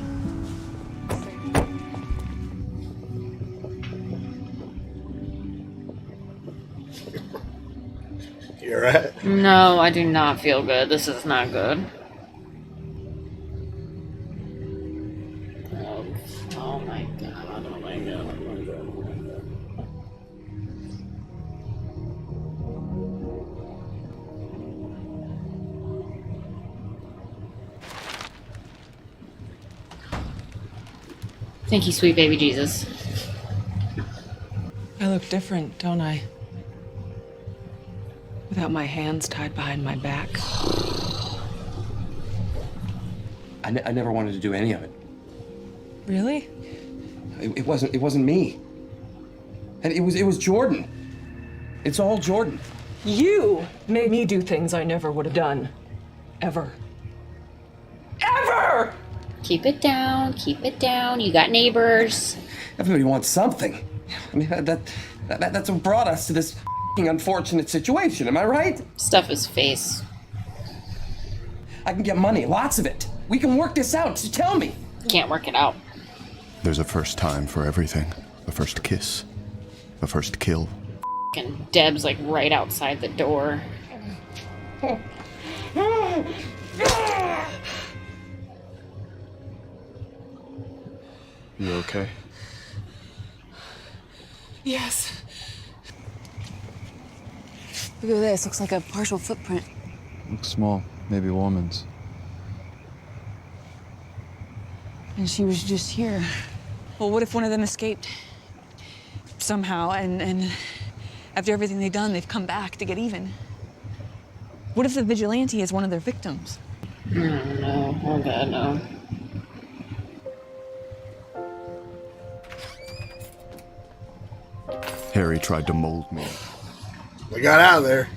You alright? No, I do not feel good. This is not good. Oh my god, oh my god, oh my god, oh my god. Thank you, sweet baby Jesus. I look different, don't I? Without my hands tied behind my back. I never wanted to do any of it. Really? It wasn't me. And it was Jordan. It's all Jordan. You made me do things I never would have done. Ever. Ever! Keep it down, keep it down. You got neighbors. Everybody wants something. I mean, that's what brought us to this unfortunate situation, am I right? Stuff his face. I can get money, lots of it. We can work this out, so tell me. Can't work it out. There's a first time for everything. The first kiss. The first kill. And Deb's like right outside the door. You okay? Yes. Look at this. Looks like a partial footprint. Looks small. Maybe a woman's. And she was just here. Well, what if one of them escaped? Somehow, and after everything they've done, they've come back to get even. What if the vigilante is one of their victims? No. Oh god, no. Harry tried to mold me. We got out of there.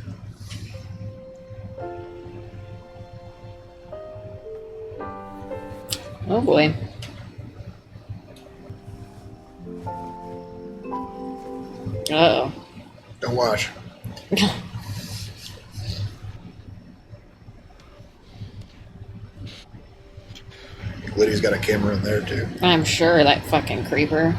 Oh boy. Uh-oh. Don't watch. Lydia's got a camera in there too. I'm sure, that fucking creeper.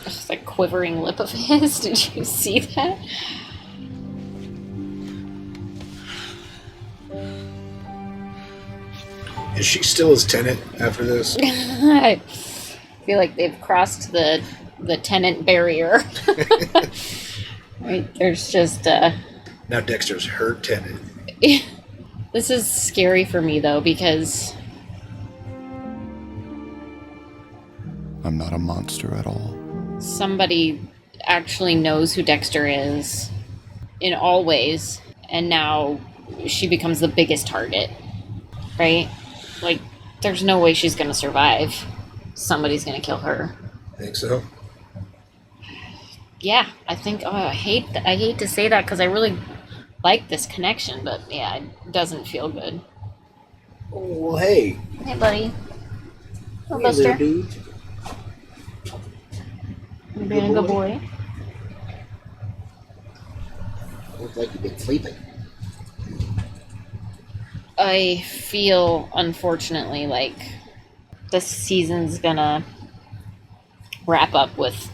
Just that quivering lip of his. Did you see that? Is she still his tenant after this? I feel like they've crossed the tenant barrier. Right, there's just Now Dexter's her tenant. This is scary for me though, because I'm not a monster at all. somebody actually knows who Dexter is in all ways, and now she becomes the biggest target, right? Like, there's no way she's gonna survive. Somebody's gonna kill her. Think so? Yeah, I think. Oh, I hate to say that because I really like this connection, but yeah, it doesn't feel good. Oh, well, hey. Hey, buddy. Oh, Hey, Buster. there, dude. You're being a good boy. Looks like you've been sleeping. I feel, unfortunately, like this season's gonna wrap up with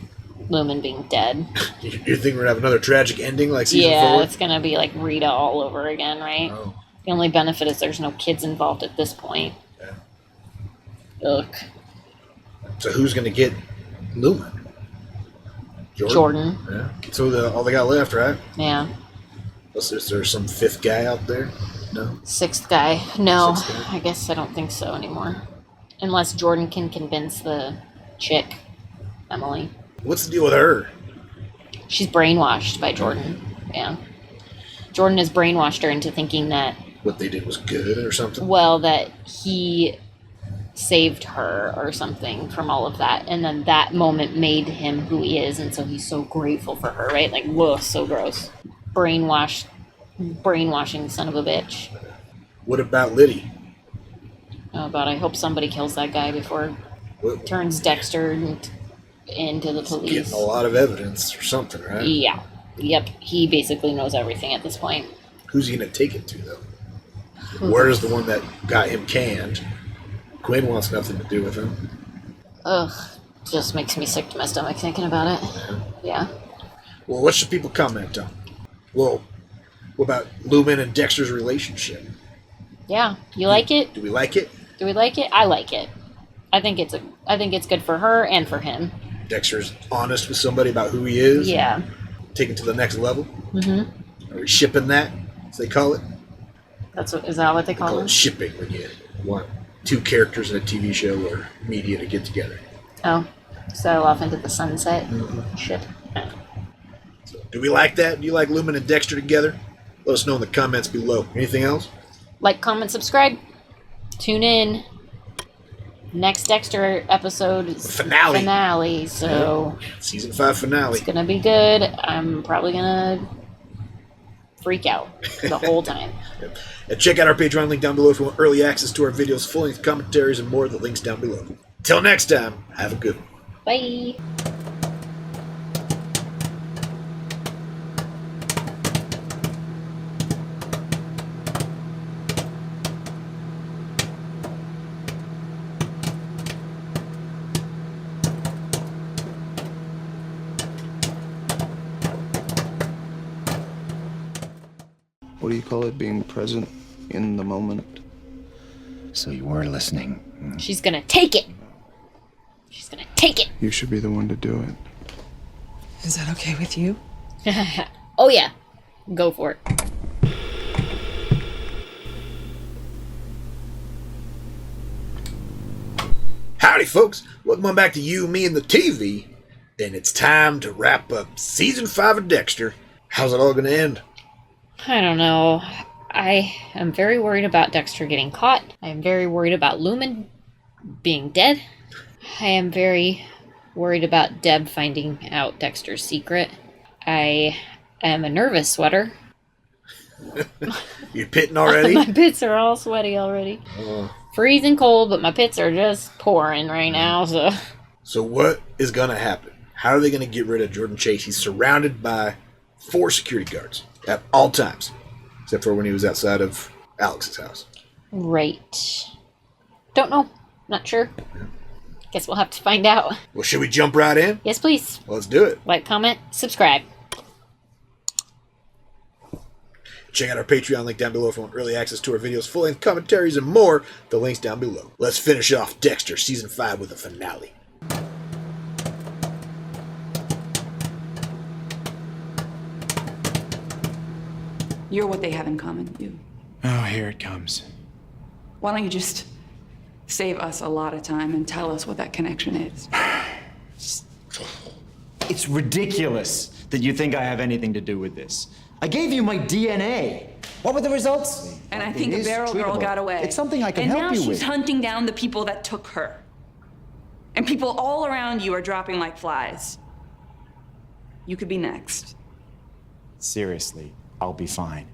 Lumen being dead. You think we're gonna have another tragic ending like season 4? It's gonna be like Rita all over again, right? Oh. The only benefit is there's no kids involved at this point. Yeah. Ugh. So who's gonna get Lumen? Jordan. Yeah. So all they got left, right? Yeah. Is there some fifth guy out there? No. Sixth guy. No, Sixth guy? I guess I don't think so anymore. Unless Jordan can convince the chick, Emily. What's the deal with her? She's brainwashed by Jordan. Yeah. Jordan has brainwashed her into thinking that, What they did was good or something? well, that he saved her or something from all of that. And then that moment made him who he is. And so he's so grateful for her, right? Like, whoa, so gross. Brainwashing son of a bitch. What about Liddy? Oh, God, I hope somebody kills that guy before it turns Dexter into the police. Getting a lot of evidence or something, right? Yeah. Yep. He basically knows everything at this point. Who's he going to take it to, though? Where's the one that got him canned? Quinn wants nothing to do with him. Ugh. Just makes me sick to my stomach thinking about it. Yeah. Well, what should people comment on? Well, what about Lumen and Dexter's relationship? Yeah. You like it? Do we like it? Do we like it? I like it. I think it's good for her and for him. Dexter's honest with somebody about who he is. Yeah. Take it to the next level. Mm-hmm. Are we shipping that, as they call it? Is that what they call it? Shipping, when you want two characters in a TV show or media to get together. Oh. Sail off into the sunset. Ship. So, do we like that? Do you like Lumen and Dexter together? Let us know in the comments below. Anything else? Like, comment, subscribe. Tune in. Next Dexter episode is finale. So season 5 finale. It's gonna be good. I'm probably gonna freak out the whole time. And check out our Patreon link down below if you want early access to our videos, full-length commentaries, and more. The link's down below. Till next time, have a good one. Bye. What do you call it? Being present in the moment? So you were listening. She's gonna take it. She's gonna take it. You should be the one to do it. Is that okay with you? Oh yeah. Go for it. Howdy, folks. Welcome on back to You, Me, and the TV. And it's time to wrap up Season 5 of Dexter. How's it all going to end? I don't know. I am very worried about Dexter getting caught. I am very worried about Lumen being dead. I am very worried about Deb finding out Dexter's secret. I am a nervous sweater. You pitting already? My pits are all sweaty already. Freezing cold, but my pits are just pouring right now. So what is going to happen? How are they going to get rid of Jordan Chase? He's surrounded by 4 security guards at all times, except for when he was outside of Alex's house. Right. Don't know. Not sure. Guess we'll have to find out. Well, should we jump right in? Yes, please. Let's do it. Like, comment, subscribe. Check out our Patreon link down below if you want early access to our videos, full-length commentaries, and more. The link's down below. Let's finish off Dexter Season 5 with a finale. You're what they have in common, you. Oh, here it comes. Why don't you just save us a lot of time and tell us what that connection is? It's ridiculous that you think I have anything to do with this. I gave you my DNA. What were the results? And I think the Barrel Girl got away. It's something I can and help you now with. she's hunting down the people that took her. And people all around you are dropping like flies. You could be next. Seriously, I'll be fine.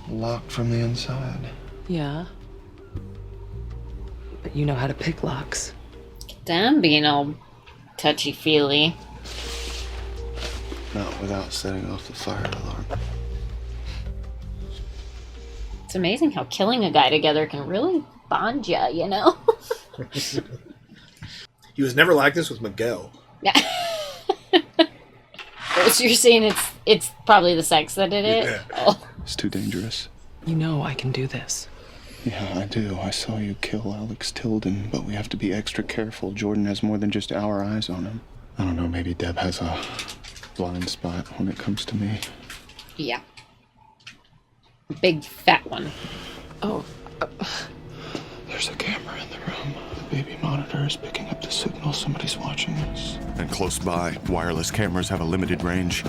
Locked from the inside. Yeah. But you know how to pick locks. Damn, being all touchy-feely. Not without setting off the fire alarm. It's amazing how killing a guy together can really bond ya, you know? He was never like this with Miguel. Yeah. So you're saying it's probably the sex that did it? Yeah. Oh. It's too dangerous. You know I can do this. Yeah, I do. I saw you kill Alex Tilden, but we have to be extra careful. Jordan has more than just our eyes on him. I don't know, maybe Deb has a blind spot when it comes to me. Yeah. Big fat one. Oh. There's a camera in the room. The baby monitor is picking up the signal. Somebody's watching us. And close by, wireless cameras have a limited range.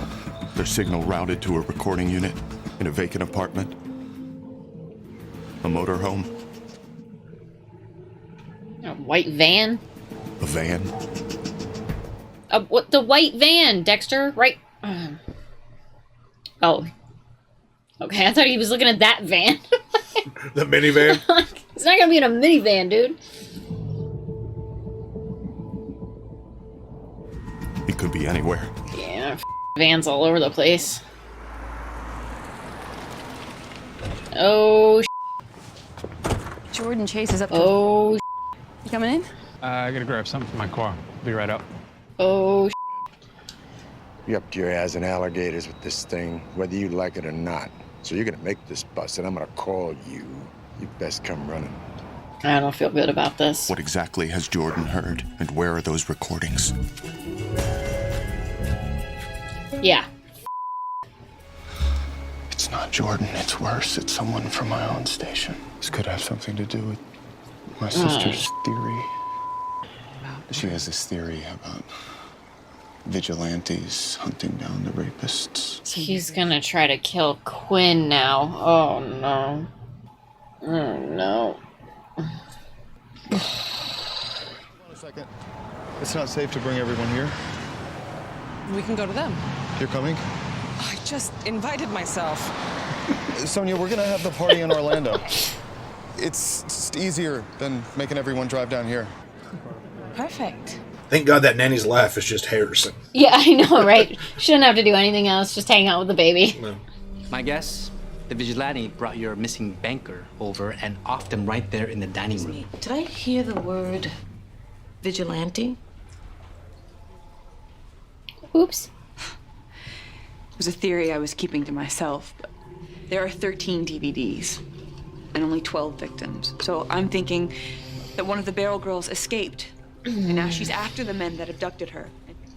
Their signal routed to a recording unit in a vacant apartment. A motorhome? A white van? A van? What, the white van, Dexter, right? Oh. Okay, I thought he was looking at that van. The minivan? It's not gonna be in a minivan, dude. It could be anywhere. Yeah, vans all over the place. Oh, Jordan Chase is up to... Oh, You coming in? I gotta grab something from my car. Be right up. Oh, You're up to your ass in alligators with this thing, whether you like it or not. So you're gonna make this bust, and I'm gonna call you. You best come running. I don't feel good about this. What exactly has Jordan heard, and where are those recordings? Yeah. It's not Jordan, it's worse. It's someone from my own station. This could have something to do with my sister's theory. She has this theory about vigilantes hunting down the rapists. He's gonna try to kill Quinn now. Oh no. Oh no. Hold on a second. It's not safe to bring everyone here. We can go to them. You're coming? I just invited myself. Sonia, we're gonna have the party in Orlando. It's just easier than making everyone drive down here. Perfect. Thank God that nanny's laugh is just Harrison. Yeah, I know, right? Shouldn't have to do anything else. Just hang out with the baby. No. My guess, the vigilante brought your missing banker over and offed him right there in the dining room. Did I hear the word vigilante? Oops. It was a theory I was keeping to myself, but there are 13 DVDs and only 12 victims. So I'm thinking that one of the Barrel Girls escaped, and now she's after the men that abducted her.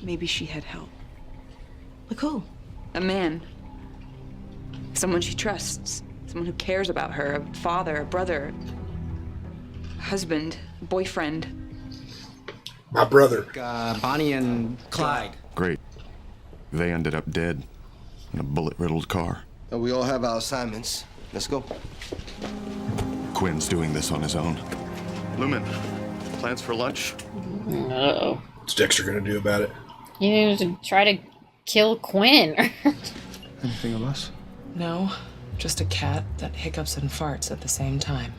Maybe she had help. Like who? A man. Someone she trusts. Someone who cares about her. A father, a brother, a husband, a boyfriend. My brother. Bonnie and Clyde. Great. They ended up dead in a bullet-riddled car. We all have our assignments. Let's go. Quinn's doing this on his own. Lumen, plans for lunch? Uh-oh. What's Dexter gonna do about it? You need to try to kill Quinn. Anything of us? No, just a cat that hiccups and farts at the same time.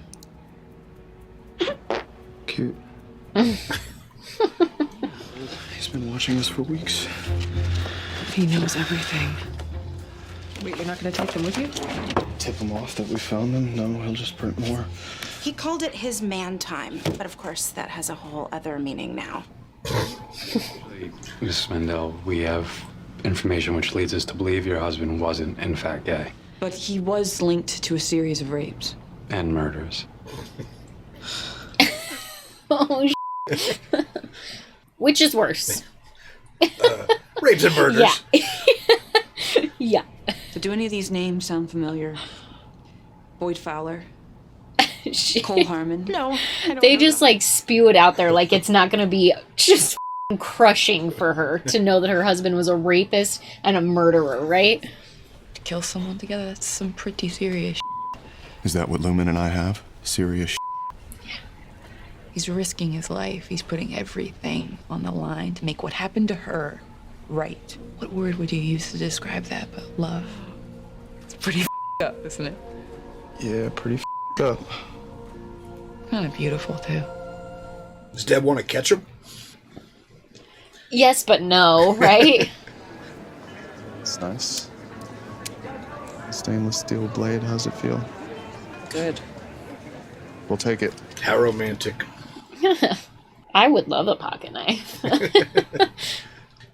Cute. He's been watching us for weeks. He knows everything. Wait, you're not gonna take them with you? Tip him off that we found them? No, he'll just print more. He called it his man time, but of course that has a whole other meaning now. Mrs. Mendel, we have information which leads us to believe your husband wasn't, in fact, gay. But he was linked to a series of rapes. And murders. Oh, which is worse? Rapes and murders. Yeah. Yeah. So do any of these names sound familiar? Boyd Fowler? Cole Harmon? No, I don't They know just like spew it out there like it's not gonna be just crushing for her to know that her husband was a rapist and a murderer, right? To kill someone together, that's some pretty serious Is that what Lumen and I have? Serious He's risking his life. He's putting everything on the line to make what happened to her right. What word would you use to describe that but love? It's pretty up, isn't it? Yeah, pretty up. Kind of beautiful, too. Does Deb want to catch him? Yes, but no, right? It's nice. Stainless steel blade, how's it feel? Good. We'll take it. How romantic. I would love a pocket knife.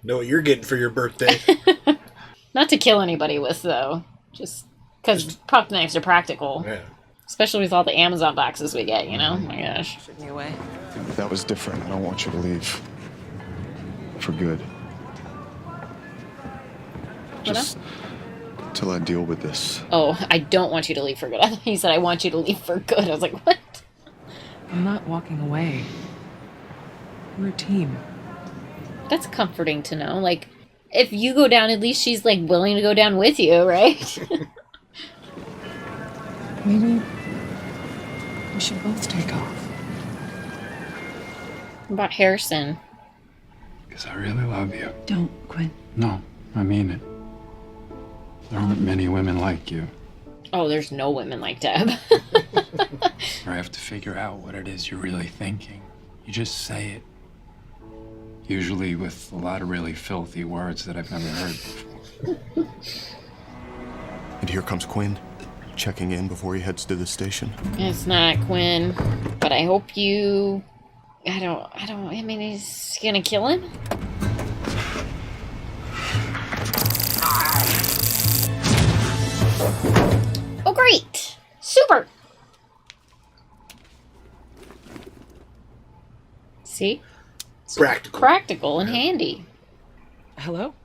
Know what you're getting for your birthday. Not to kill anybody with, though. Just because pocket knives are practical. Yeah. Especially with all the Amazon boxes we get, you know? Oh my gosh. Me away. That was different. I don't want you to leave. For good. Just till I deal with this. Oh, I don't want you to leave for good. I thought you said I want you to leave for good. I was like, what? I'm not walking away. We're a team. That's comforting to know. Like, if you go down, at least she's, like, willing to go down with you, right? Maybe We should both take off. What about Harrison? Because I really love you. Don't, Quinn. No, I mean it. There aren't many women like you. Oh, there's no women like Deb. Or I have to figure out what it is you're really thinking. You just say it. Usually with a lot of really filthy words that I've never heard before. And here comes Quinn, checking in before he heads to the station. It's not Quinn, but I hope you... I mean, he's gonna kill him? Oh, great! Super! See? Practical. Practical and handy. Hello?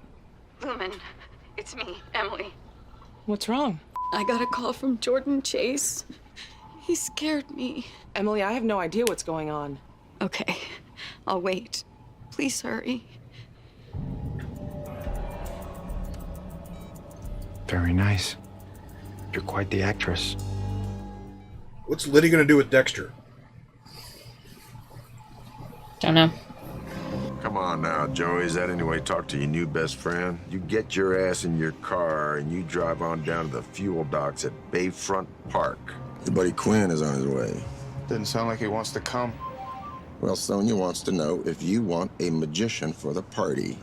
Lumen, it's me, Emily. What's wrong? I got a call from Jordan Chase. He scared me. Emily, I have no idea what's going on. Okay, I'll wait. Please hurry. Very nice. You're quite the actress. What's Liddy gonna do with Dexter? Don't know. Come on now, Joey. Is that any way to talk to your new best friend? You get your ass in your car and you drive on down to the fuel docks at Bayfront Park. Your buddy Quinn is on his way. Didn't sound like he wants to come. Well, Sonia wants to know if you want a magician for the party.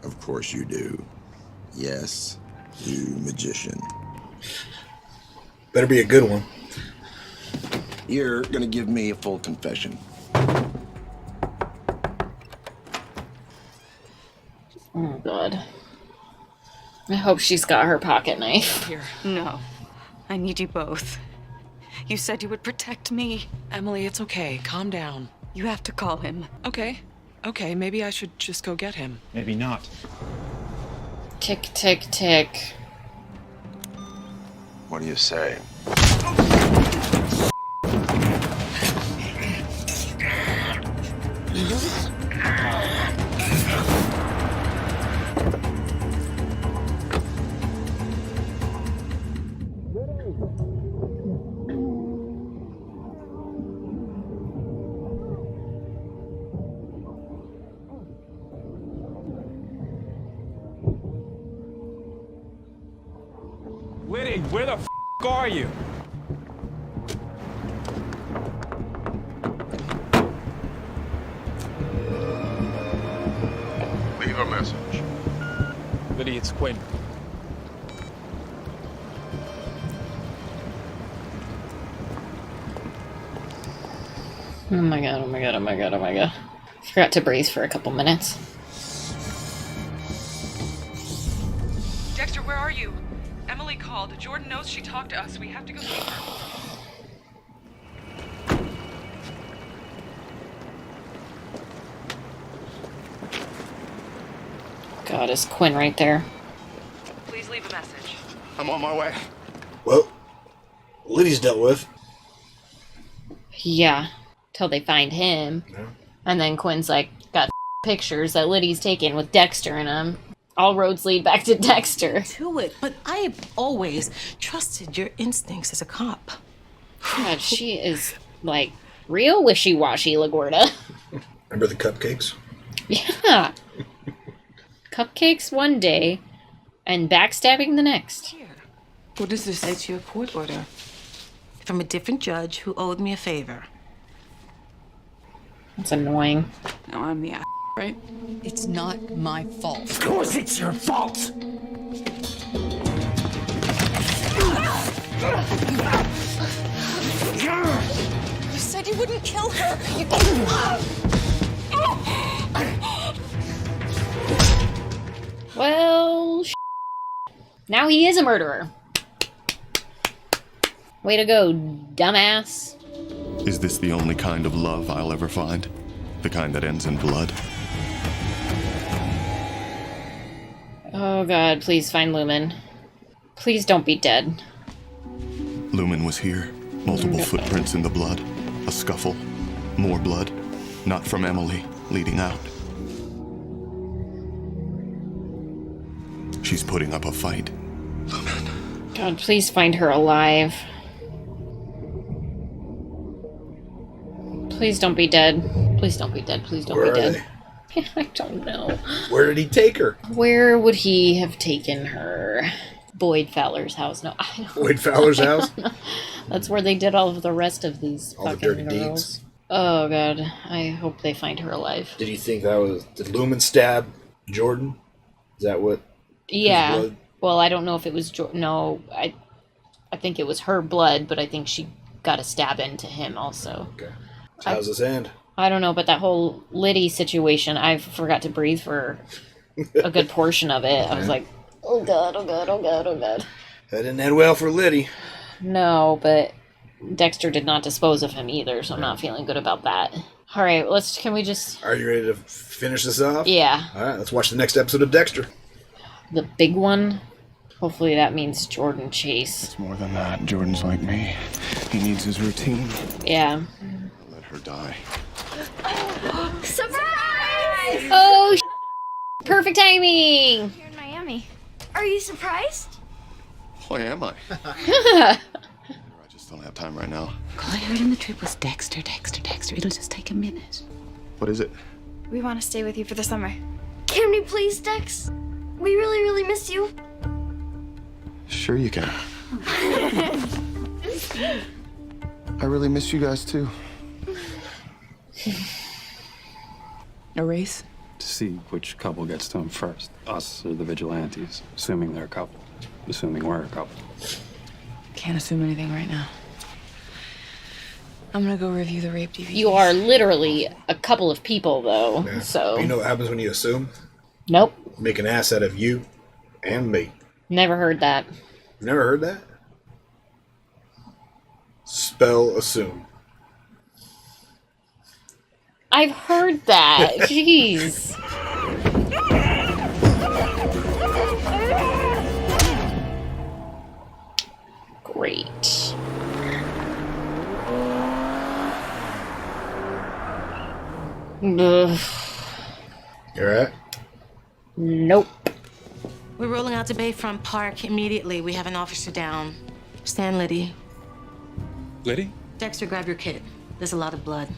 Of course you do. Yes, you magician. Better be a good one. You're gonna give me a full confession. Oh, God. I hope she's got her pocket knife. Here. No, I need you both. You said you would protect me. Emily, it's okay. Calm down. You have to call him. Okay. Okay, maybe I should just go get him. Maybe not. Tick, tick, tick. What do you say? Liddy, where the are you? Leave a message. Liddy, it's Quinn. Oh my god, oh my god, oh my god, oh my god. Forgot to breathe for a couple minutes. Dexter, where are you? Emily called. Jordan knows she talked to us. We have to go see her. God, is Quinn right there? Please leave a message. I'm on my way. Well, Liddy's dealt with. Yeah. Till they find him. Yeah. And then Quinn's like, got pictures that Liddy's taken with Dexter in them. All roads lead back to Dexter. To it, but I have always trusted your instincts as a cop. God, she is, like, real wishy-washy, LaGuardia. Remember the cupcakes? Yeah. Cupcakes one day, and backstabbing the next. What is this? It's your court order. From a different judge who owed me a favor. That's annoying. No, I'm the right? It's not my fault. Of course it's your fault! You said you wouldn't kill her. Well, now he is a murderer. Way to go, dumbass. Is this the only kind of love I'll ever find? The kind that ends in blood? Oh god, please find Lumen. Please don't be dead. Lumen was here. Multiple footprints in the blood. A scuffle. More blood. Not from Emily, leading out. She's putting up a fight. God, please find her alive. Please don't be dead. Please don't be dead. Please don't Where be are dead. I don't know. Where did he take her? Where would he have taken her? Boyd Fowler's house. No, I don't. Boyd Fowler's house? That's where they did all of the rest of these All the fucking dirty girls. deeds. Oh god, I hope they find her alive. Did you think that was... Did Lumen stab Jordan? Is that what... Yeah. his blood? Well, I don't know if it was no. I think it was her blood, but I think she got a stab into him also. Okay. So how's this end? I don't know, but that whole Liddy situation, I forgot to breathe for a good portion of it. I was like, oh god, oh god, oh god, oh god. That didn't end well for Liddy. No, but Dexter did not dispose of him either, so I'm not feeling good about that. All right, can we just... Are you ready to finish this off? Yeah. All right, let's watch the next episode of Dexter. The big one? Hopefully that means Jordan Chase. It's more than that. Jordan's like me. He needs his routine. Yeah. Let her die. Surprise! Oh, perfect timing! Here in Miami. Are you surprised? Why am I? I just don't have time right now. All I heard on the trip was Dexter, Dexter, Dexter. It'll just take a minute. What is it? We want to stay with you for the summer. Can we please, Dex? We really, really miss you. Sure you can. I really miss you guys too. A race? To see which couple gets to him first. Us or the vigilantes. Assuming they're a couple. Assuming we're a couple. Can't assume anything right now. I'm gonna go review the rape DVD. You are literally a couple of people, though, Yeah. so... You know what happens when you assume? Nope. Make an ass out of you and me. Never heard that. Never heard that? Spell assume. I've heard that. Jeez. Great. Ugh. You alright? Nope. We're rolling out to Bayfront Park immediately. We have an officer down. Stand, Liddy. Liddy? Dexter, grab your kit. There's a lot of blood.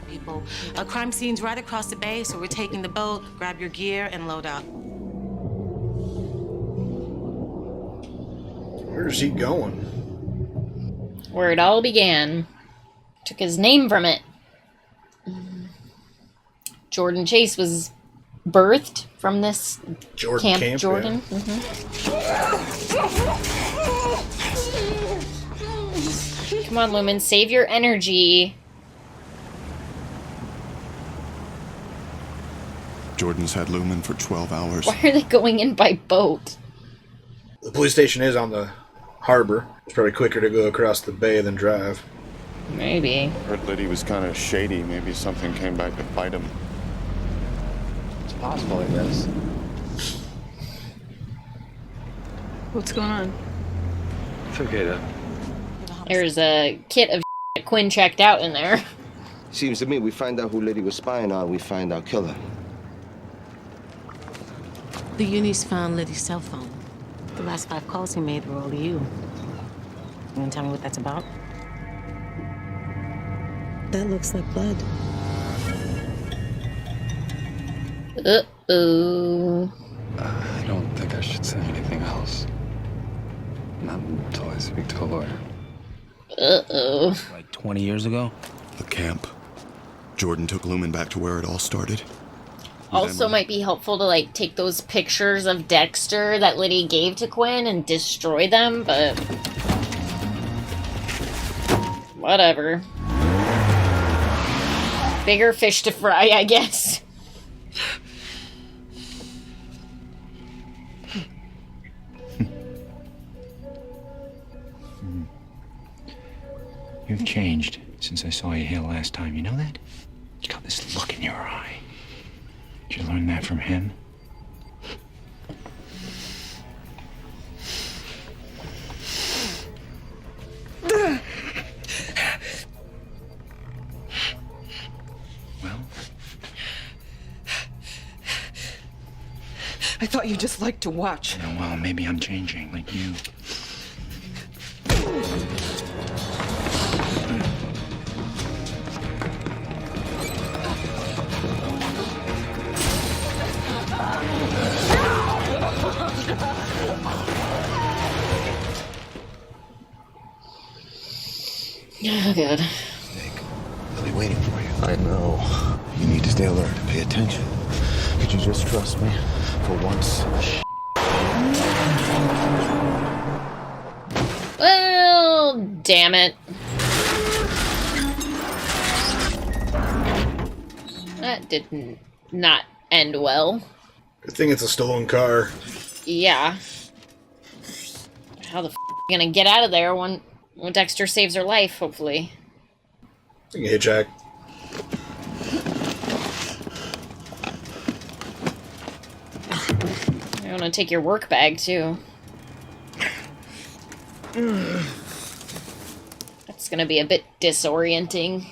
People. Crime scene's right across the bay, so we're taking the boat. Grab your gear and load up. Where's he going? Where it all began. Took his name from it. Jordan Chase was birthed from this Jordan Camp Jordan. Yeah. Come on, Lumen, save your energy. Jordan's had Lumen for 12 hours. Why are they going in by boat? The police station is on the harbor. It's probably quicker to go across the bay than drive. Maybe. Heard Liddy was kind of shady. Maybe something came back to bite him. It's possible, I guess. What's going on? It's okay to... There's a kit of Quinn checked out in there. Seems to me we find out who Liddy was spying on, we find our killer. The unis found Liddy's cell phone. The last 5 calls he made were all to you. You wanna tell me what that's about? That looks like blood. Uh-oh. I don't think I should say anything else. Not until I speak to a lawyer. Uh-oh. Like 20 years ago? The camp. Jordan took Lumen back to where it all started. Also might be helpful to, like, take those pictures of Dexter that Liddy gave to Quinn and destroy them, but... whatever. Bigger fish to fry, I guess. You've changed since I saw you here last time. You know that? You got this look in your eye. Did you learn that from him? Well? I thought you just liked to watch. Yeah, well, maybe I'm changing, like you. Oh, God. They'll be waiting for you. I know. You need to stay alert. Pay attention. Could you just trust me for once? Well, damn it. That did not end well. Good thing it's a stolen car. Yeah. How the f you gonna get out of there when Dexter saves her life, hopefully? You can hitchhike. I want to take your work bag, too. That's gonna be a bit disorienting.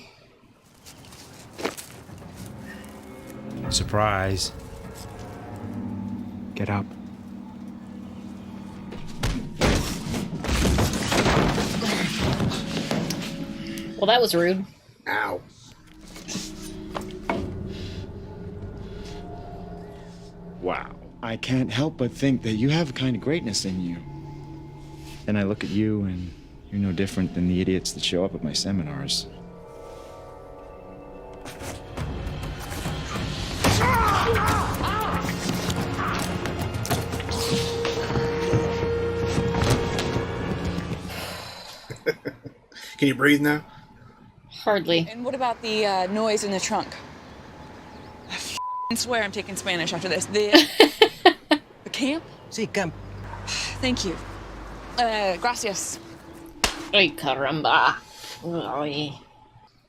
Surprise. Get up. Well, that was rude. Ow. Wow. I can't help but think that you have a kind of greatness in you. Then I look at you, and you're no different than the idiots that show up at my seminars. Can you breathe now? Hardly. And what about the noise in the trunk? I swear I'm taking Spanish after this. The camp? Sí, camp. Thank you. Gracias. Ay, caramba. Ay.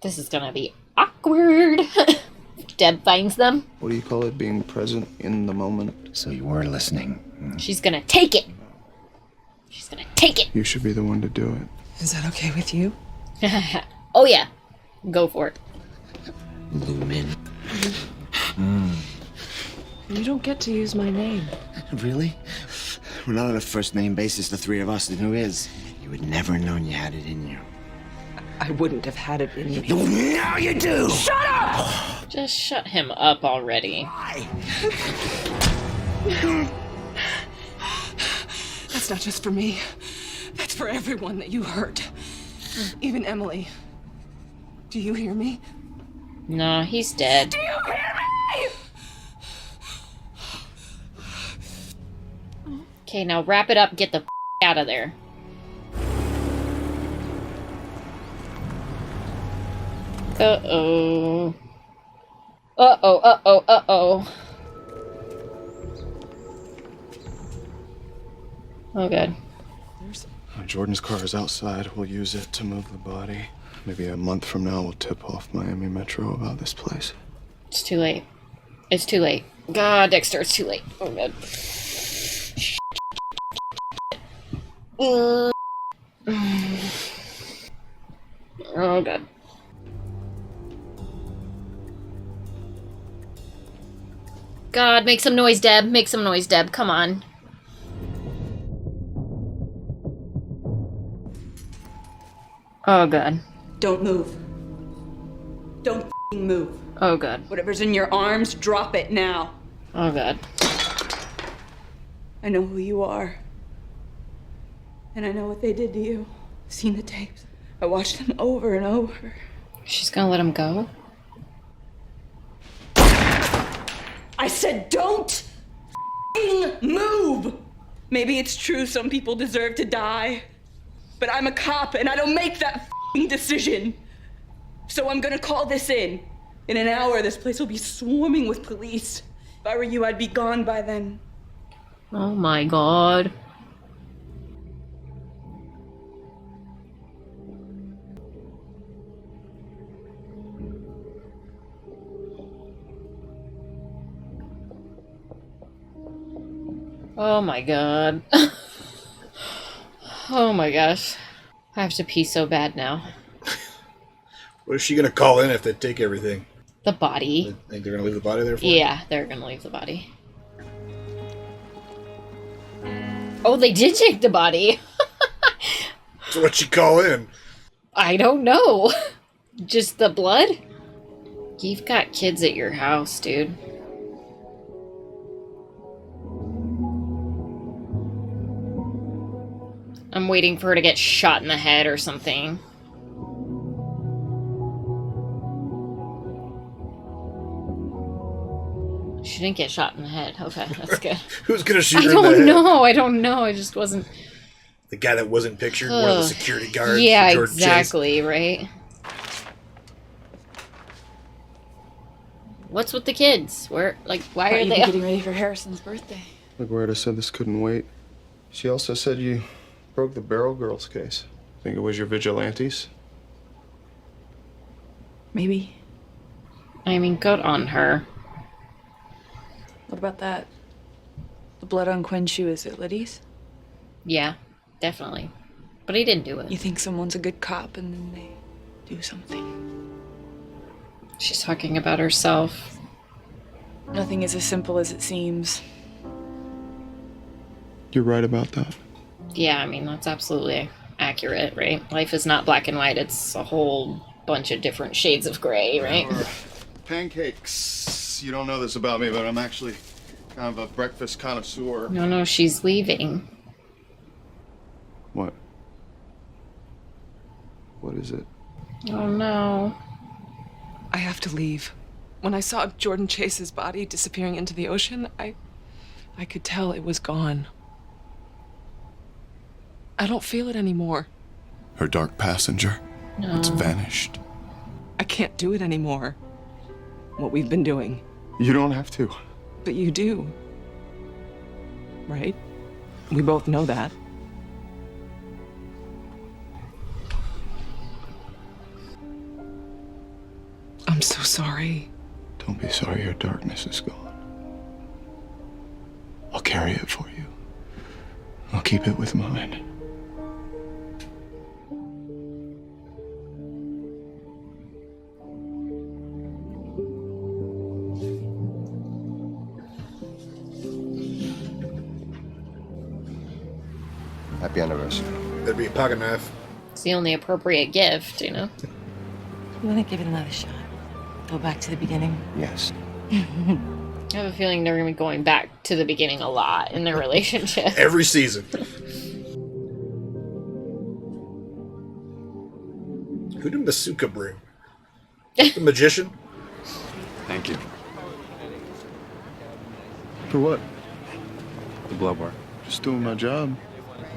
This is gonna be awkward. Deb finds them. What do you call it? Being present in the moment. So you were listening. She's gonna take it. She's gonna take it. You should be the one to do it. Is that okay with you? Oh, yeah. Go for it. Lumen. You don't get to use my name. Really? We're not on a first-name basis, the three of us. Then who is? You would never have known you had it in you. I wouldn't have had it in me. Now you do! Shut up! Just shut him up already. That's not just for me. That's for everyone that you hurt. Even Emily. Do you hear me? No, he's dead. Do you hear me? Okay, now wrap it up. Get the out of there. Uh-oh. Uh-oh, uh-oh, uh-oh. Oh, God. Jordan's car is outside. We'll use it to move the body. Maybe a month from now, we'll tip off Miami Metro about this place. It's too late. It's too late. God, Dexter, it's too late. Oh, God. Oh, God. God, make some noise, Deb. Make some noise, Deb. Come on. Oh, God. Don't move. Don't f***ing move. Oh, God. Whatever's in your arms, drop it now. Oh, God. I know who you are. And I know what they did to you. I've seen the tapes. I watched them over and over. She's gonna let him go? I said don't f***ing move! Maybe it's true some people deserve to die. But I'm a cop and I don't make that f***ing decision. So I'm gonna call this in. In an hour, this place will be swarming with police. If I were you, I'd be gone by then. Oh my God. Oh my God. Oh my gosh. I have to pee so bad now. What is she gonna call in if they take everything? The body. Think they're gonna leave the body there for you? Yeah, they're gonna leave the body. Oh, they did take the body. So what'd she call in? I don't know. Just the blood? You've got kids at your house, dude. I'm waiting for her to get shot in the head or something. She didn't get shot in the head. Okay, that's good. Who's gonna shoot her I in the don't head? know. I don't know. I just wasn't. The guy that wasn't pictured, one of the security guards. Yeah, for Jordan exactly. Right. What's with the kids? Where, like, why are they getting ready for Harrison's birthday? Look, Rita said this couldn't wait. She also said you broke the Barrel Girls case. Think it was your vigilantes? Maybe. I mean, good on her. What about that? The blood on Quinn's shoe, is it Liddy's? Yeah, definitely. But he didn't do it. You think someone's a good cop and then they do something? She's talking about herself. Nothing is as simple as it seems. You're right about that. Yeah, I mean, that's absolutely accurate, right? Life is not black and white. It's a whole bunch of different shades of gray, right? Pancakes. You don't know this about me, but I'm actually kind of a breakfast connoisseur. No, she's leaving. What? What is it? Oh, no. I have to leave. When I saw Jordan Chase's body disappearing into the ocean, I could tell it was gone. I don't feel it anymore. Her dark passenger. No. It's vanished. I can't do it anymore. What we've been doing. You don't have to. But you do. Right? We both know that. I'm so sorry. Don't be sorry your darkness is gone. I'll carry it for you. I'll keep it with mine. Happy anniversary. That'd be a pocket knife. It's the only appropriate gift, you know? You want to give it another shot? Go back to the beginning? Yes. I have a feeling they're going to be going back to the beginning a lot in their relationship. Every season. Who did Masuka bring? The magician? Thank you. For what? The blood work. Just doing my job.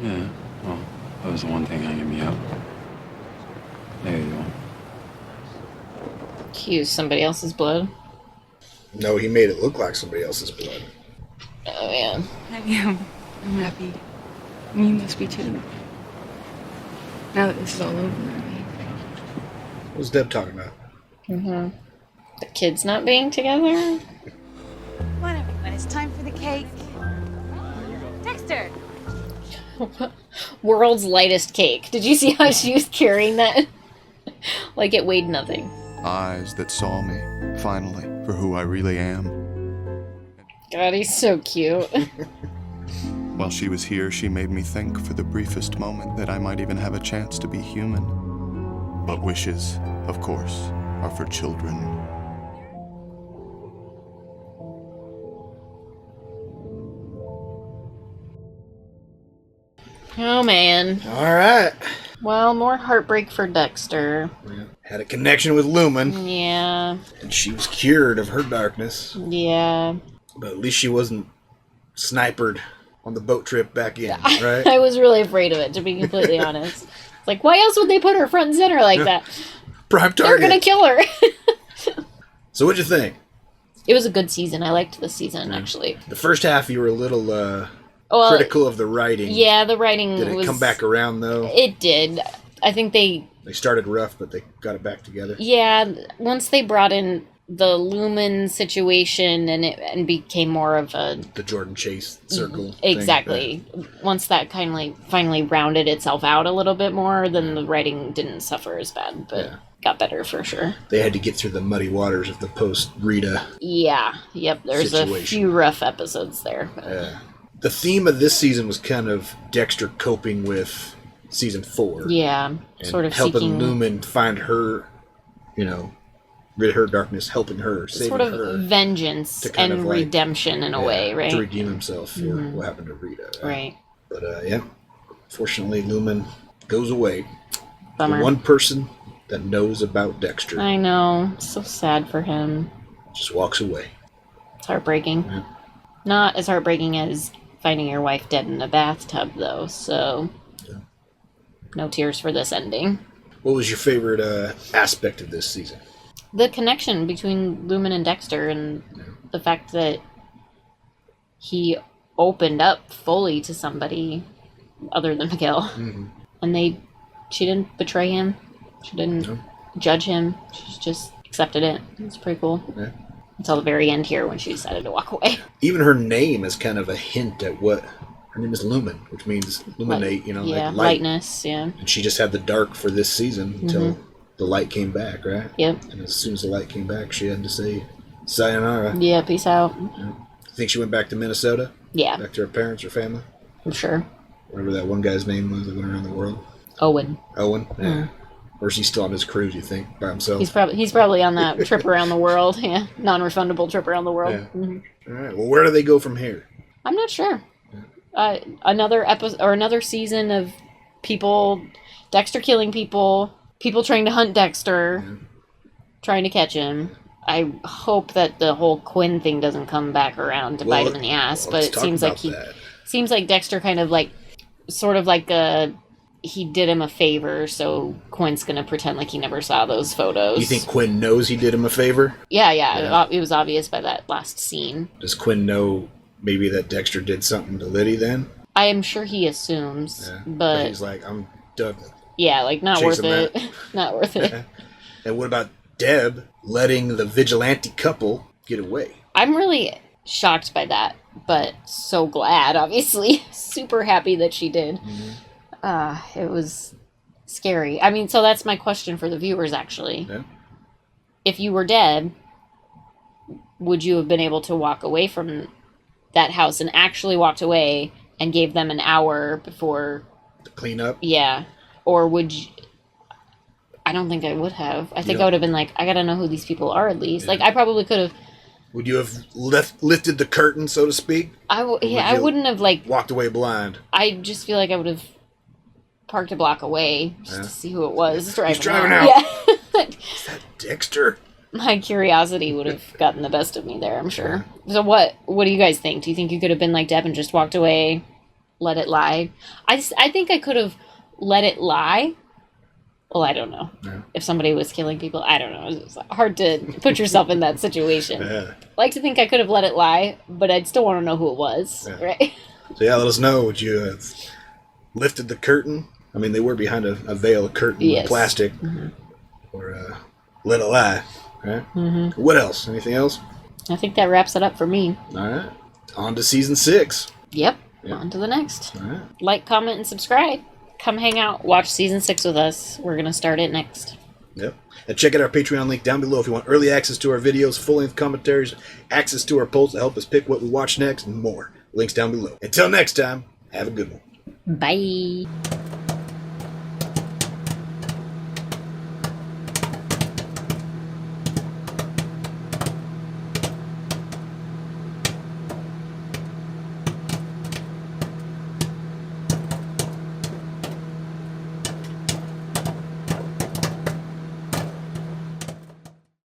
Yeah, well, that was the one thing hanging me up. There you go. He used somebody else's blood. No, he made it look like somebody else's blood. Oh, yeah. I am. I'm happy. You must be too. Now that this is all over, What's Deb talking about? Mm-hmm. The kids not being together? Come on, everyone. It's time for the cake. Dexter! World's lightest cake. Did you see how she was carrying that? Like it weighed nothing. Eyes that saw me, finally, for who I really am. God, he's so cute. While she was here, she made me think for the briefest moment that I might even have a chance to be human. But wishes, of course, are for children. Oh, man. All right. Well, more heartbreak for Dexter. Yeah. Had a connection with Lumen. Yeah. And she was cured of her darkness. Yeah. But at least she wasn't snipered on the boat trip back in, right? I was really afraid of it, to be completely honest. It's like, why else would they put her front and center like that? Prime target. They're gonna kill her. So what'd you think? It was a good season. I liked the season, actually. The first half you were a little critical of the writing. Yeah, the writing Did it come back around, though? It did. I think they started rough, but they got it back together. Yeah, once they brought in the Lumen situation and became more of a... The Jordan Chase circle. Exactly. Once that finally rounded itself out a little bit more, then the writing didn't suffer as bad, but got better for sure. They had to get through the muddy waters of the post-Rita Yeah, yep, there's a few rough episodes there. Yeah. The theme of this season was kind of Dexter coping with season 4. Yeah, and sort of helping seeking... Lumen find her, rid her darkness, helping her, saving sort of her. vengeance kind and of like, redemption in a way, right? To redeem himself for what happened to Rita. Right. But fortunately Lumen goes away. Bummer. The one person that knows about Dexter I know. So sad for him. just walks away. heartbreaking. Yeah. Not as heartbreaking as finding your wife dead in a bathtub, though, so no tears for this ending. What was your favorite aspect of this season? The connection between Lumen and Dexter, and the fact that he opened up fully to somebody other than Miguel. Mm-hmm. And she didn't betray him. She didn't judge him. She just accepted it. It's pretty cool. Yeah. Until the very end here when she decided to walk away. Even her name is kind of a hint at what her name is. Lumen, which means illuminate. You know, yeah, like light. lightness. Yeah. And she just had the dark for this season until the light came back, right? Yep. And as soon as the light came back, she had to say sayonara. Yeah. Peace out. Yeah. Think she went back to Minnesota? Yeah. Back to her parents, her family? I'm sure. Whatever that one guy's name was that went around the world. Owen. Owen? Yeah. Or is he still on his cruise, you think, by himself? He's probably on that trip around the world. Yeah. Non-refundable trip around the world. Yeah. Mm-hmm. All right. Well, where do they go from here? I'm not sure. Another episode or another season of Dexter killing people trying to hunt Dexter, trying to catch him. I hope that the whole Quinn thing doesn't come back around to bite him in the ass, but it seems like Dexter kind of sort of he did him a favor, so Quinn's gonna pretend like he never saw those photos. You think Quinn knows he did him a favor? Yeah. It was obvious by that last scene. Does Quinn know maybe that Dexter did something to Liddy then? I am sure he assumes, but he's like, I'm done. Yeah, not worth it. Not worth it. And what about Deb letting the vigilante couple get away? I'm really shocked by that, but so glad, obviously. Super happy that she did. It was scary. I mean, so that's my question for the viewers, actually. Yeah. If you were dead, would you have been able to walk away from that house and actually walked away and gave them an hour before... To clean up? Yeah. Or would you... I don't think I would have. I think I would have been like, I gotta know who these people are at least. I probably could have... Would you have lifted the curtain, so to speak? I wouldn't have walked away blind. I just feel like I would have parked a block away just to see who it was. He's driving out. Yeah. Is that Dexter? My curiosity would have gotten the best of me there, I'm sure. So what do you guys think? Do you think you could have been like Deb and just walked away, let it lie? I think I could have let it lie. Well, I don't know. Yeah. If somebody was killing people, I don't know. It's hard to put yourself in that situation. Yeah. I like to think I could have let it lie, but I'd still want to know who it was, right? So let us know. Would you have lifted the curtain? I mean, they were behind a veil of curtain with plastic. Or let it lie, right? What else? Anything else? I think that wraps it up for me. All right. On to season 6. Yep. On to the next. All right. Like, comment, and subscribe. Come hang out, watch season 6 with us. We're going to start it next. Yep. And check out our Patreon link down below if you want early access to our videos, full-length commentaries, access to our polls to help us pick what we watch next, and more. Links down below. Until next time, have a good one. Bye.